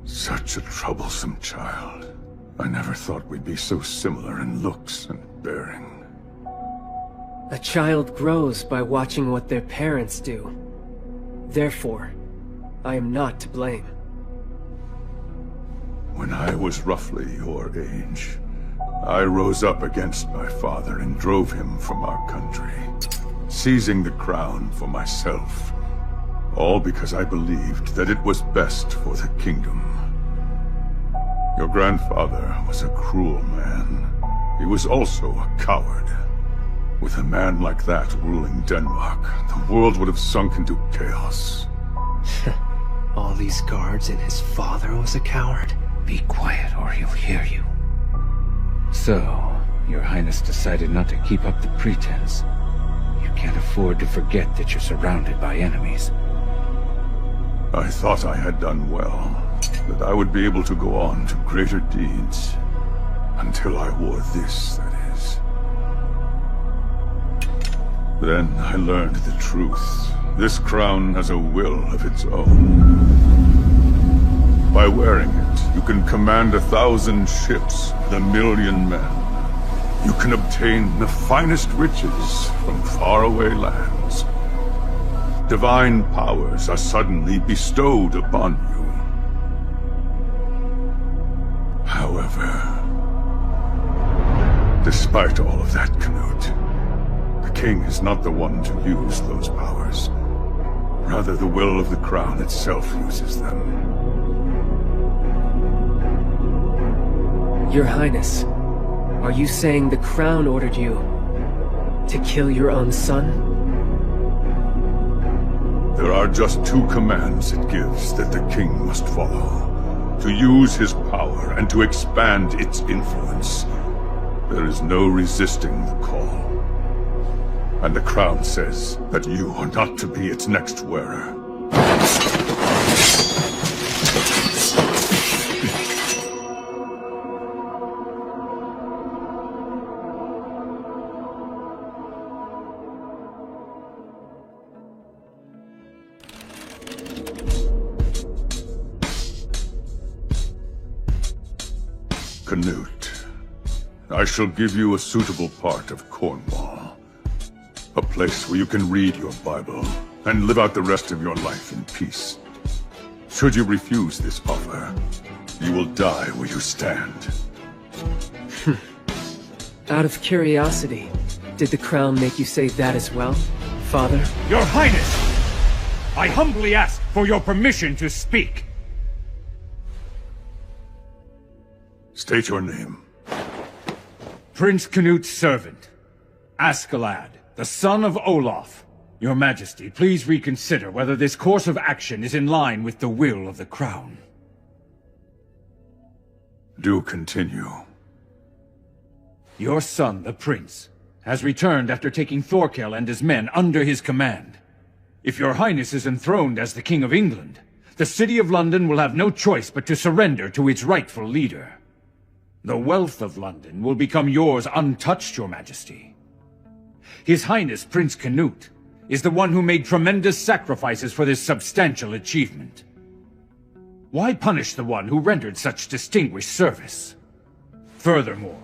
Such a troublesome child. I never thought we'd be so similar in looks and bearing.
A child grows by watching what their parents do. Therefore, I am not to blame.
When I was roughly your age, I rose up against my father and drove him from our country, seizing the crown for myself, all because I believed that it was best for the kingdom. Your grandfather was a cruel man. He was also a coward. With a man like that ruling Denmark, the world would have sunk into chaos.
All these guards and his father was a coward?
Be quiet or he'll hear you. So, your highness decided not to keep up the pretense. You can't afford to forget that you're surrounded by enemies.
I thought I had done well, that I would be able to go on to greater deeds. Until I wore this, that is. Then I learned the truth. This crown has a will of its own. By wearing it, you can command 1,000 ships and 1,000,000 men. You can obtain the finest riches from faraway lands. Divine powers are suddenly bestowed upon you. However, despite all of that, Canute, the king is not the one to use those powers. Rather, the will of the crown itself uses them.
Your Highness, are you saying the crown ordered you to kill your own son?
There are just 2 commands it gives that the king must follow. To use his power and to expand its influence.
There is no resisting the call. And the crown says that you are not to be its next wearer. Canute, I shall give you a suitable part of Cornwall. A place where you can read your Bible and live out the rest of your life in peace. Should you refuse this offer, you will die where you stand.
Out of curiosity, did the crown make you say that as well, Father?
Your Highness! I humbly ask for your permission to speak.
State your name.
Prince Canute's servant, Askeladd, the son of Olaf. Your Majesty, please reconsider whether this course of action is in line with the will of the crown.
Do continue.
Your son, the prince, has returned after taking Thorkel and his men under his command. If your Highness is enthroned as the King of England, the City of London will have no choice but to surrender to its rightful leader. The wealth of London will become yours untouched, Your Majesty. His Highness Prince Canute is the one who made tremendous sacrifices for this substantial achievement. Why punish the one who rendered such distinguished service? Furthermore,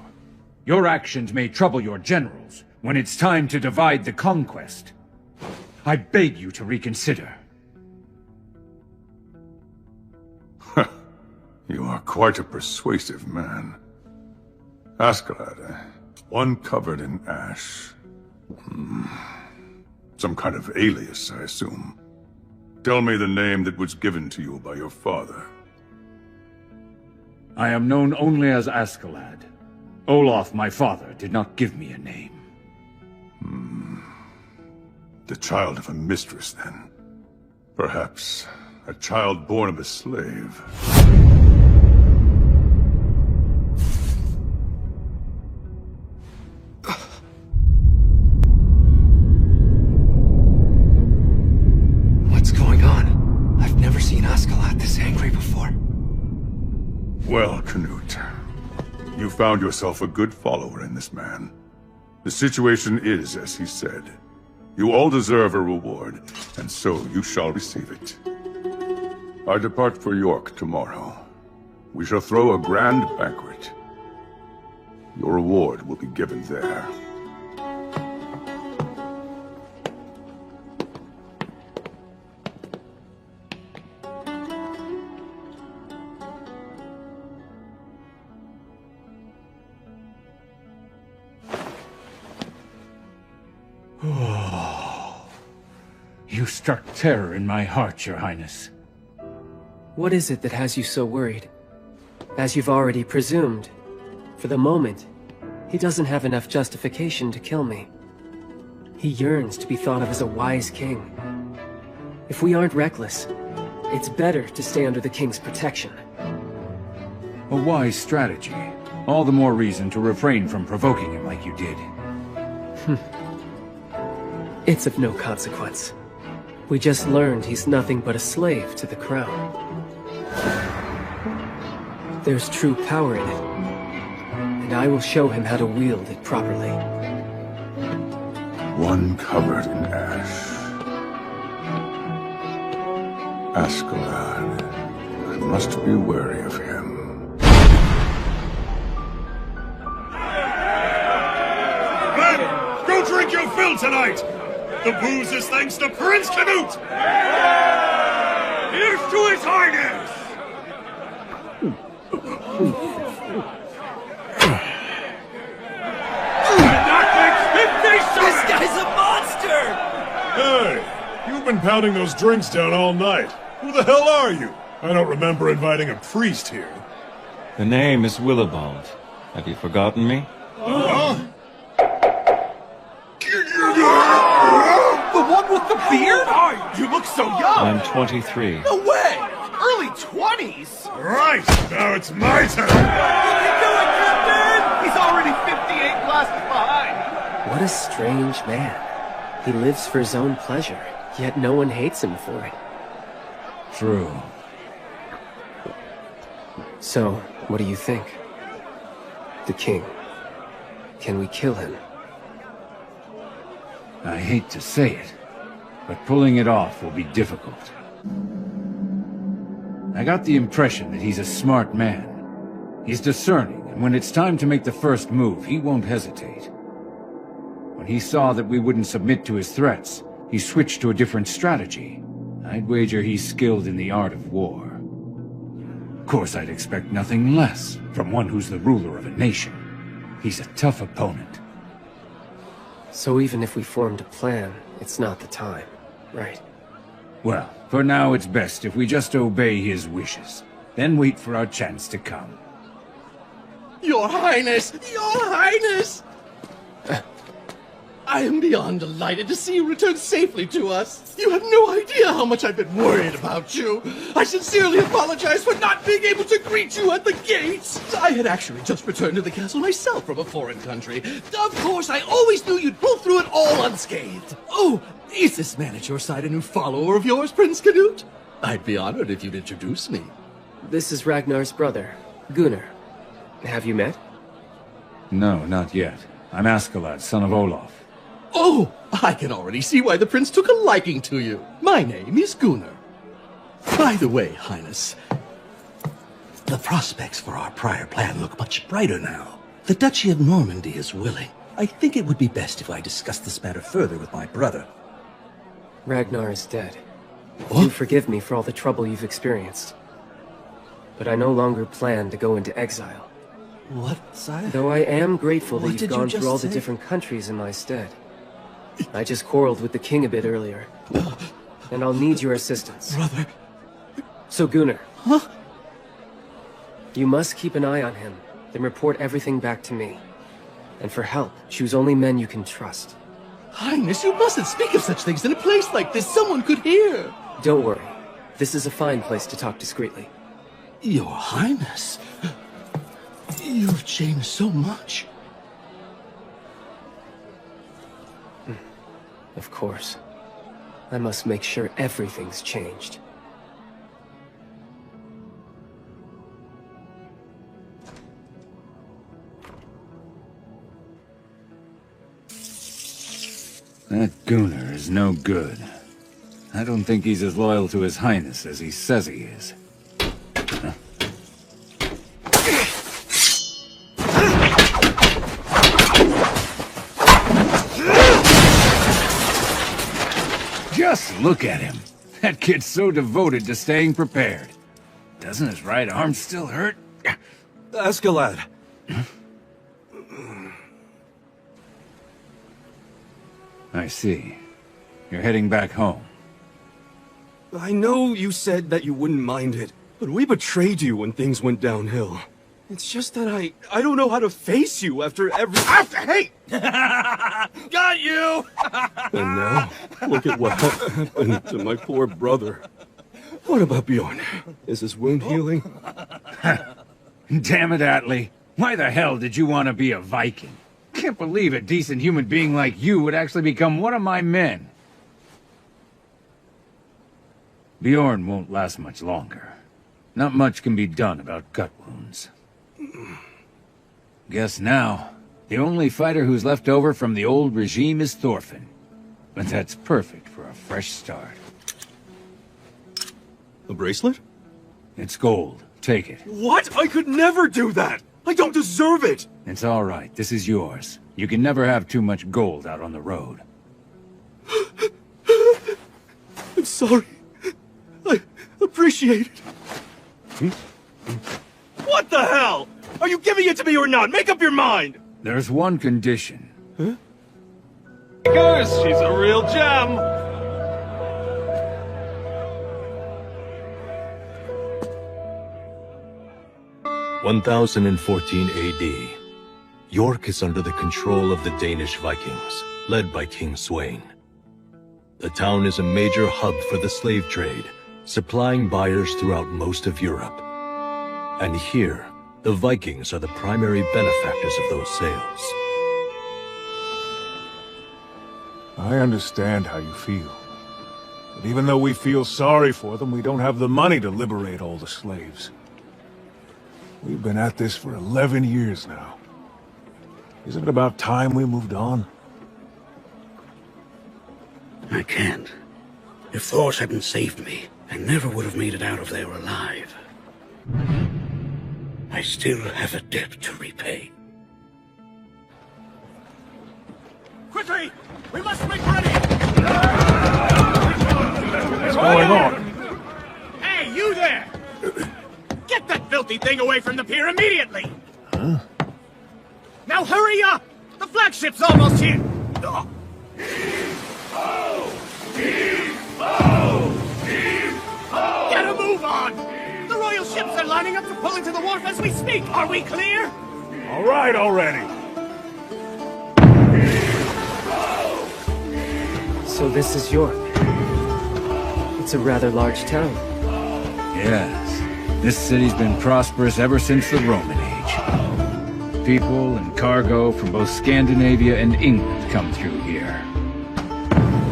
your actions may trouble your generals when it's time to divide the conquest. I beg you to reconsider.
You are quite a persuasive man. Askeladd, one covered in ash. Some kind of alias, I assume. Tell me the name that was given to you by your father.
I am known only as Askeladd. Olaf, my father, did not give me a name.
The child of a mistress, then. Perhaps a child born of a slave.
What's going on? I've never seen Askeladd this angry before.
Well, Canute, you found yourself a good follower in this man. The situation is as he said. You all deserve a reward, and so you shall receive it. I depart for York tomorrow. We shall throw a grand banquet. Your reward will be given there.
You struck terror in my heart, Your Highness.
What is it that has you so worried? As you've already presumed, for the moment, he doesn't have enough justification to kill me. He yearns to be thought of as a wise king. If we aren't reckless, it's better to stay under the king's protection.
A wise strategy. All the more reason to refrain from provoking him like you did.
It's of no consequence. We just learned he's nothing but a slave to the crown. There's true power in it, and I will show him how to wield it properly.
One covered in ash. Askeladd. I must be wary of him.
Men, go drink your fill tonight! The booze is thanks to Prince Canute!
Here's to his Highness!
This guy's a monster!
Hey, you've been pounding those drinks down all night. Who the hell are you? I don't remember inviting a priest here.
The name is Willibald. Have you forgotten me?
The one with the beard? Oh, you look so young!
I'm 23.
No way! Early 20s?
Right, now it's my turn!
You can do it, Captain! He's already 58
What a strange man. He lives for his own pleasure, yet no one hates him for it.
True.
So, what do you think? The king. Can we kill him?
I hate to say it, but pulling it off will be difficult. I got the impression that he's a smart man. He's discerning, and when it's time to make the first move, he won't hesitate. When he saw that we wouldn't submit to his threats, he switched to a different strategy. I'd wager he's skilled in the art of war. Of course, I'd expect nothing less from one who's the ruler of a nation. He's a tough opponent.
So even if we formed a plan, it's not the time, right?
Well, for now it's best if we just obey his wishes, then wait for our chance to come.
Your Highness! Your Highness! I am beyond delighted to see you return safely to us. You have no idea how much I've been worried about you. I sincerely apologize for not being able to greet you at the gates. I had actually just returned to the castle myself from a foreign country. Of course, I always knew you'd pull through it all unscathed. Oh, is this man at your side a new follower of yours, Prince Canute? I'd be honored if you'd introduce me.
This is Ragnar's brother, Gunnar. Have you met?
No, not yet. I'm Askeladd, son of Olaf.
Oh, I can already see why the prince took a liking to you. My name is Gunnar. By the way, Highness, the prospects for our prior plan look much brighter now. The Duchy of Normandy is willing. I think it would be best if I discuss this matter further with my brother.
Ragnar is dead. Do forgive me for all the trouble you've experienced. But I no longer plan to go into exile.
What, sire?
Though I am grateful that
What
you've
did you
gone
just
through all the
say?
different countries in my stead. I just quarreled with the king a bit earlier. And I'll need your assistance.
Brother.
So Gunnar.
Huh?
You must keep an eye on him, then report everything back to me. And for help, choose only men you can trust.
Highness, you mustn't speak of such things in a place like this. Someone could hear.
Don't worry. This is a fine place to talk discreetly.
Your Highness. You've changed so much.
Of course. I must make sure everything's changed.
That Gunnar is no good. I don't think he's as loyal to his highness as he says he is. Huh? Just look at him. That kid's so devoted to staying prepared. Doesn't his right arm still hurt?
Askeladd.
I see. You're heading back home.
I know you said that you wouldn't mind it, but we betrayed you when things went downhill. It's just that I don't know how to face you after every—
Hey! Got you!
And now, look at what happened to my poor brother. What about Bjorn? Is his wound healing?
Damn it, Atli. Why the hell did you want to be a Viking? Can't believe a decent human being like you would actually become one of my men. Bjorn won't last much longer. Not much can be done about gut wounds. Guess now, the only fighter who's left over from the old regime is Thorfinn. But that's perfect for a fresh start.
A bracelet?
It's gold. Take it.
What? I could never do that! I don't deserve it!
It's all right. This is yours. You can never have too much gold out on the road.
I'm sorry. I appreciate it. What the hell? Are you giving it to me or not? Make up your mind!
There's one condition.
Huh? Goes, she's a real gem!
"1014 AD. York is under the control of the Danish Vikings, led by King Sweyn. The town is a major hub for the slave trade, supplying buyers throughout most of Europe. And here, the Vikings are the primary benefactors of those sales.
I understand how you feel. But even though we feel sorry for them, we don't have the money to liberate all the slaves. We've been at this for 11 years now. Isn't it about time we moved on?
I can't. If Thors hadn't saved me, I never would have made it out of there alive. I still have a debt to repay.
Quickly! We must make ready!
What's going on?
Hey, you there! Get that filthy thing away from the pier immediately!
Huh?
Now hurry up! The flagship's almost here! Get a move on! The royal ships are lining up to pull into the wharf as we speak! Are we clear?
All right already!
So this is York. It's a rather large town.
Yes. This city's been prosperous ever since the Roman Age. People and cargo from both Scandinavia and England come through here.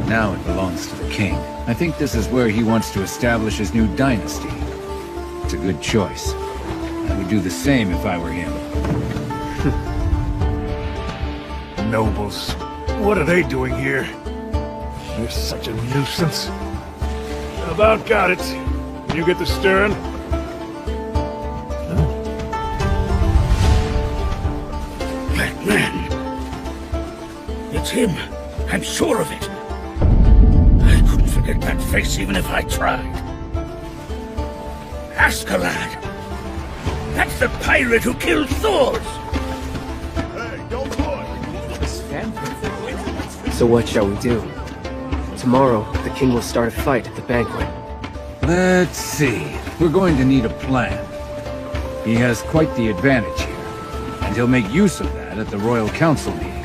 Now it belongs to the king. I think this is where he wants to establish his new dynasty. It's a good choice. I would do the same if I were him.
Nobles. What are they doing here? They're such a nuisance. About got it. Can you get the stern?
That man! It's him! I'm sure of it! I couldn't forget that face even if I tried. Askeladd! That's the pirate who killed Thors!
Hey, don't push!
So what shall we do? Tomorrow, the king will start a fight at the banquet.
Let's see. We're going to need a plan. He has quite the advantage here, and he'll make use of that at the Royal Council meeting.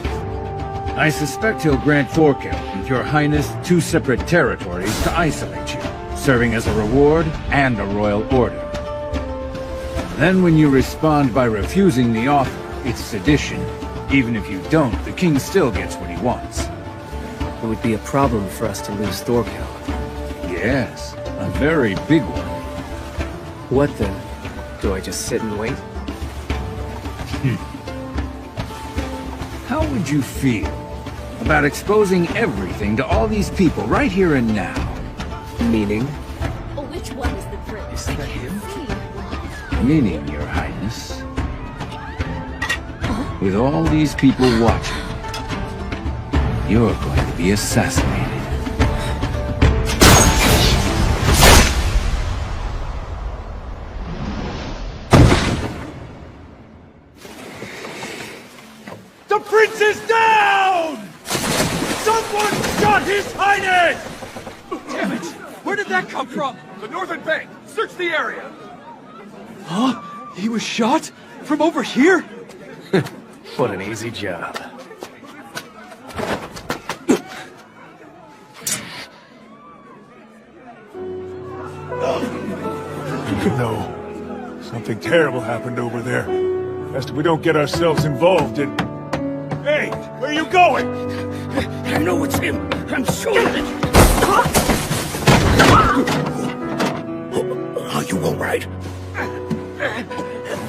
I suspect he'll grant Thorkel and your highness 2 separate territories to isolate you, serving as a reward and a royal order. Then when you respond by refusing the offer, it's sedition. Even if you don't, the king still gets what he wants.
It would be a problem for us to lose Thorkel.
Yes, a very big one.
What then? Do I just sit and wait?
How would you feel about exposing everything to all these people right here and now?
Meaning?
Which one is the prince? I can't see.
Meaning, your highness. With all these people watching, you're going to be assassinated.
The prince is down! Someone shot his highness!
Damn it! Where did that come from? The northern bank! Search the area! Huh? He was shot? From over here?
What an easy job.
No. Something terrible happened over there. Best we don't get ourselves involved in... Hey! Where are you going?
I know it's him! I'm sure of it! Are you all right?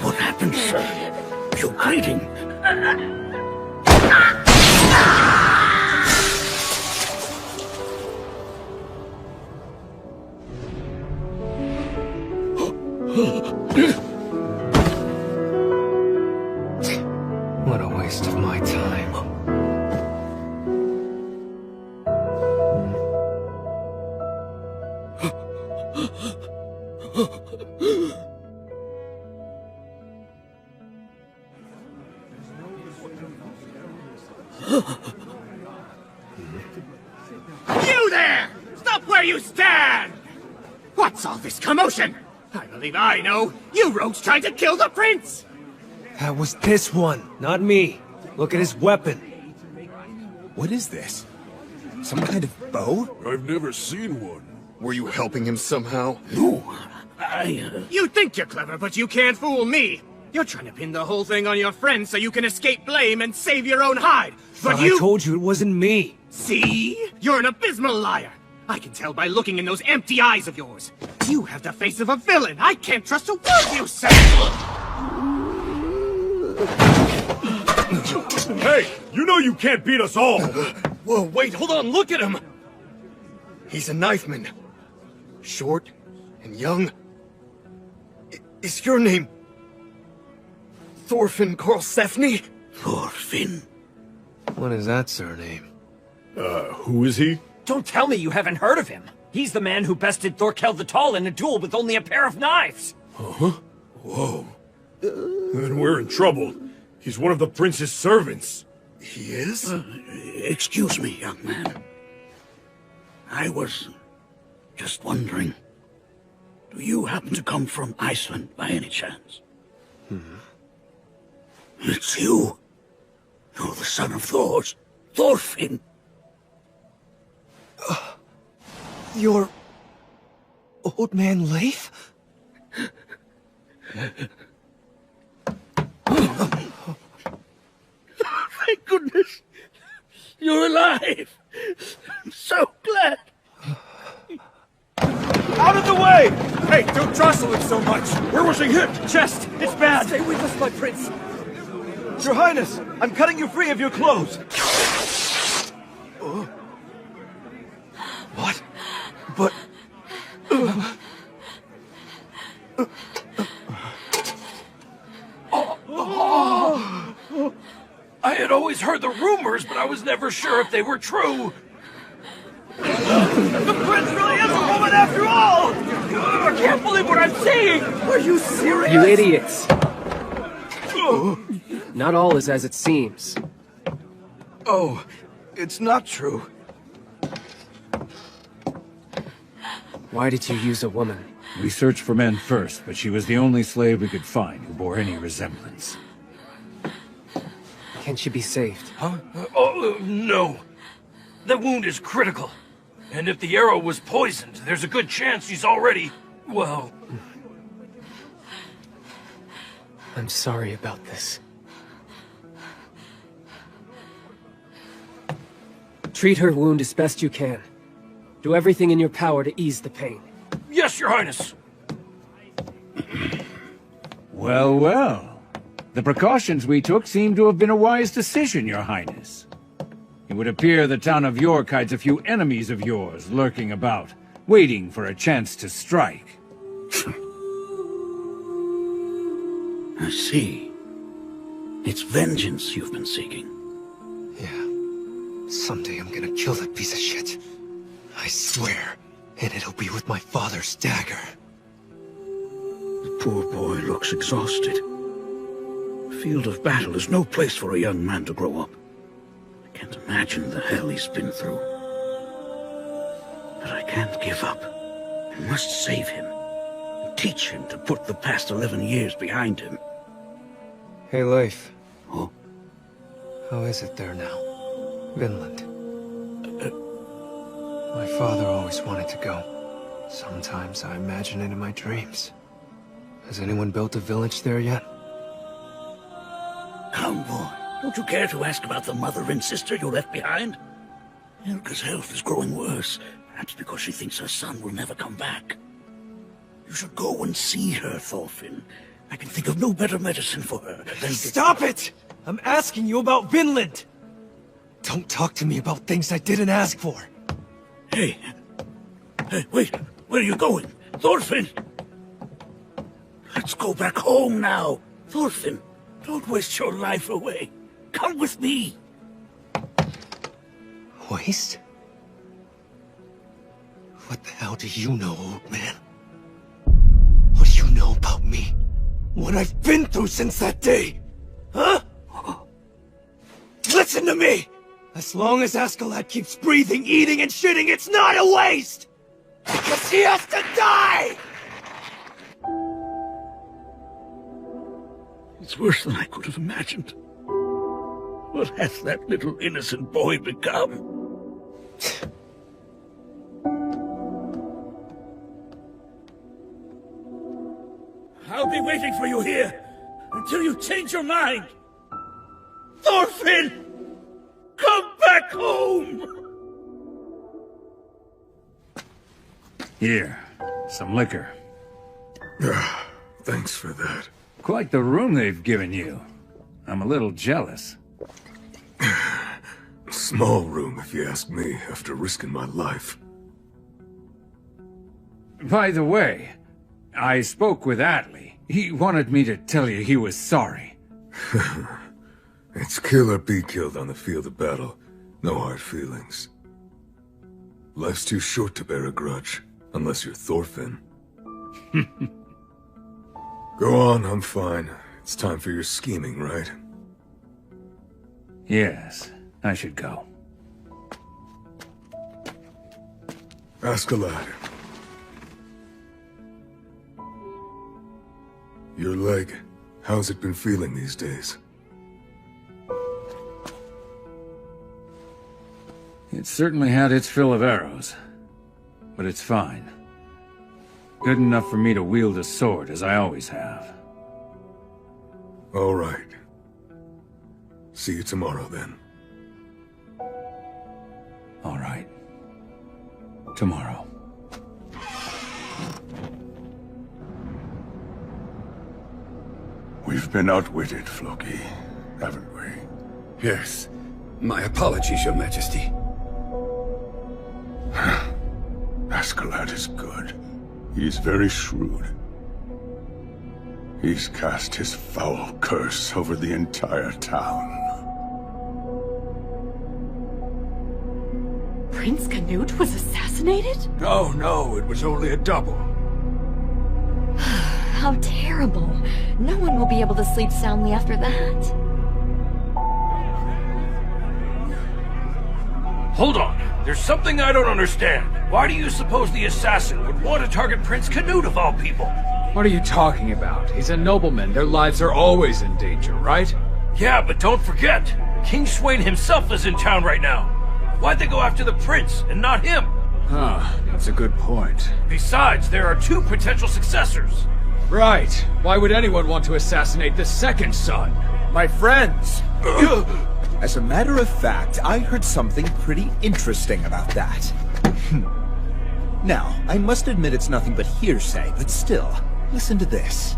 What happened, sir? You're bleeding.
What a waste of my time.
You there! Stop where you stand! What's all this commotion? I believe I know. You rogues tried to kill the prince!
That was this one, not me. Look at his weapon.
What is this? Some kind of bow?
I've never seen one. Were you helping him somehow?
No,
You think you're clever, but you can't fool me. You're trying to pin the whole thing on your friend so you can escape blame and save your own hide. But
I told you it wasn't me.
See? You're an abysmal liar. I can tell by looking in those empty eyes of yours. You have the face of a villain. I can't trust a word you say.
Hey, you know you can't beat us all!
Whoa, wait, hold on, look at him! He's a knifeman. Short and young. Is your name... Thorfinn Karlsefni?
Thorfinn?
What is that surname?
Who is he?
Don't tell me you haven't heard of him. He's the man who bested Thorkel the Tall in a duel with only a pair of knives.
Huh? Whoa. Then we're in trouble. He's one of the prince's servants.
He is?
Excuse me, young man. I was just wondering, do you happen to come from Iceland by any chance? It's you. You're the son of Thor's, Thorfinn.
You're... Old Man Leif?
Thank goodness. You're alive. I'm so glad.
Out of the way! Hey, don't jostle it so much. Where was he hit?
Chest, it's bad. Stay with us, my prince.
Your Highness, I'm cutting you free of your clothes.
What? But...
I had always heard the rumors, but I was never sure if they were true.
The prince really is a woman after all! I can't believe what I'm seeing! Are you serious?
You idiots. Not all is as it seems.
Oh, it's not true.
Why did you use a woman?
We searched for men first, but she was the only slave we could find who bore any resemblance.
Can she be saved?
Huh? No. The wound is critical. And if the arrow was poisoned, there's a good chance she's already... well...
I'm sorry about this. Treat her wound as best you can. Do everything in your power to ease the pain.
Yes, Your Highness.
Well, well. The precautions we took seem to have been a wise decision, Your Highness. It would appear the town of York hides a few enemies of yours lurking about, waiting for a chance to strike.
I see. It's vengeance you've been seeking.
Yeah. Someday I'm gonna kill that piece of shit. I swear. And it'll be with my father's dagger.
The poor boy looks exhausted. The field of battle is no place for a young man to grow up. I can't imagine the hell he's been through. But I can't give up. I must save him. And teach him to put the past 11 years behind him.
Hey, Leif.
Oh?
How is it there now? Vinland. My father always wanted to go. Sometimes I imagine it in my dreams. Has anyone built a village there yet?
Come, boy. Don't you care to ask about the mother and sister you left behind? Helga's health is growing worse. Perhaps because she thinks her son will never come back. You should go and see her, Thorfinn. I can think of no better medicine for her than...
Stop it! I'm asking you about Vinland! Don't talk to me about things I didn't ask for.
Hey, wait, where are you going? Thorfinn! Let's go back home now. Thorfinn, don't waste your life away. Come with me.
Waste? What the hell do you know, old man? What do you know about me? What I've been through since that day? Huh? Listen to me! As long as Askeladd keeps breathing, eating, and shitting, it's not a waste! Because he has to die!
It's worse than I could have imagined. What has that little innocent boy become? I'll be waiting for you here until you change your mind. Thorfinn! Come back home!
Here, some liquor.
Thanks for that.
Quite the room they've given you. I'm a little jealous.
Small room, if you ask me, after risking my life.
By the way, I spoke with Atli. He wanted me to tell you he was sorry.
It's kill or be killed on the field of battle. No hard feelings. Life's too short to bear a grudge, unless you're Thorfinn. Go on, I'm fine. It's time for your scheming, right?
Yes, I should go.
Askeladd. Your leg, how's it been feeling these days?
It certainly had its fill of arrows, but it's fine. Good enough for me to wield a sword, as I always have.
All right. See you tomorrow, then.
All right. Tomorrow.
We've been outwitted, Floki, haven't we?
Yes. My apologies, Your Majesty.
Askeladd is good. He's very shrewd. He's cast his foul curse over the entire town.
Prince Canute was assassinated?
Oh no, it was only a double.
How terrible. No one will be able to sleep soundly after that.
Hold on. There's something I don't understand. Why do you suppose the assassin would want to target Prince Canute of all people?
What are you talking about? He's a nobleman. Their lives are always in danger, right?
Yeah, but don't forget, King Swain himself is in town right now. Why'd they go after the prince and not him?
Huh, that's a good point.
Besides, there are two potential successors.
Right. Why would anyone want to assassinate the second son?
My friends! As a matter of fact, I heard something pretty interesting about that. Now, I must admit it's nothing but hearsay, but still, listen to this.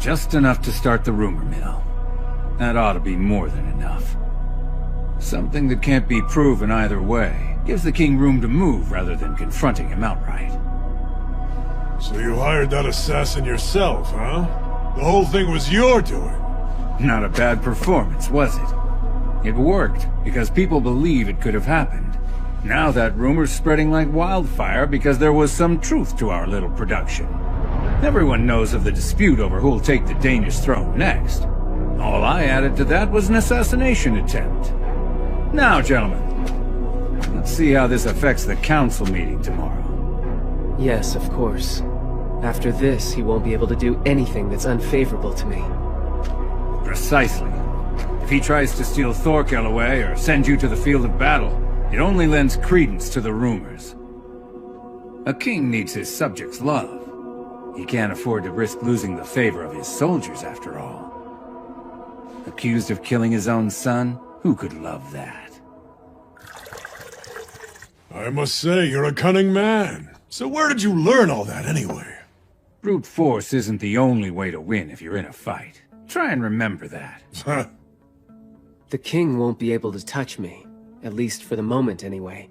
Just enough to start the rumor mill. That ought to be more than enough. Something that can't be proven either way gives the king room to move rather than confronting him outright.
So you hired that assassin yourself, huh? The whole thing was your doing.
Not a bad performance, was it? It worked, because people believe it could have happened. Now that rumor's spreading like wildfire because there was some truth to our little production. Everyone knows of the dispute over who'll take the Danish throne next. All I added to that was an assassination attempt. Now, gentlemen, let's see how this affects the council meeting tomorrow.
Yes, of course. After this, he won't be able to do anything that's unfavorable to me.
Precisely. If he tries to steal Thorkel away or send you to the field of battle, it only lends credence to the rumors. A king needs his subjects' love. He can't afford to risk losing the favor of his soldiers, after all. Accused of killing his own son? Who could love that?
I must say, you're a cunning man. So where did you learn all that, anyway?
Brute force isn't the only way to win if you're in a fight. Try and remember that.
The king won't be able to touch me. At least for the moment, anyway.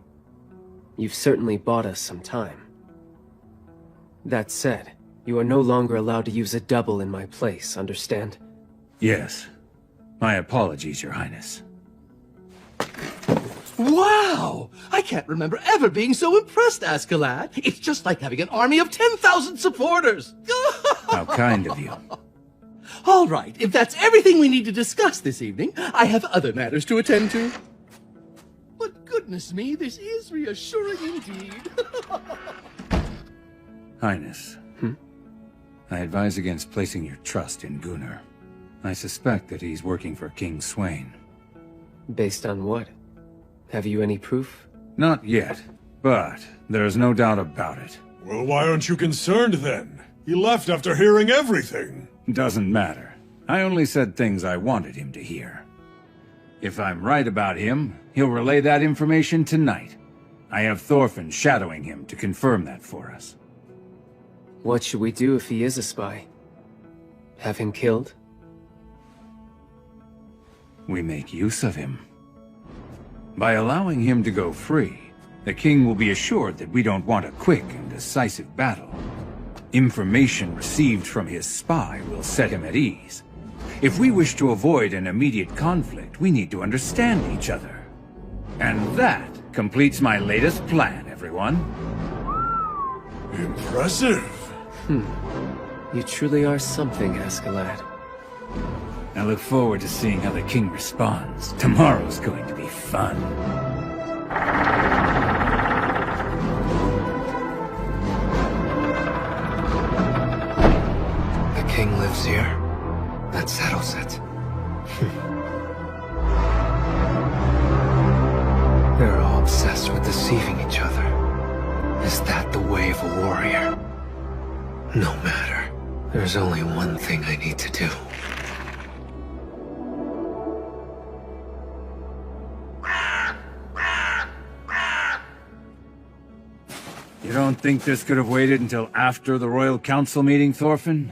You've certainly bought us some time. That said, you are no longer allowed to use a double in my place, understand?
Yes. My apologies, Your Highness.
Wow! I can't remember ever being so impressed, Askeladd. It's just like having an army of 10,000 supporters.
How kind of you.
All right, if that's everything we need to discuss this evening, I have other matters to attend to. But goodness me, this is reassuring indeed.
Highness. I advise against placing your trust in Gunnar. I suspect that he's working for King Swain.
Based on what? Have you any proof?
Not yet, but there's no doubt about it.
Well, why aren't you concerned then? He left after hearing everything.
Doesn't matter. I only said things I wanted him to hear. If I'm right about him, he'll relay that information tonight. I have Thorfinn shadowing him to confirm that for us.
What should we do if he is a spy? Have him killed?
We make use of him. By allowing him to go free, the king will be assured that we don't want a quick and decisive battle. Information received from his spy will set him at ease. If we wish to avoid an immediate conflict, we need to understand each other. And that completes my latest plan, everyone.
Impressive.
You truly are something, Askeladd.
I look forward to seeing how the king responds. Tomorrow's going to be fun.
The king lives here. That settles it. They're all obsessed with deceiving each other. Is that the way of a warrior? No matter. There's only one thing I need to do.
You don't think this could have waited until after the Royal Council meeting, Thorfinn?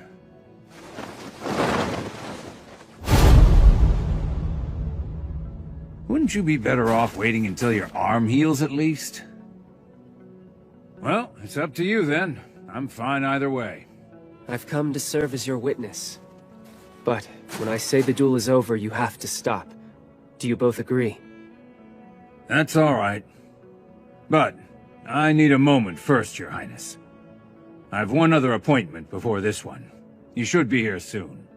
Wouldn't you be better off waiting until your arm heals at least? Well, it's up to you then. I'm fine either way.
I've come to serve as your witness. But when I say the duel is over, you have to stop. Do you both agree?
That's all right. But I need a moment first, Your Highness. I've one other appointment before this one. You should be here soon.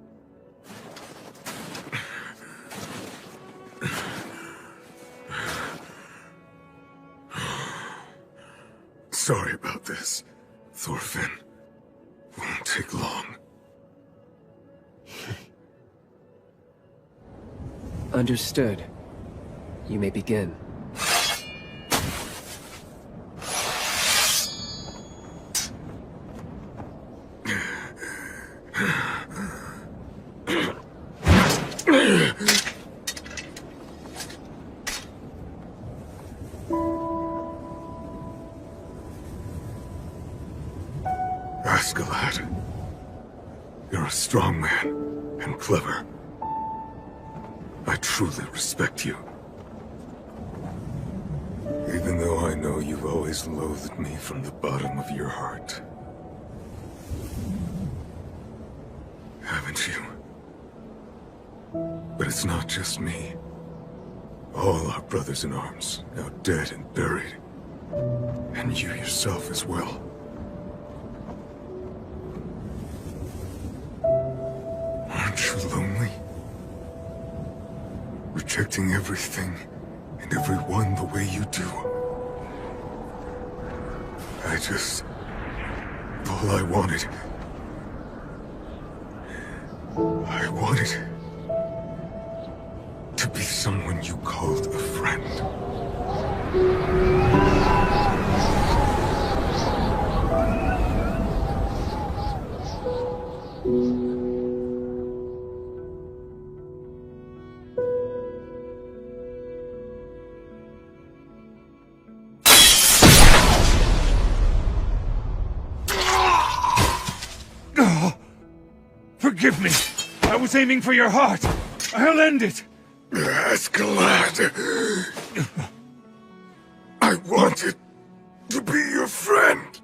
Sorry about this, Thorfinn. Won't take long.
Understood. You may begin.
Askeladd, you're a strong man and clever. I truly respect you. Even though I know you've always loathed me from the bottom of your heart. Haven't you? But it's not just me. All our brothers in arms, now dead and buried. And you yourself as well. Aren't you lonely? Rejecting everything and everyone the way you do. All I wanted to be someone you called a friend.
Forgive me. I was aiming for your heart. I'll end it.
Askeladd. I wanted to be your friend.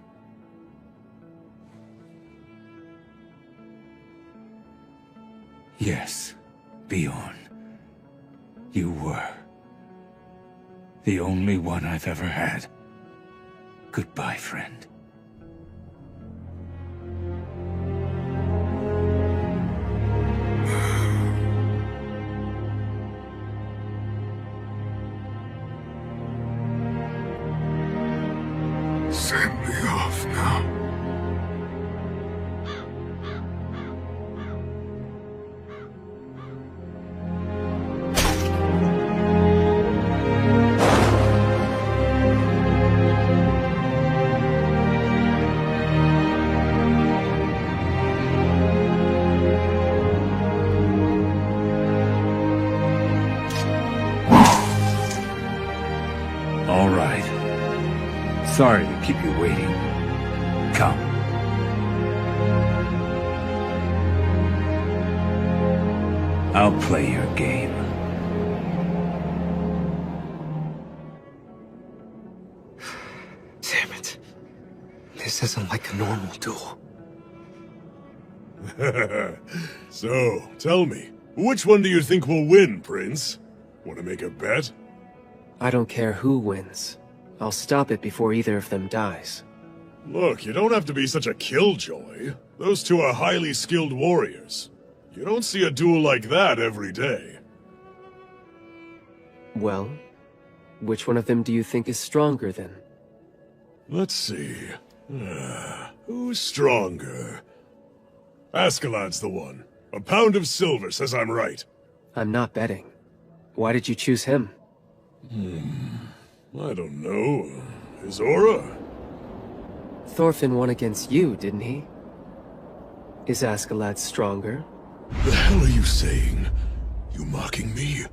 Yes, Bjorn. You were. The only one I've ever had. Goodbye, friend.
Send me off now.
All right. sorry to keep you waiting. Come. I'll play your game.
Damn it. This isn't like a normal duel.
So, tell me, which one do you think will win, Prince? Want to make a bet?
I don't care who wins. I'll stop it before either of them dies.
Look, you don't have to be such a killjoy. Those two are highly skilled warriors. You don't see a duel like that every day.
Well, which one of them do you think is stronger then?
Let's see. Who's stronger? Askeladd's the one. A pound of silver says I'm right.
I'm not betting. Why did you choose him?
I don't know. His aura?
Thorfinn won against you, didn't he? Is Askeladd stronger?
The hell are you saying? You mocking me?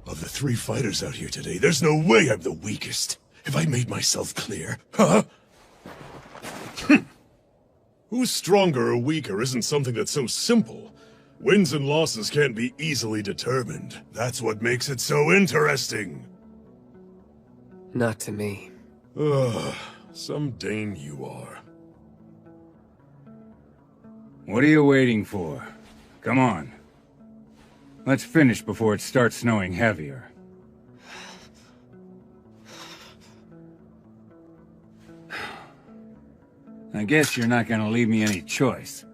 Of the 3 fighters out here today, there's no way I'm the weakest. Have I made myself clear? Huh? Who's stronger or weaker isn't something that's so simple. Wins and losses can't be easily determined. That's what makes it so interesting.
Not to me.
Ugh, some Dane you are.
What are you waiting for? Come on. Let's finish before it starts snowing heavier. I guess you're not gonna leave me any choice.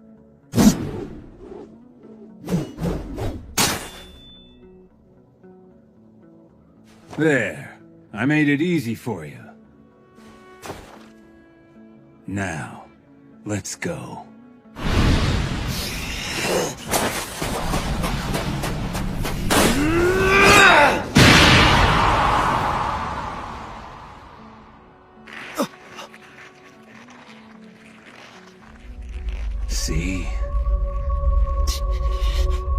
There. I made it easy for you. Now, let's go. See?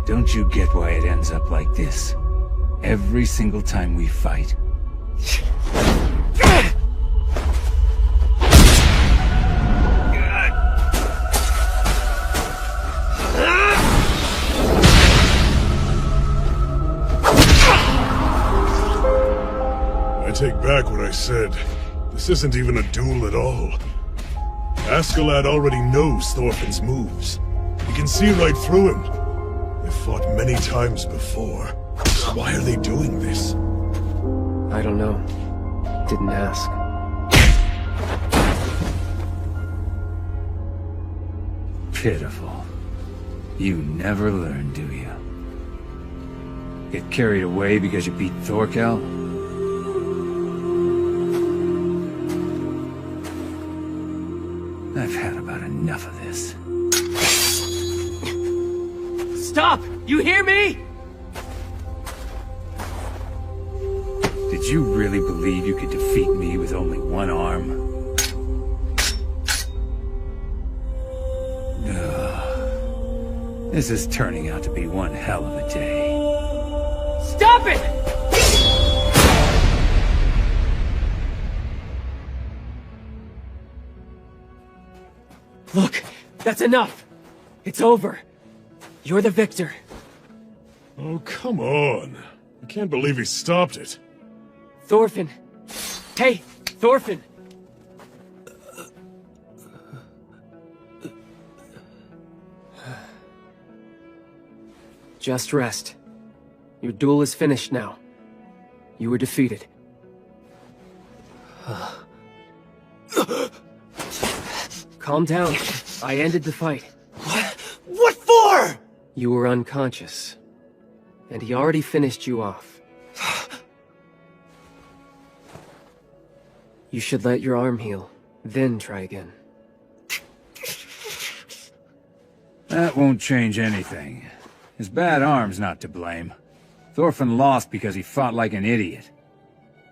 Don't you get why it ends up like this? Every single time we fight.
I take back what I said. This isn't even a duel at all. Askeladd already knows Thorfinn's moves. He can see right through him. They've fought many times before. So why are they doing this?
I don't know. Didn't ask.
Pitiful. You never learn, do you? Get carried away because you beat Thorkel? I've had about enough of this.
Stop! You hear me?
Did you really believe you could defeat me with only one arm? Ugh. This is turning out to be one hell of a day.
Stop it! Look, that's enough. It's over. You're the victor.
Oh, come on. I can't believe he stopped it.
Thorfinn. Hey, Thorfinn. Just rest. Your duel is finished now. You were defeated. Calm down. I ended the fight.
What for?
You were unconscious. And he already finished you off. You should let your arm heal, then try again.
That won't change anything. His bad arm's not to blame. Thorfinn lost because he fought like an idiot.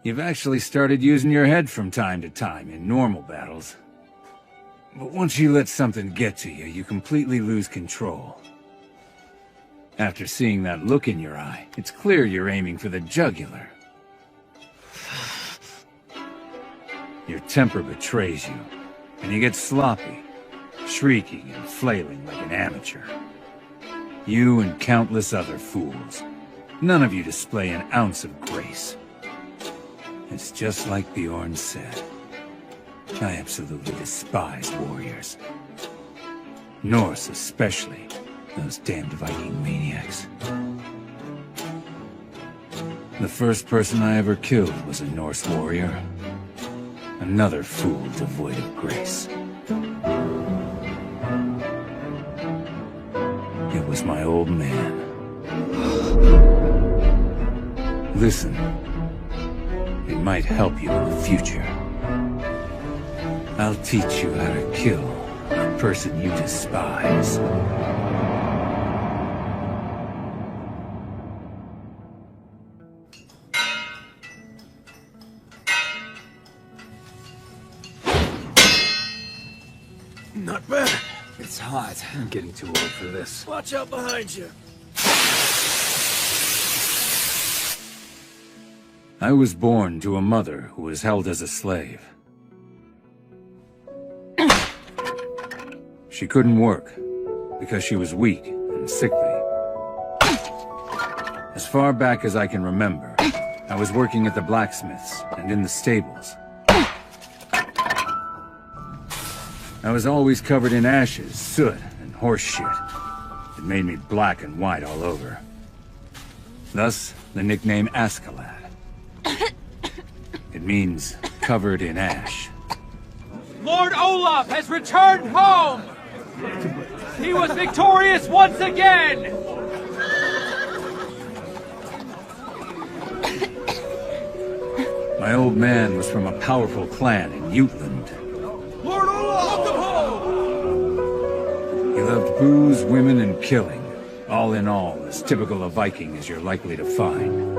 You've actually started using your head from time to time in normal battles. But once you let something get to you, you completely lose control. After seeing that look in your eye, it's clear you're aiming for the jugular. Your temper betrays you, and you get sloppy, shrieking and flailing like an amateur. You and countless other fools. None of you display an ounce of grace. It's just like Bjorn said. I absolutely despise warriors. Norse especially. Those damned Viking maniacs. The first person I ever killed was a Norse warrior. Another fool devoid of grace. It was my old man. Listen. It might help you in the future. I'll teach you how to kill a person you despise.
Not bad.
It's hot. I'm getting too old for this.
Watch out behind you.
I was born to a mother who was held as a slave. She couldn't work because she was weak and sickly. As far back as I can remember, I was working at the blacksmith's and in the stables. I was always covered in ashes, soot, and horse shit. It made me black and white all over. Thus, the nickname Askeladd. It means covered in ash.
Lord Olaf has returned home! He was victorious once again!
My old man was from a powerful clan in Jutland.
Lord Olaf! Welcome home!
He loved booze, women, and killing. All in all, as typical a Viking as you're likely to find.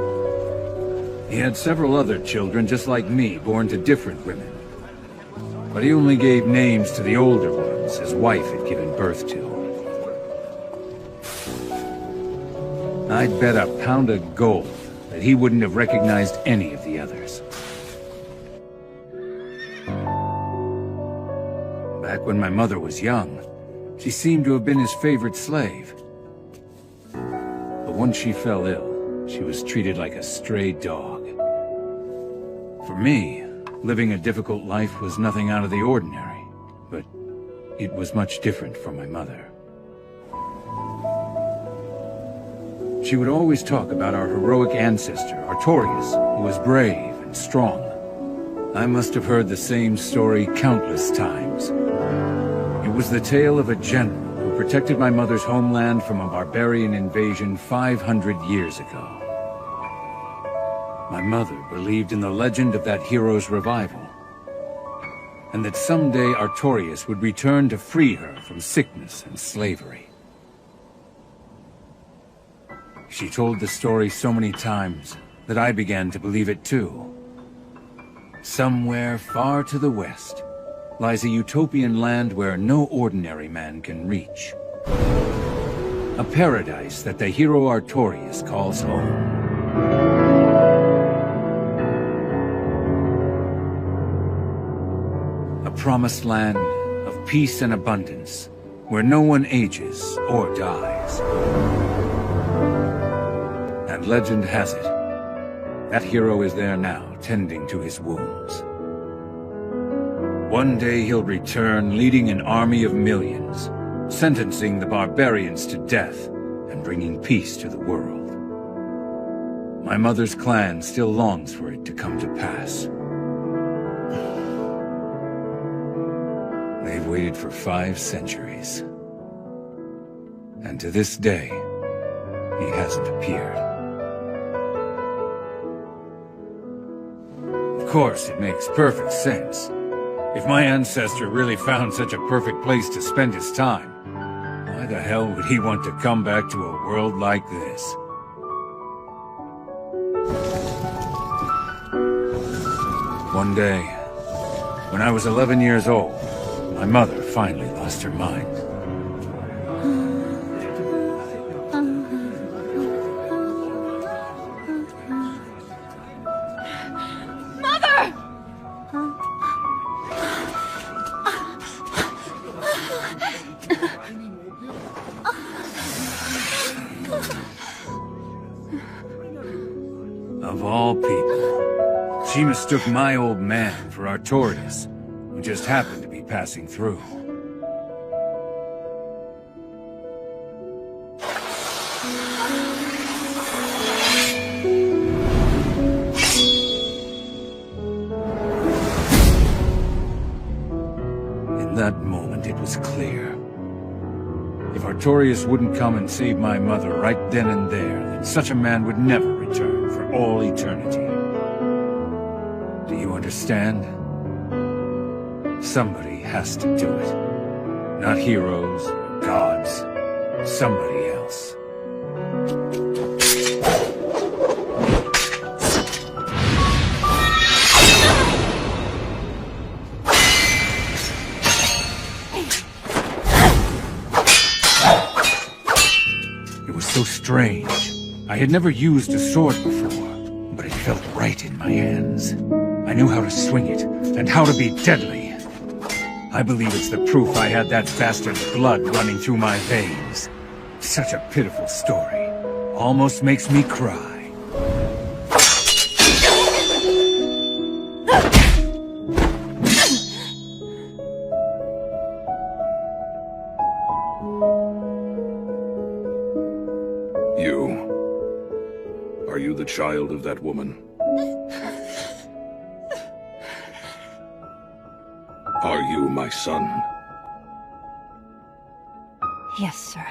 He had several other children just like me, born to different women. But he only gave names to the older ones his wife had given birth to. I'd bet a pound of gold that he wouldn't have recognized any of the others. Back when my mother was young, she seemed to have been his favorite slave. But once she fell ill, she was treated like a stray dog. For me, living a difficult life was nothing out of the ordinary, but it was much different for my mother. She would always talk about our heroic ancestor, Artorius, who was brave and strong. I must have heard the same story countless times. It was the tale of a general who protected my mother's homeland from a barbarian invasion 500 years ago. My mother believed in the legend of that hero's revival, and that someday Artorius would return to free her from sickness and slavery. She told the story so many times that I began to believe it too. Somewhere far to the west lies a utopian land where no ordinary man can reach. A paradise that the hero Artorius calls home. A promised land of peace and abundance, where no one ages or dies. And legend has it, that hero is there now, tending to his wounds. One day he'll return, leading an army of millions, sentencing the barbarians to death and bringing peace to the world. My mother's clan still longs for it to come to pass. They've waited for 5 centuries. And to this day, he hasn't appeared. Of course, it makes perfect sense. If my ancestor really found such a perfect place to spend his time, why the hell would he want to come back to a world like this? One day, when I was 11 years old, my mother finally lost her mind. escape. She mistook my old man for Artorias, who just happened to be passing through. In that moment, it was clear. If Artorias wouldn't come and save my mother right then and there, then such a man would never return for all eternity. Do you understand? Somebody has to do it. Not heroes, or gods. Somebody else. So strange. I had never used a sword before, but it felt right in my hands. I knew how to swing it, and how to be deadly. I believe it's the proof I had that bastard's blood running through my veins. Such a pitiful story. Almost makes me cry.
Are you the child of that woman? Are you my son?
Yes, sir.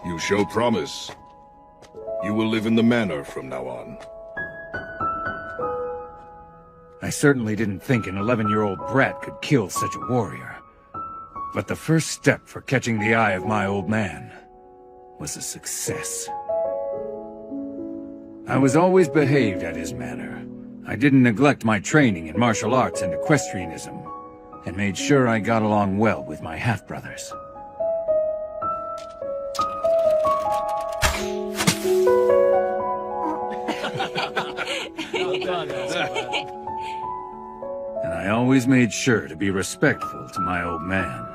You show promise. You will live in the manor from now on.
I certainly didn't think an 11-year-old brat could kill such a warrior. But the first step for catching the eye of my old man was a success. I was always behaved at his manor. I didn't neglect my training in martial arts and equestrianism, and made sure I got along well with my half-brothers. And I always made sure to be respectful to my old man.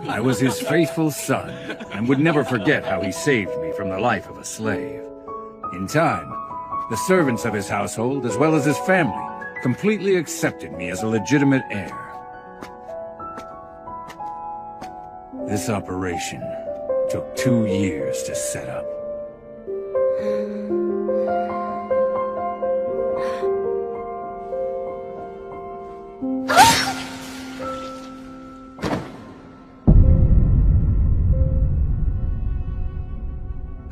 I was his faithful son, and would never forget how he saved me from the life of a slave. In time, the servants of his household, as well as his family, completely accepted me as a legitimate heir. This operation took 2 years to set up.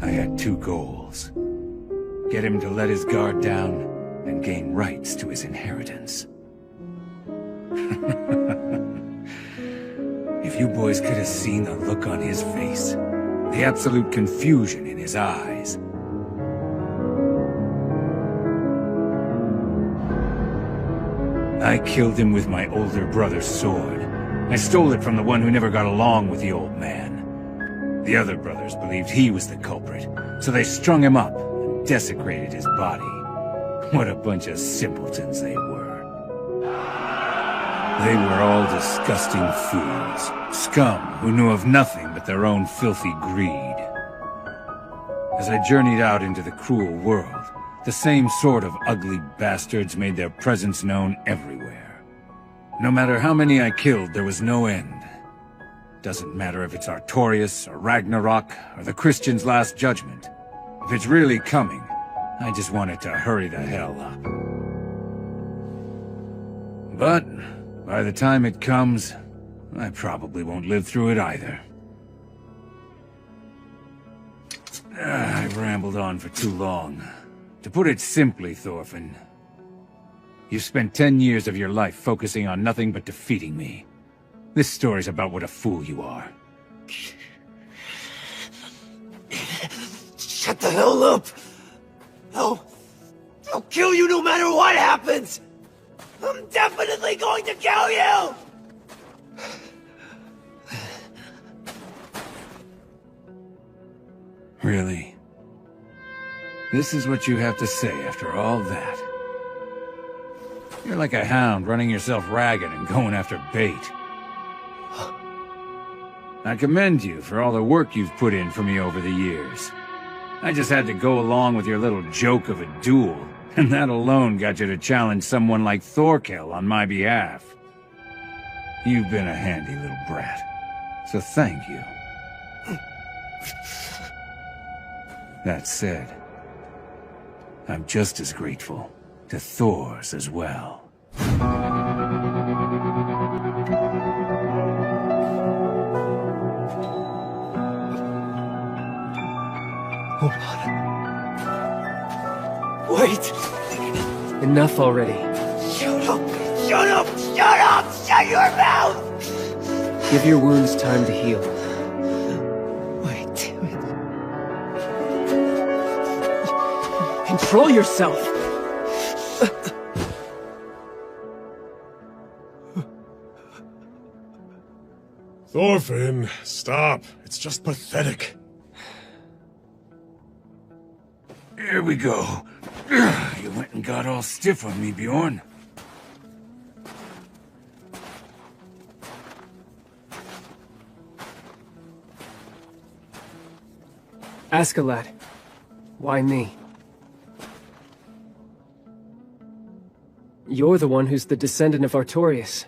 I had 2 goals. Get him to let his guard down, and gain rights to his inheritance. If you boys could have seen the look on his face, the absolute confusion in his eyes. I killed him with my older brother's sword. I stole it from the one who never got along with the old man. The other brothers believed he was the culprit, so they strung him up and desecrated his body. What a bunch of simpletons they were. They were all disgusting fools, scum who knew of nothing but their own filthy greed. As I journeyed out into the cruel world, the same sort of ugly bastards made their presence known everywhere. No matter how many I killed, there was no end. Doesn't matter if it's Artorias, or Ragnarok, or the Christian's Last Judgment. If it's really coming, I just want it to hurry the hell up. But by the time it comes, I probably won't live through it either. I rambled on for too long. To put it simply, Thorfinn, you've spent 10 years of your life focusing on nothing but defeating me. This story's about what a fool you are.
Shut the hell up! I'll kill you no matter what happens! I'm definitely going to kill you!
Really? This is what you have to say after all that? You're like a hound running yourself ragged and going after bait. I commend you for all the work you've put in for me over the years. I just had to go along with your little joke of a duel, and that alone got you to challenge someone like Thorkel on my behalf. You've been a handy little brat, so thank you. That said, I'm just as grateful to Thor's as well.
Hold on. Wait!
Enough already.
Shut up! Shut up! Shut up! Shut your mouth!
Give your wounds time to heal.
Wait, damn it.
Control yourself!
Thorfinn, stop. It's just pathetic.
Here we go. You went and got all stiff on me, Bjorn.
Askeladd, why me? You're the one who's the descendant of Artorias.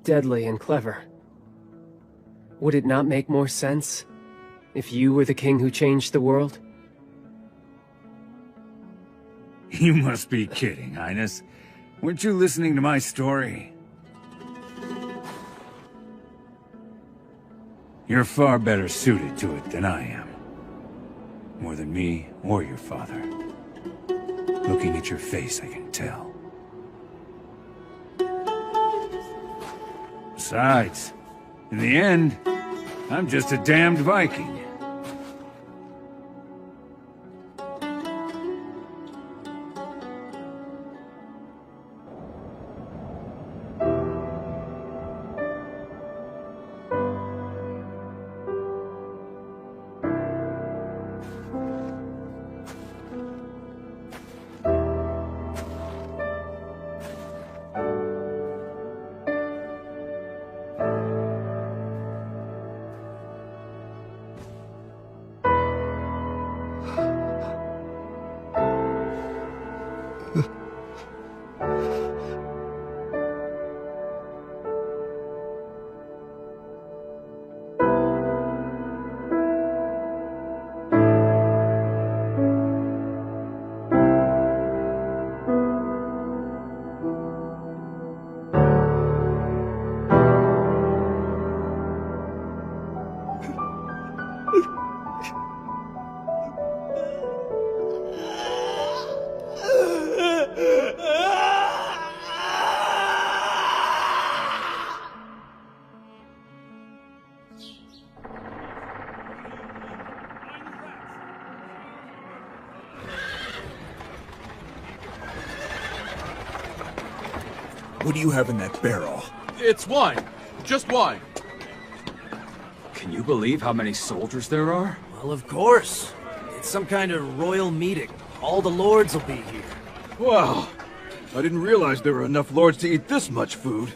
Deadly and clever. Would it not make more sense if you were the king who changed the world?
You must be kidding, Highness. Weren't you listening to my story? You're far better suited to it than I am. More than me or your father. Looking at your face, I can tell. Besides, in the end, I'm just a damned Viking.
What do you have in that barrel?
It's wine. Just wine.
Can you believe how many soldiers there are?
Well, of course. It's some kind of royal meeting. All the lords will be here.
Wow. I didn't realize there were enough lords to eat this much food.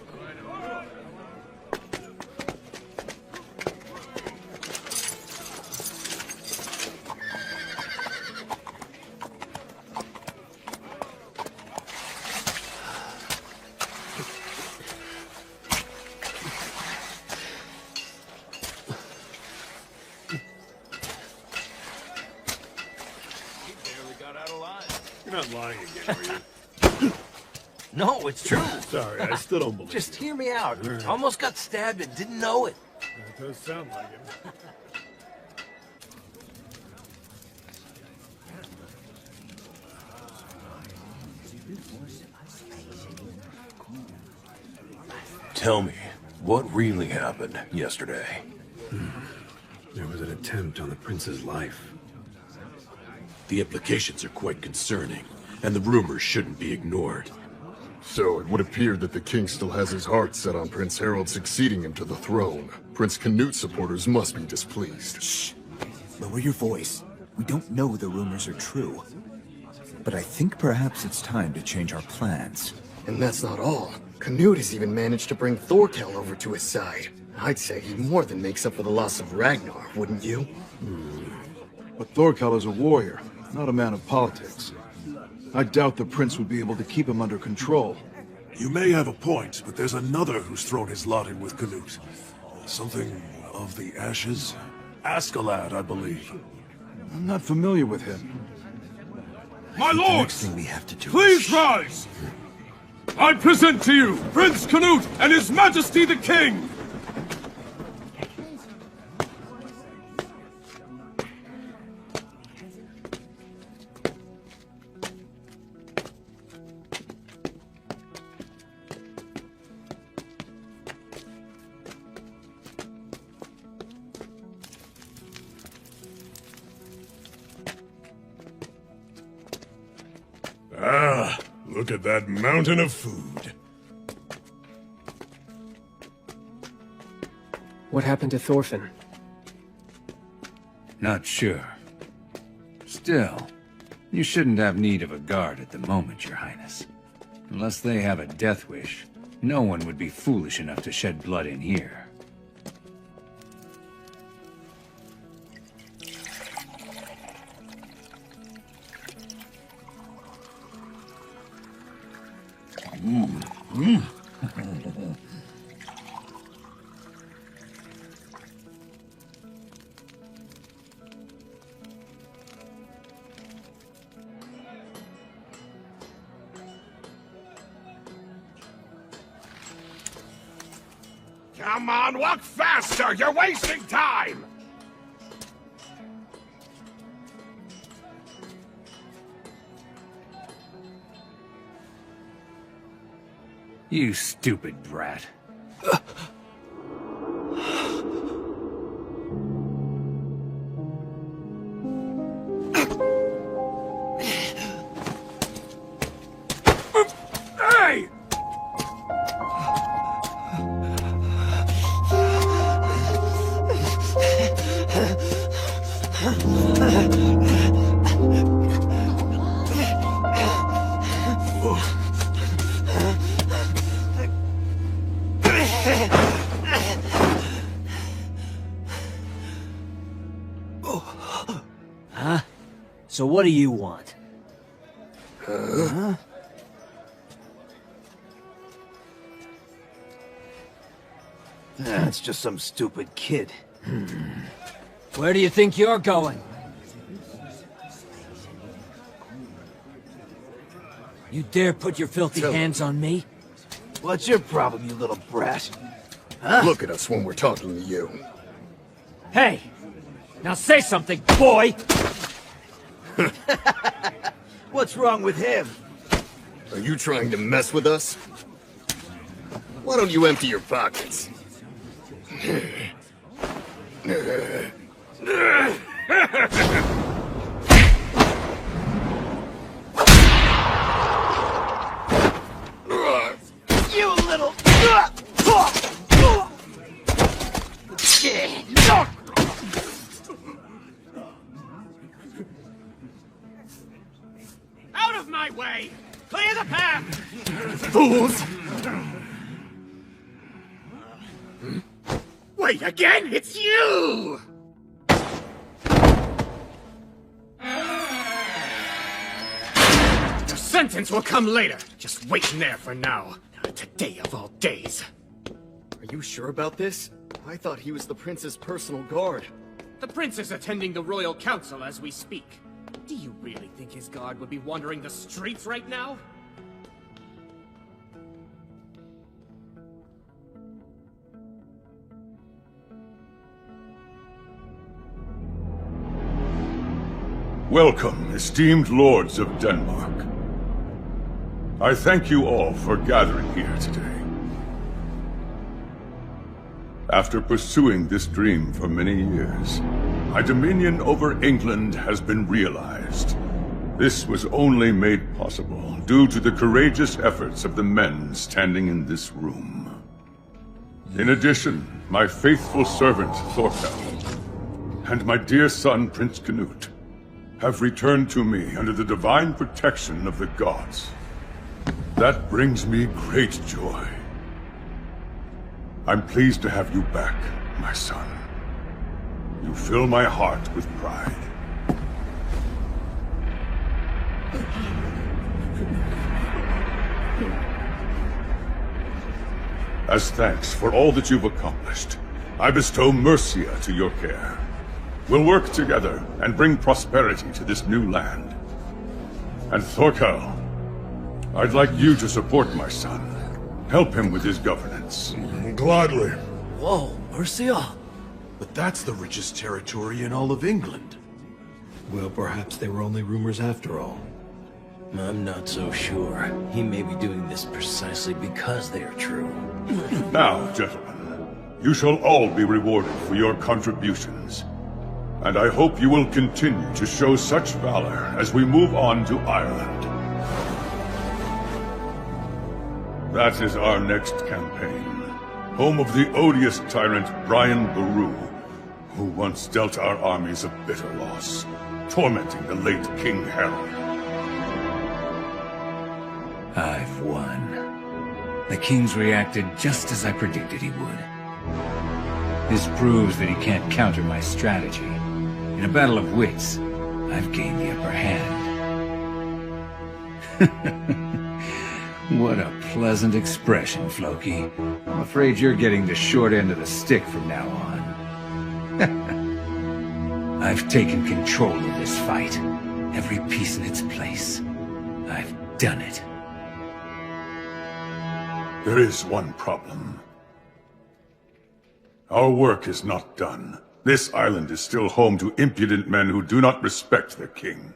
You're not lying again, are you?
No, it's true.
Sorry, I still don't believe
Just
it.
hear me out. Almost got stabbed and didn't know it.
That does sound like it.
Tell me, what really happened yesterday?
There was an attempt on the prince's life.
The implications are quite concerning, and the rumors shouldn't be ignored.
So it would appear that the king still has his heart set on Prince Harold succeeding him to the throne. Prince Canute supporters must be displeased.
Shh.
lower your voice. We don't know the rumors are true. But I think perhaps it's time to change our plans.
And that's not all. Canute has even managed to bring Thorkel over to his side. I'd say he more than makes up for the loss of Ragnar, wouldn't you?
But Thorkel is a warrior, not a man of politics. I doubt the prince would be able to keep him under control.
You may have a point, but there's another who's thrown his lot in with Canute. Something of the ashes? Askeladd, I believe.
I'm not familiar with him.
My lords!
The next thing we have to do
Please rise! I present to you Prince Canute and His Majesty the King! Ah, look at that mountain of food.
What happened to Thorfinn?
Not sure. Still, you shouldn't have need of a guard at the moment, Your Highness. Unless they have a death wish, no one would be foolish enough to shed blood in here.
Come on, walk faster! You're wasting time!
You stupid brat.
Hey!
Huh? So what do you want?
Huh?
That's just some stupid kid. Where do you think you're going? You dare put your filthy hands on me? What's your problem, you little brat? Huh?
Look at us when we're talking to you.
Hey! Now say something, boy! What's wrong with him?
Are you trying to mess with us? Why don't you empty your pockets?
You little...
Out of my way! Clear the path!
Fools!
Wait, again? It's you! The sentence will come later. Just wait in there for now. Today of all days.
Are you sure about this? I thought he was the prince's personal guard.
The prince is attending the royal council as we speak. Do you really think his guard would be wandering the streets right now?
Welcome, esteemed lords of Denmark. I thank you all for gathering here today. After pursuing this dream for many years, my dominion over England has been realized. This was only made possible due to the courageous efforts of the men standing in this room. In addition, my faithful servant, Thorkel, and my dear son, Prince Canute, have returned to me under the divine protection of the gods. That brings me great joy. I'm pleased to have you back, my son. You fill my heart with pride. As thanks for all that you've accomplished, I bestow Mercia to your care. We'll work together and bring prosperity to this new land. And Thorkel, I'd like you to support my son. Help him with his governance.
Gladly.
Whoa, Mercia! But that's the richest territory in all of England.
Well, perhaps they were only rumors after all.
I'm not so sure. He may be doing this precisely because they are true.
Now, gentlemen, you shall all be rewarded for your contributions. And I hope you will continue to show such valor as we move on to Ireland. That is our next campaign. Home of the odious tyrant Brian Boru, who once dealt our armies a bitter loss, tormenting the late King Harold.
I've won. The King's reacted just as I predicted he would. This proves that he can't counter my strategy. In a battle of wits, I've gained the upper hand. What a pleasant expression, Floki. I'm afraid you're getting the short end of the stick from now on. I've taken control of this fight. Every piece in its place. I've done it.
There is one problem. Our work is not done. This island is still home to impudent men who do not respect their king.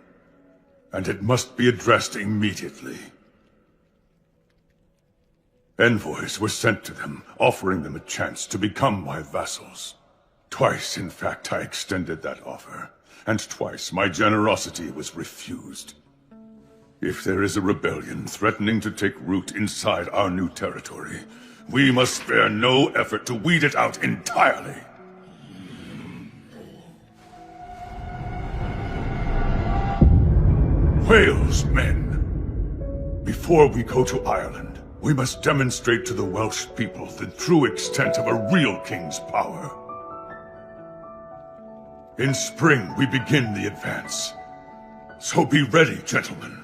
And it must be addressed immediately. Envoys were sent to them, offering them a chance to become my vassals. Twice, in fact, I extended that offer, and twice my generosity was refused. If there is a rebellion threatening to take root inside our new territory, we must spare no effort to weed it out entirely. Wales, men! Before we go to Ireland, we must demonstrate to the Welsh people the true extent of a real king's power. In spring, we begin the advance. So be ready, gentlemen.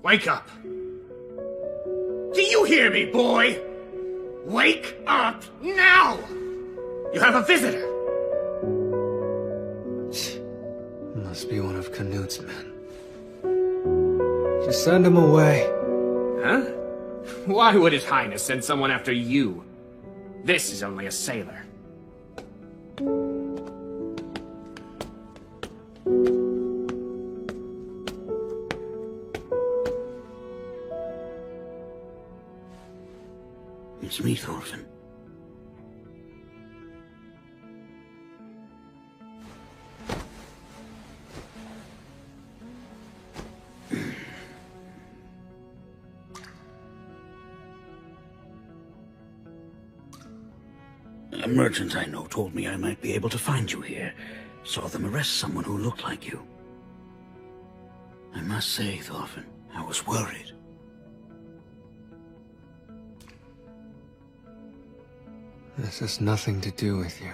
Wake up! Do you hear me, boy? Wake up now! You have a visitor!
Must be one of Canute's men. Just send him away.
Huh? Why would His Highness send someone after you? This is only a sailor.
It's me, Thorfinn. A merchant I know told me I might be able to find you here. Saw them arrest someone who looked like you. I must say, Thorfinn, I was worried.
This has nothing to do with you.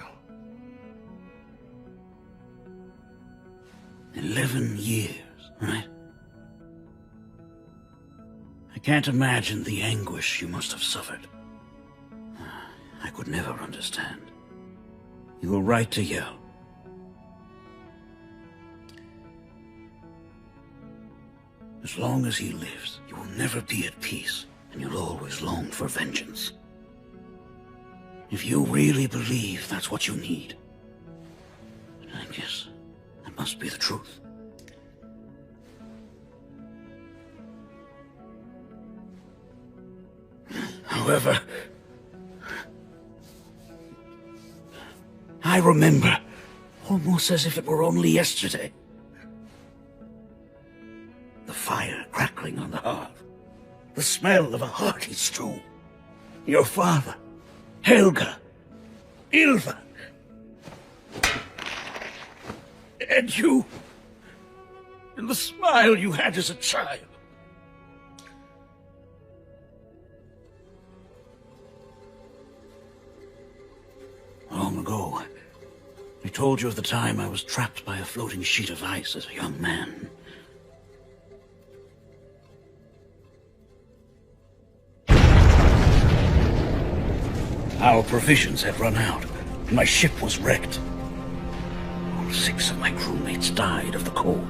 11 years, right? I can't imagine the anguish you must have suffered. I could never understand. You were right to yell. As long as he lives, you will never be at peace, and you'll always long for vengeance. If you really believe that's what you need, I guess that must be the truth. However, I remember, almost as if it were only yesterday. The fire crackling on the hearth. The smell of a hearty stew. Your father, Helga, Ilva. And you. And the smile you had as a child. Long ago, I told you of the time I was trapped by a floating sheet of ice as a young man. Our provisions had run out, and my ship was wrecked. All 6 of my crewmates died of the cold.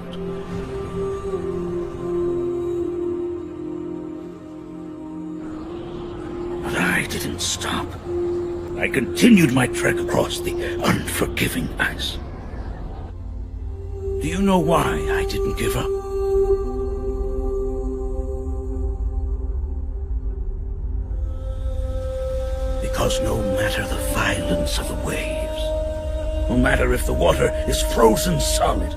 But I didn't stop. I continued my trek across the unforgiving ice. Do you know why I didn't give up? Because no matter the violence of the waves, no matter if the water is frozen solid,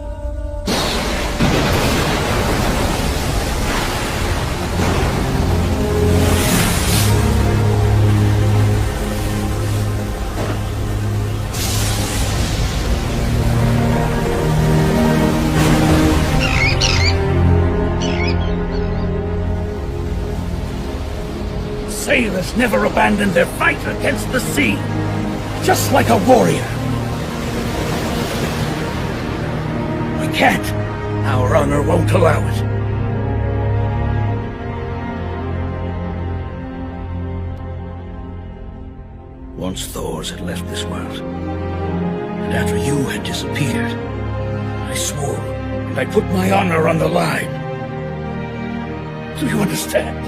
sailors never abandon their fight against the sea, just like a warrior. We can't. Our honor won't allow it. Once Thors had left this world, and after you had disappeared, I swore, and I put my honor on the line. Do you understand?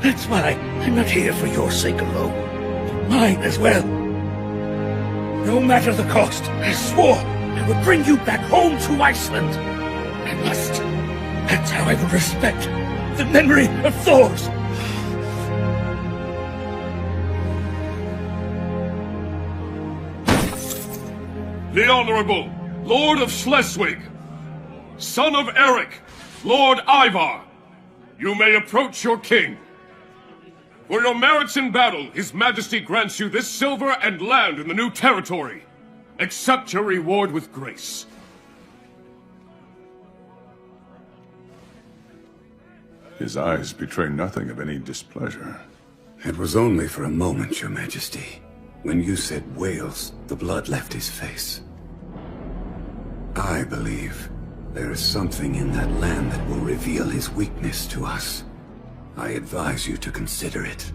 That's why I'm not here for your sake alone, but mine as well. No matter the cost, I swore I would bring you back home to Iceland. I must. That's how I will respect the memory of Thors.
The Honorable Lord of Schleswig, son of Eric, Lord Ivar, you may approach your king. For your merits in battle, His Majesty grants you this silver and land in the new territory. Accept your reward with grace.
His eyes betray nothing of any displeasure.
It was only for a moment, Your Majesty. When you said Wales, the blood left his face. I believe there is something in that land that will reveal his weakness to us. I advise you to consider it.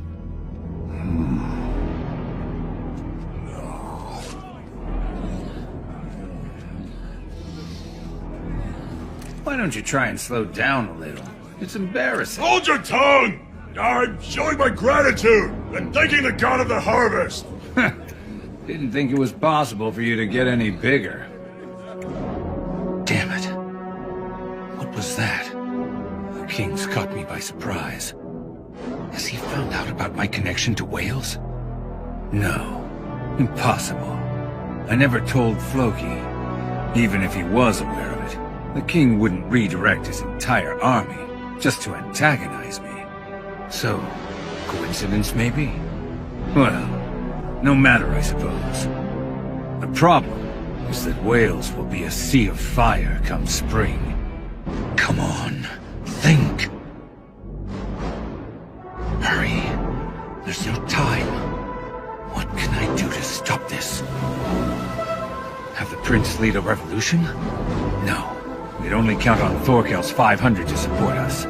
Why don't you try and slow down a little? It's embarrassing.
Hold your tongue! I'm showing my gratitude and thanking the god of the harvest.
Didn't think it was possible for you to get any bigger.
Damn it. What was that? The king's caught me by surprise. Has he found out about my connection to Wales?
No. Impossible. I never told Floki. Even if he was aware of it, the king wouldn't redirect his entire army just to antagonize me.
So, coincidence maybe?
Well, no matter, I suppose. The problem is that Wales will be a sea of fire come spring.
Come on, think. Hurry. There's no time. What can I do to stop this?
Have the prince lead a revolution? No. We'd only count on Thorkel's 500 to support us.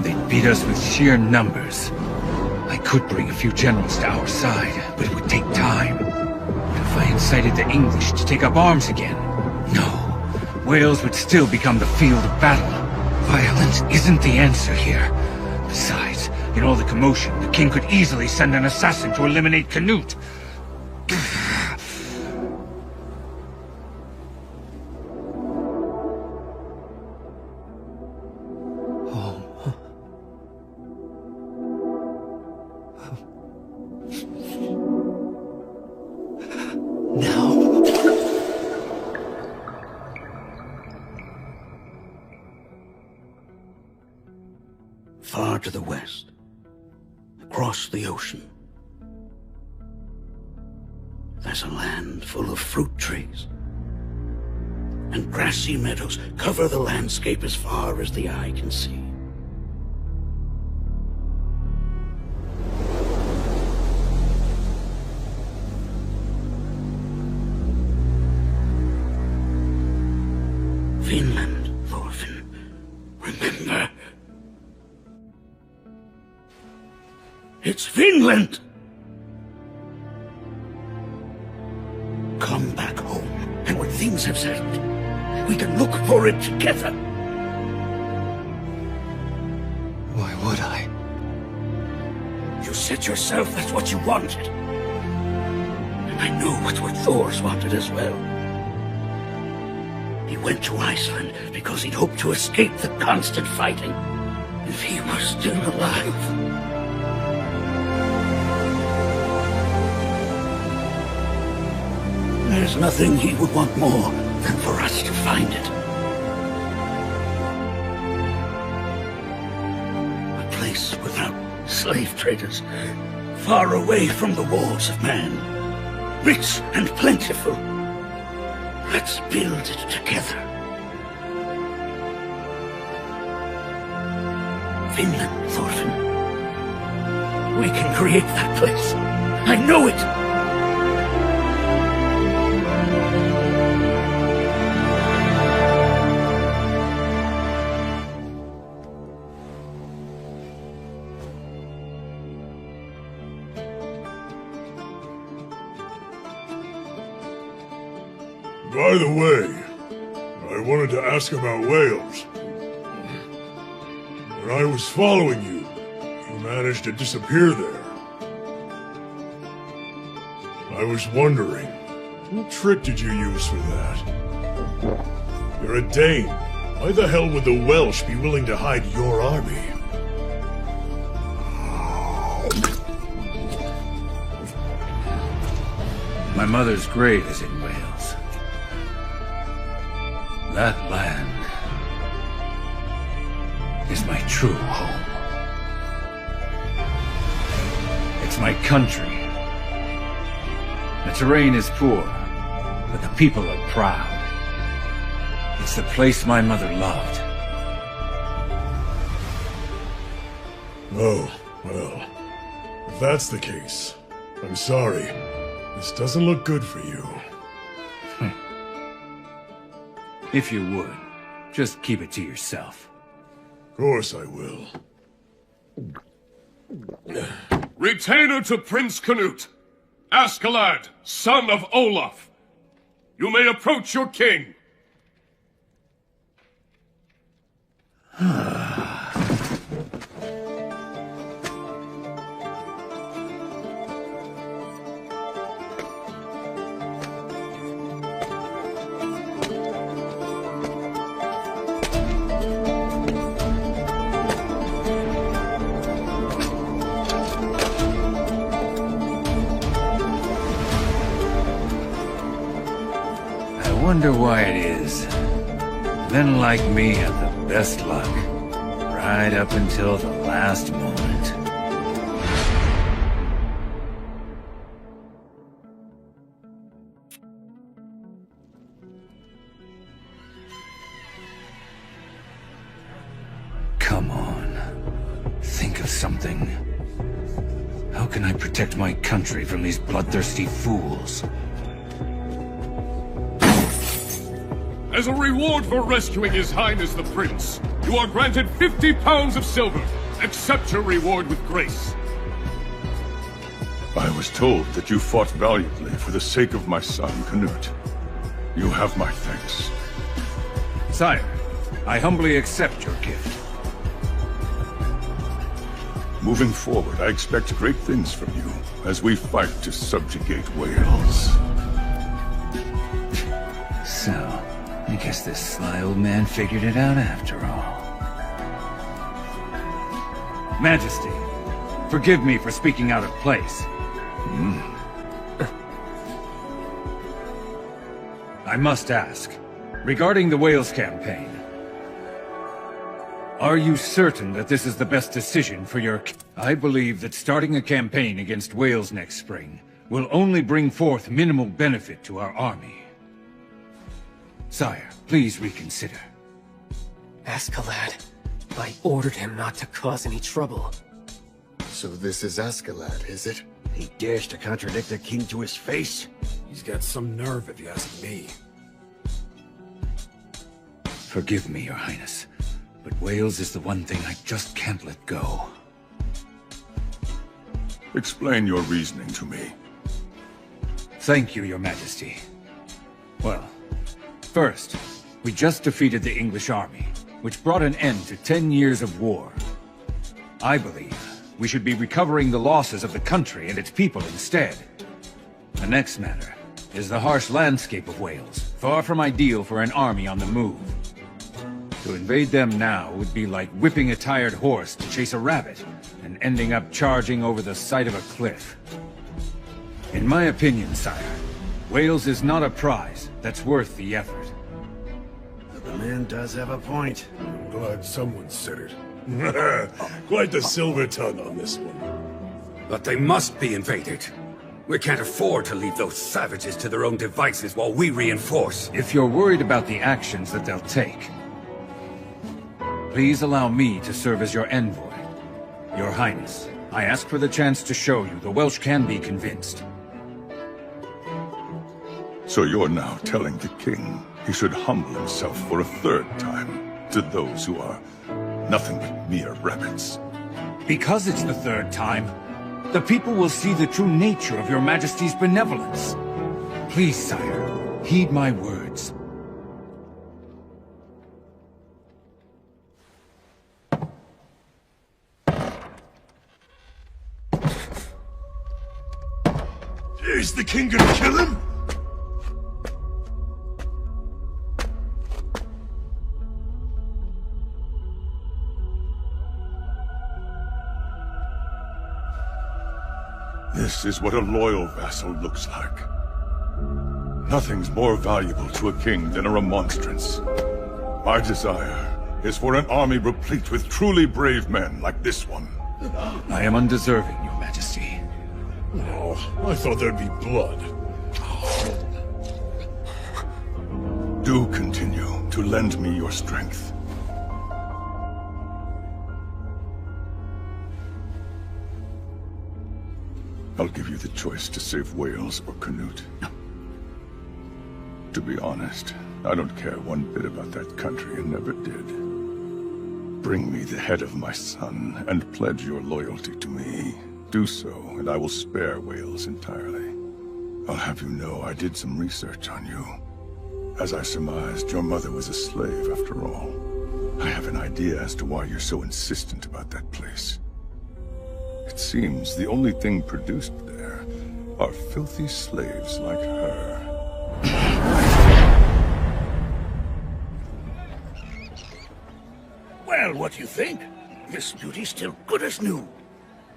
They'd beat us with sheer numbers.
I could bring a few generals to our side, but it would take time.
What if I incited the English to take up arms again?
No.
Wales would still become the field of battle.
Violence isn't the answer here.
Besides, in all the commotion, the king could easily send an assassin to eliminate Canute.
Now.
to the west, across the ocean, there's a land full of fruit trees. And grassy meadows cover the landscape as far as the eye can see. Finland, Thorfinn. Remember? It's Finland! Come back home, and when things have settled, we can look for it together.
Why would I?
You said yourself that's what you wanted. And I know it's what Thor's wanted as well. He went to Iceland because he'd hoped to escape the constant fighting. If he were still alive. There's nothing he would want more than for us to find it. A place without slave traders, far away from the wars of man, rich and plentiful. Let's build it together. Finland, Thorfinn. We can create that place. I know it!
By the way, I wanted to ask about Wales. When I was following you, you managed to disappear there. I was wondering, what trick did you use for that? You're a Dane. Why the hell would the Welsh be willing to hide your army?
My mother's grave is in Wales. That land is my true home. It's my country. The terrain is poor, but the people are proud. It's the place my mother loved.
Oh, well, if that's the case, I'm sorry. This doesn't look good for you.
If you would, just keep it to yourself.
Of course I will.
Retainer to Prince Canute, Askeladd, son of Olaf. You may approach your king.
I wonder why it is. Men like me have the best luck, right up until the last moment. Come on. Think of something. How can I protect my country from these bloodthirsty fools?
As a reward for rescuing His Highness the Prince, you are granted 50 pounds of silver. Accept your reward with grace.
I was told that you fought valiantly for the sake of my son, Canute. You have my thanks.
Sire, I humbly accept your gift.
Moving forward, I expect great things from you as we fight to subjugate Wales.
So, I guess this sly old man figured it out after all. Majesty, forgive me for speaking out of place. I must ask, regarding the Wales campaign,
Are you certain that this is the best decision for your... I believe that starting a campaign against Wales next spring will only bring forth minimal benefit to our army. Sire, please reconsider.
Askeladd. I ordered him not to cause any trouble.
So this is Askeladd, is it?
He dares to contradict the king to his face?
He's got some nerve, if you ask me.
Forgive me, Your Highness, but Wales is the one thing I just can't let go.
Explain your reasoning to me.
Thank you, Your Majesty. Well, first, we just defeated the English army, which brought an end to 10 years of war. I believe we should be recovering the losses of the country and its people instead. The next matter is the harsh landscape of Wales, far from ideal for an army on the move. To invade them now would be like whipping a tired horse to chase a rabbit, and ending up charging over the side of a cliff. In my opinion, sire, Wales is not a prize that's worth the effort.
The man does have a point.
I'm glad someone said it. Quite the silver tongue on this one.
But they must be invaded. We can't afford to leave those savages to their own devices while we reinforce.
If you're worried about the actions that they'll take, please allow me to serve as your envoy. Your Highness, I ask for the chance to show you the Welsh can be convinced.
So you're now telling the king he should humble himself for a third time to those who are nothing but mere rabbits.
Because it's the third time, the people will see the true nature of your Majesty's benevolence. Please, sire, heed my words.
Is the king gonna kill him?
This is what a loyal vassal looks like. Nothing's more valuable to a king than a remonstrance. My desire is for an army replete with truly brave men like this one.
I am undeserving, Your Majesty.
Oh, I thought there'd be blood.
Do continue to lend me your strength. I'll give you the choice to save Wales or Canute. To be honest, I don't care one bit about that country and never did. Bring me the head of my son and pledge your loyalty to me. Do so, and I will spare Wales entirely. I'll have you know I did some research on you. As I surmised, your mother was a slave after all. I have an idea as to why you're so insistent about that place. It seems the only thing produced there are filthy slaves like her.
Well, what do you think? This beauty's still good as new.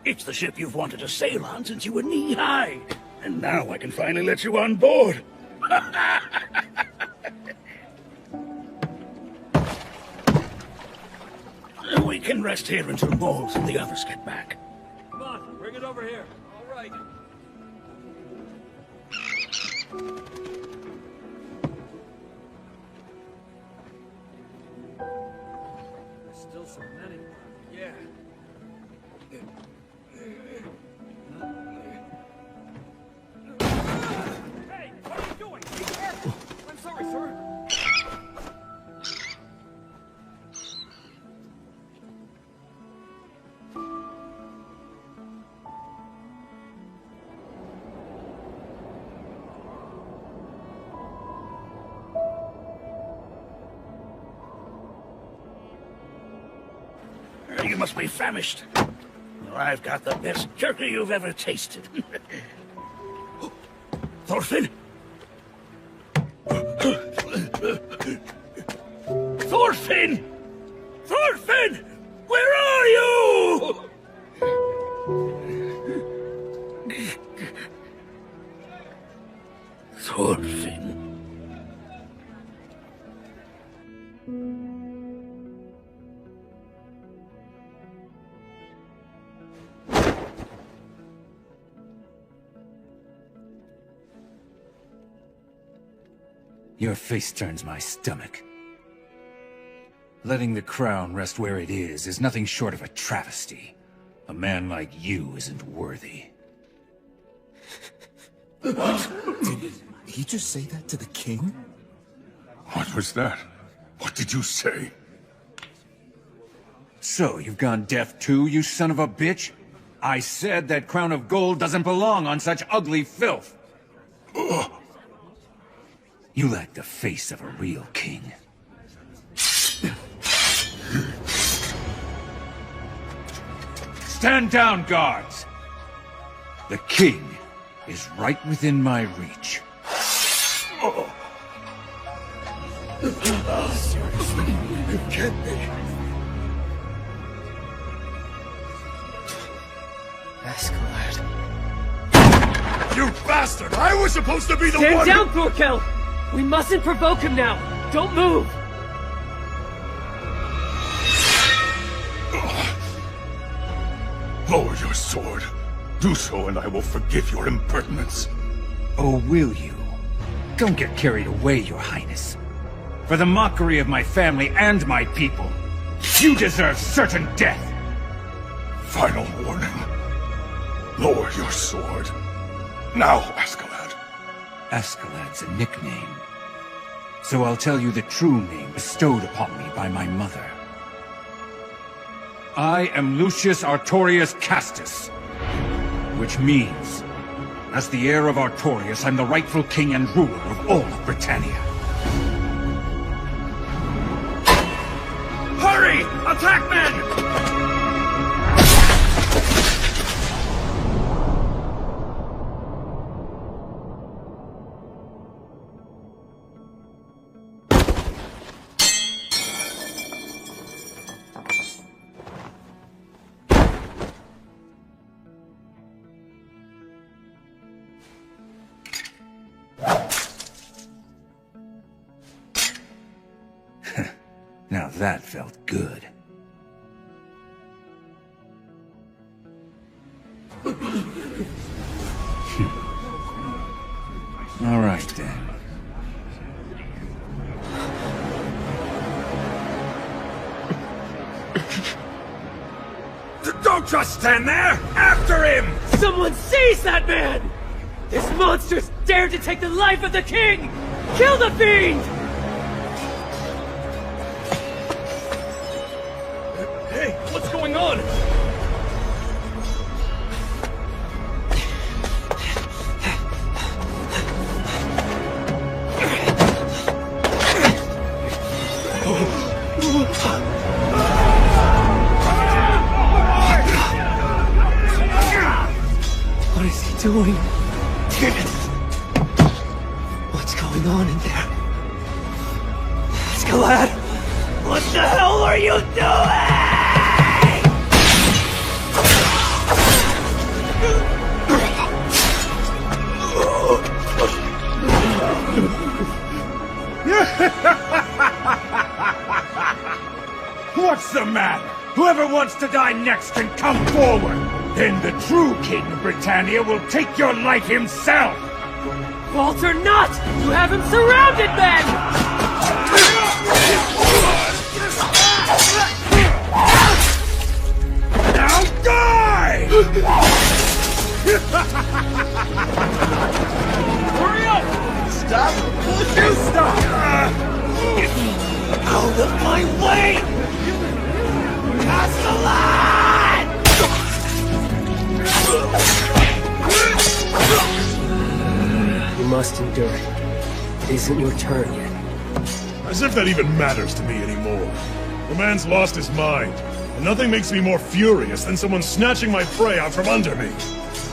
It's the ship you've wanted to sail on since you were knee-high. And now I can finally let you on board. We can rest here until Moles and the others get back.
Come on, bring it over here. All right. There's still so many. Yeah. Hey, what are you doing? Be careful. I'm sorry, sir.
You must be famished. Well, I've got the best jerky you've ever tasted. Thorfinn? Thorfinn! Thorfinn! Where are you? Thorfinn.
Your face turns my stomach. Letting the crown rest where it is nothing short of a travesty. A man like you isn't worthy.
What? Did he just say that to the king?
What was that? What did you say?
So, you've gone deaf too, you son of a bitch? I said that crown of gold doesn't belong on such ugly filth. You lack the face of a real king. Stand down, guards! The king is right within my reach.
Seriously? It can't be.
Askeladd.
You bastard! I was supposed to be the
Stand
one
down, Thorkel! We mustn't provoke him now! Don't move!
Lower your sword. Do so and I will forgive your impertinence.
Oh, will you? Don't get carried away, your highness. For the mockery of my family and my people, you deserve certain death!
Final warning. Lower your sword. Now, Askeladd.
Askeladd's a nickname. So I'll tell you the true name bestowed upon me by my mother. I am Lucius Artorius Castus, which means, as the heir of Artorius, I'm the rightful king and ruler of all of Britannia.
Hurry! Attack men!
Now that felt good. All right, then.
Don't just stand there! After him!
Someone seize that man! This monster's dared to take the life of the king! Kill the fiend!
Hey, what's going on?
What is he doing? What's going on in there? Askeladd! What the hell are you doing?
What's the matter? Whoever wants to die next can come forward. Then the true king of Britannia will take your life himself.
Falter not! You have him surrounded, then!
Now die!
Hurry up! Stop! Push you stop!
Out of my way! Askeladd! You must endure it. It isn't your turn yet.
As if that even matters to me anymore. The man's lost his mind, and nothing makes me more furious than someone snatching my prey out from under me.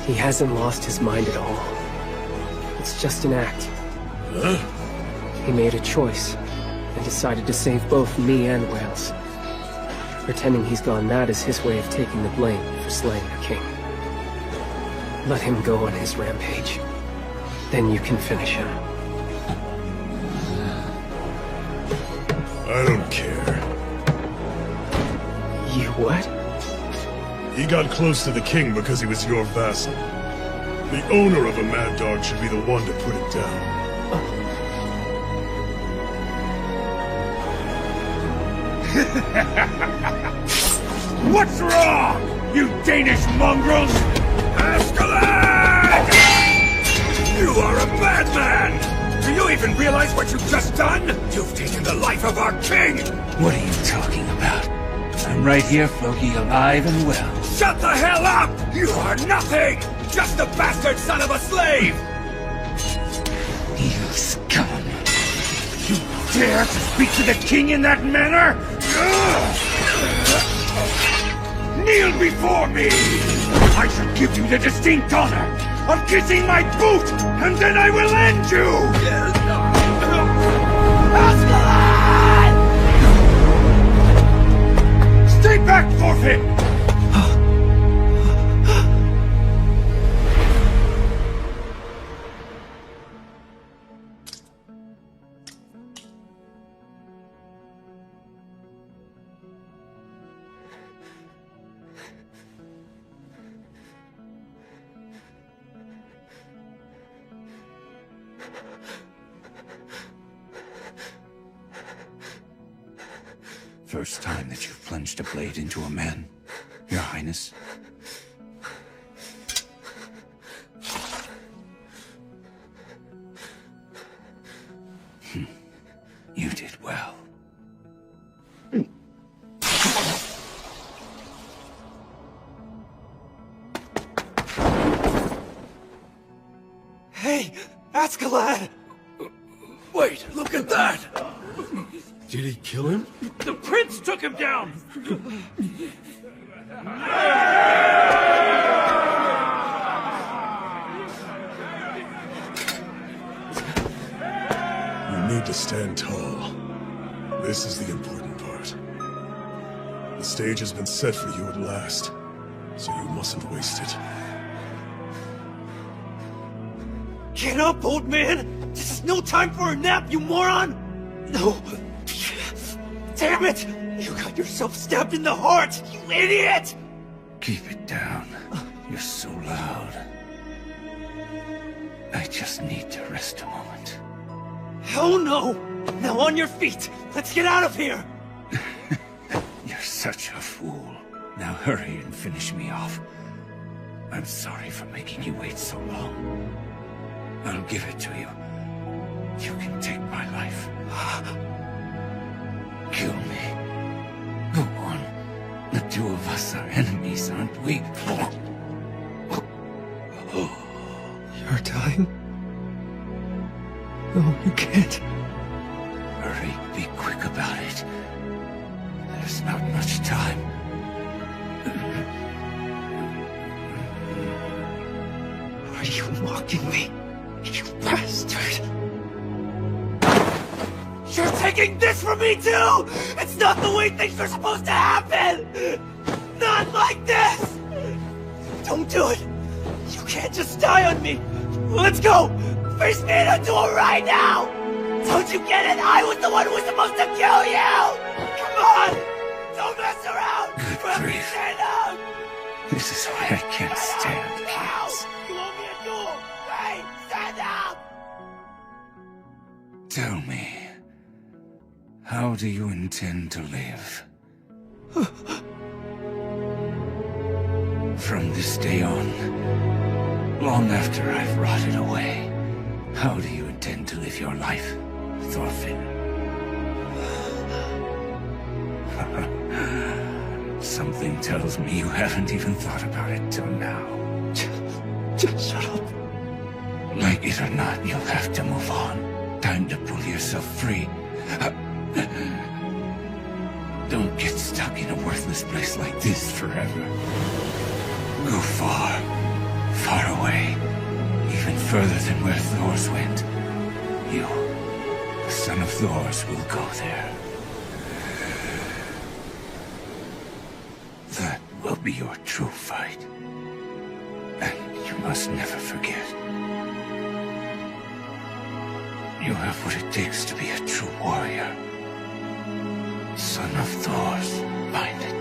He hasn't lost his mind at all. It's just an act.
Huh?
He made a choice, and decided to save both me and Wales. Pretending he's gone mad is his way of taking the blame for slaying the king. Let him go on his rampage. Then you can finish him.
I don't care.
You what?
He got close to the king because he was your vassal. The owner of a mad dog should be the one to put it down.
What's wrong, you Danish mongrels? Askeladd! You are a bad man! Do you even realize what you've just done? You've taken the life of our king!
What are you talking about? I'm right here, Floki, alive and well.
Shut the hell up! You are nothing! Just a bastard son of a slave!
You scum!
You dare to speak to the king in that manner? Kneel before me! I shall give you the distinct honor of kissing my boot, and then I will end you! Stay back, forfeit!
First time that you've plunged a blade into a man, Your Highness. You did well.
Hey, Askeladd!
Wait, look at that!
Did he kill him?
The prince took him down!
You need to stand tall. This is the important part. The stage has been set for you at last, so you mustn't waste it.
Get up, old man! This is no time for a nap, you moron! No! Damn it! You got yourself stabbed in the heart, you idiot!
Keep it down. You're so loud. I just need to rest a moment.
Hell no! Now on your feet! Let's get out of here!
You're such a fool. Now hurry and finish me off. I'm sorry for making you wait so long. I'll give it to you. You can take my life. Kill me. Go on. The two of us are enemies, aren't we?
You're dying? No, you can't.
Hurry, be quick about it. There's not much time.
Are you mocking me? You bastard!
You're taking this from me too! It's not the way things are supposed to happen! Not like this! Don't do it! You can't just die on me! Let's go! Face me in a duel right now! Don't you get it? I was the one who was supposed to kill you! Come on! Don't mess around!
Good grief.
Stand up!
This is why I can't stand kids.
You owe me a duel! Hey! Stand up!
Tell me, how do you intend to live? From this day on, long after I've rotted away, how do you intend to live your life, Thorfinn? Something tells me you haven't even thought about it till now.
Just shut up.
Like it or not, you'll have to move on. Time to pull yourself free. Don't get stuck in a worthless place like this forever. Go far, far away. Even further than where Thor's went. You, the son of Thor's, will go there. That will be your true fight. And you must never forget. You have what it takes to be a true warrior. Son of Thor's, mind it.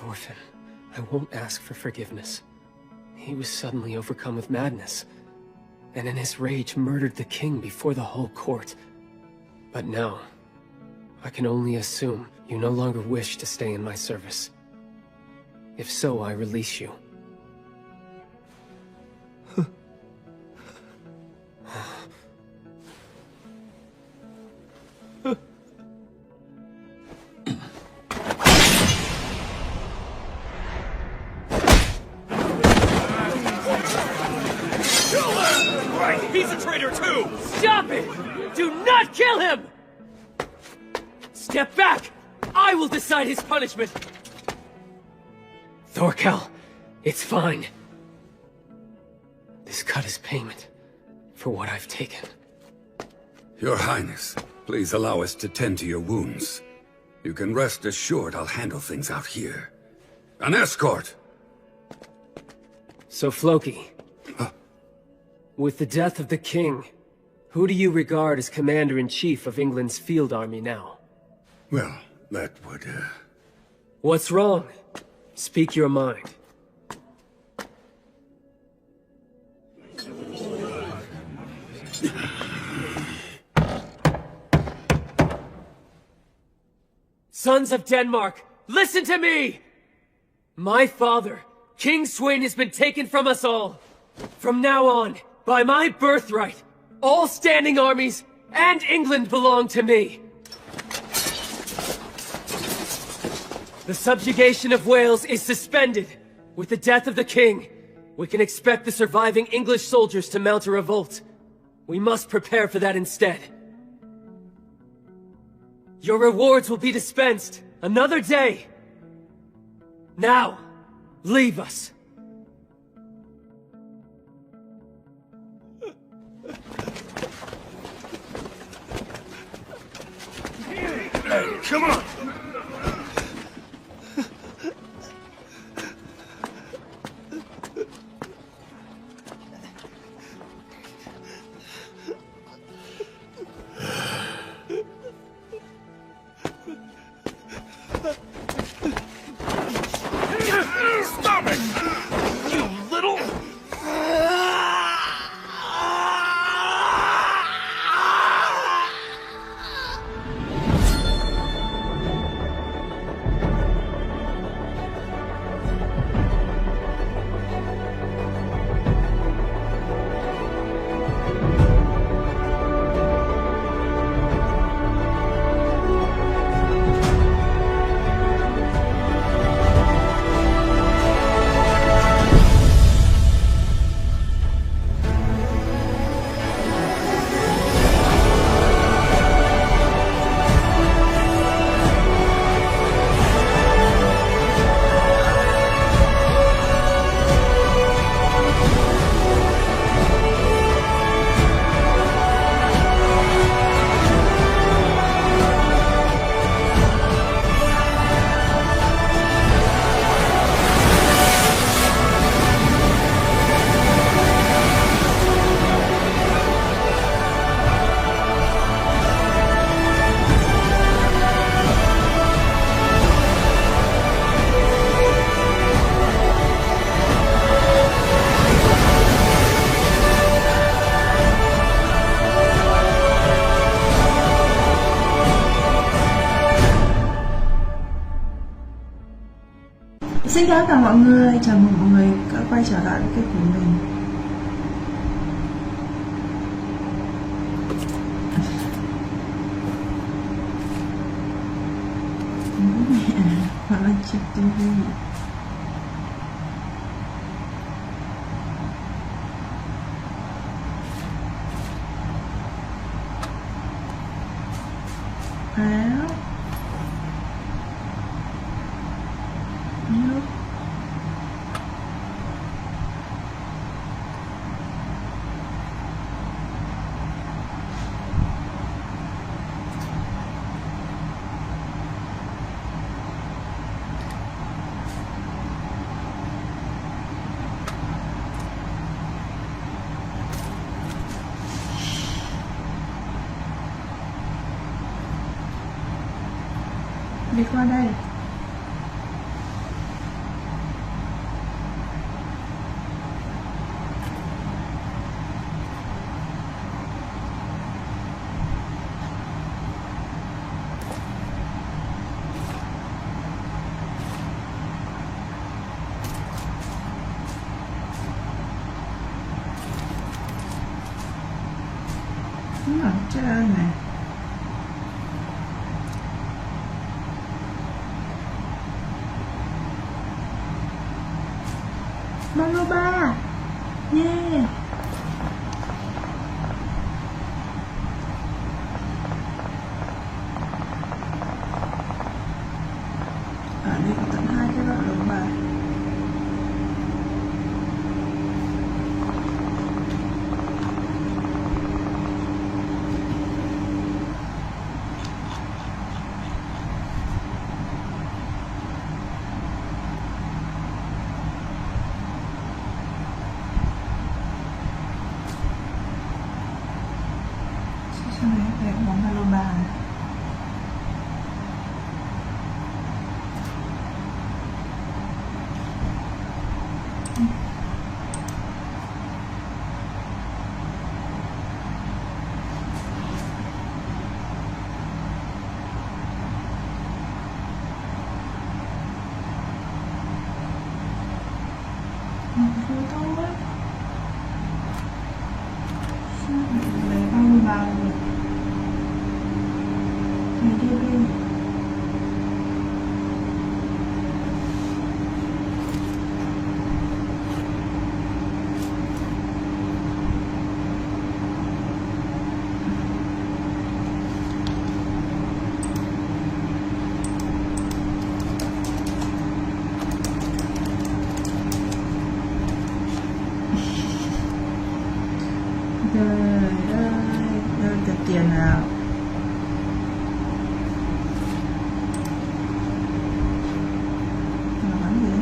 orphan. I won't ask for forgiveness. He was suddenly overcome with madness, and in his rage murdered the king before the whole court. But now, I can only assume you no longer wish to stay in my service. If so, I release you.
He's a traitor too! Stop it! Do not kill him! Step back! I will decide his punishment!
Thorkel, it's fine. This cut is payment for what I've taken.
Your Highness, please allow us to tend to your wounds. You can rest assured I'll handle things out here. An escort!
So, Floki, with the death of the king, who do you regard as Commander-in-Chief of England's field army now?
Well, that would,
What's wrong? Speak your mind.
Sons of Denmark, listen to me! My father, King Sweyn, has been taken from us all. From now on, by my birthright, all standing armies and England belong to me. The subjugation of Wales is suspended. With the death of the king, we can expect the surviving English soldiers to mount a revolt. We must prepare for that instead. Your rewards will be dispensed another day. Now, leave us.
Come on! Stop it! You little...
Xin chào tất cả mọi người, chào mừng mọi người đã quay trở lại với kênh của mình. Bố mẹ hoặc là chị TV. Áo nước đi qua đây. Đúng ở trên nè. Maloba. Yeah. Ở đây có tận 2 cái Maloba. Sao này về món Maloba này. Thôi thôi. Sao lại lấy Maloba rồi. Này đi đi. Trời ơi, đâu được tiền nào. Nó bắn gì?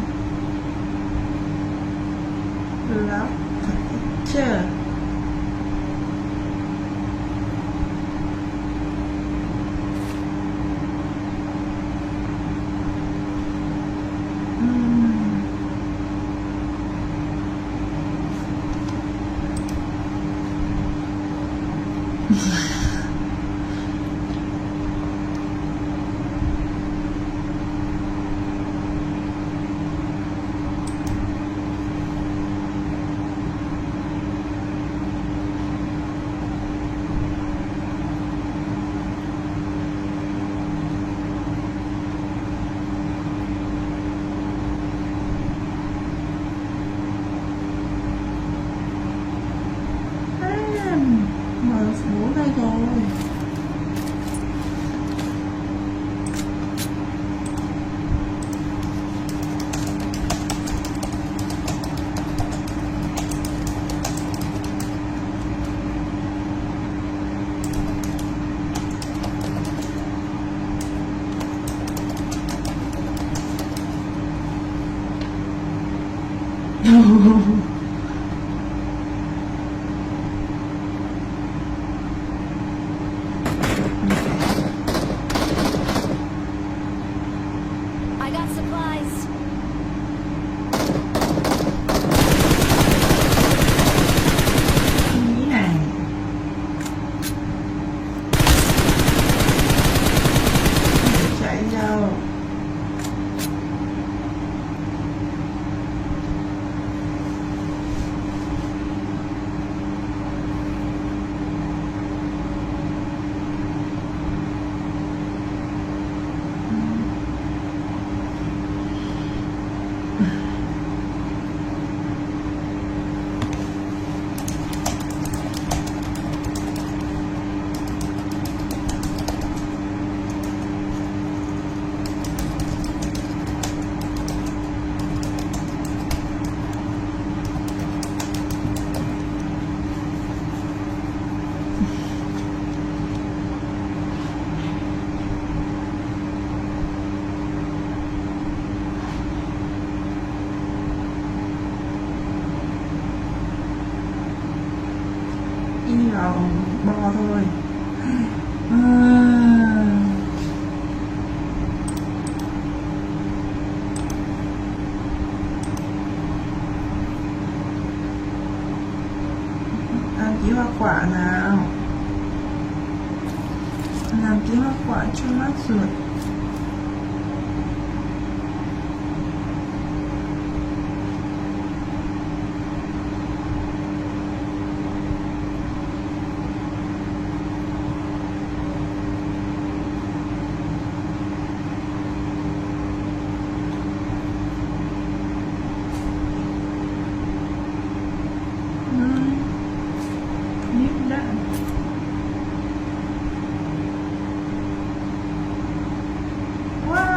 Lóc thật chưa? Mở số đây rồi.
I got supplies.
Ý này. Chạy đâu. Đi vào bò thôi. Ăn tí hoa quả nào. Làm tí hoa quả cho mát ruột. đó. Wow.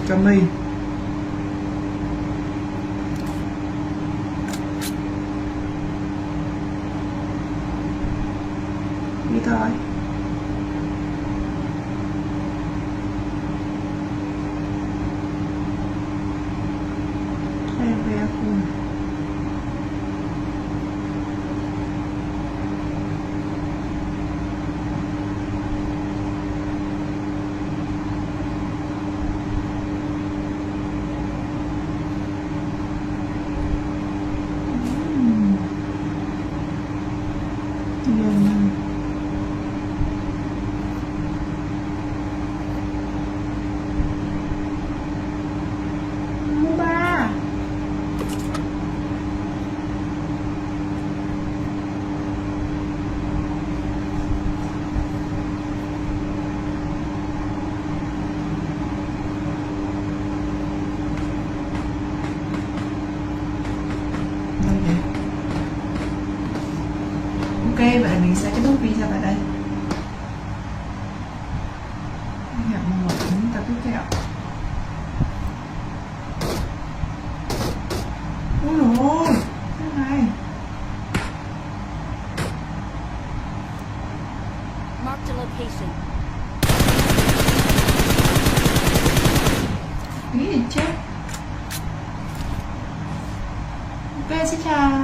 Cammy đi thôi. Đây về cùng. Ok, vậy là mình sẽ kết thúc video tại đây. Hẹn gặp mọi người ở tập tiếp theo. Ôi dồi ôi, cái này.
Marked a location.
Nghĩ gì chứ? Ok, xin chào.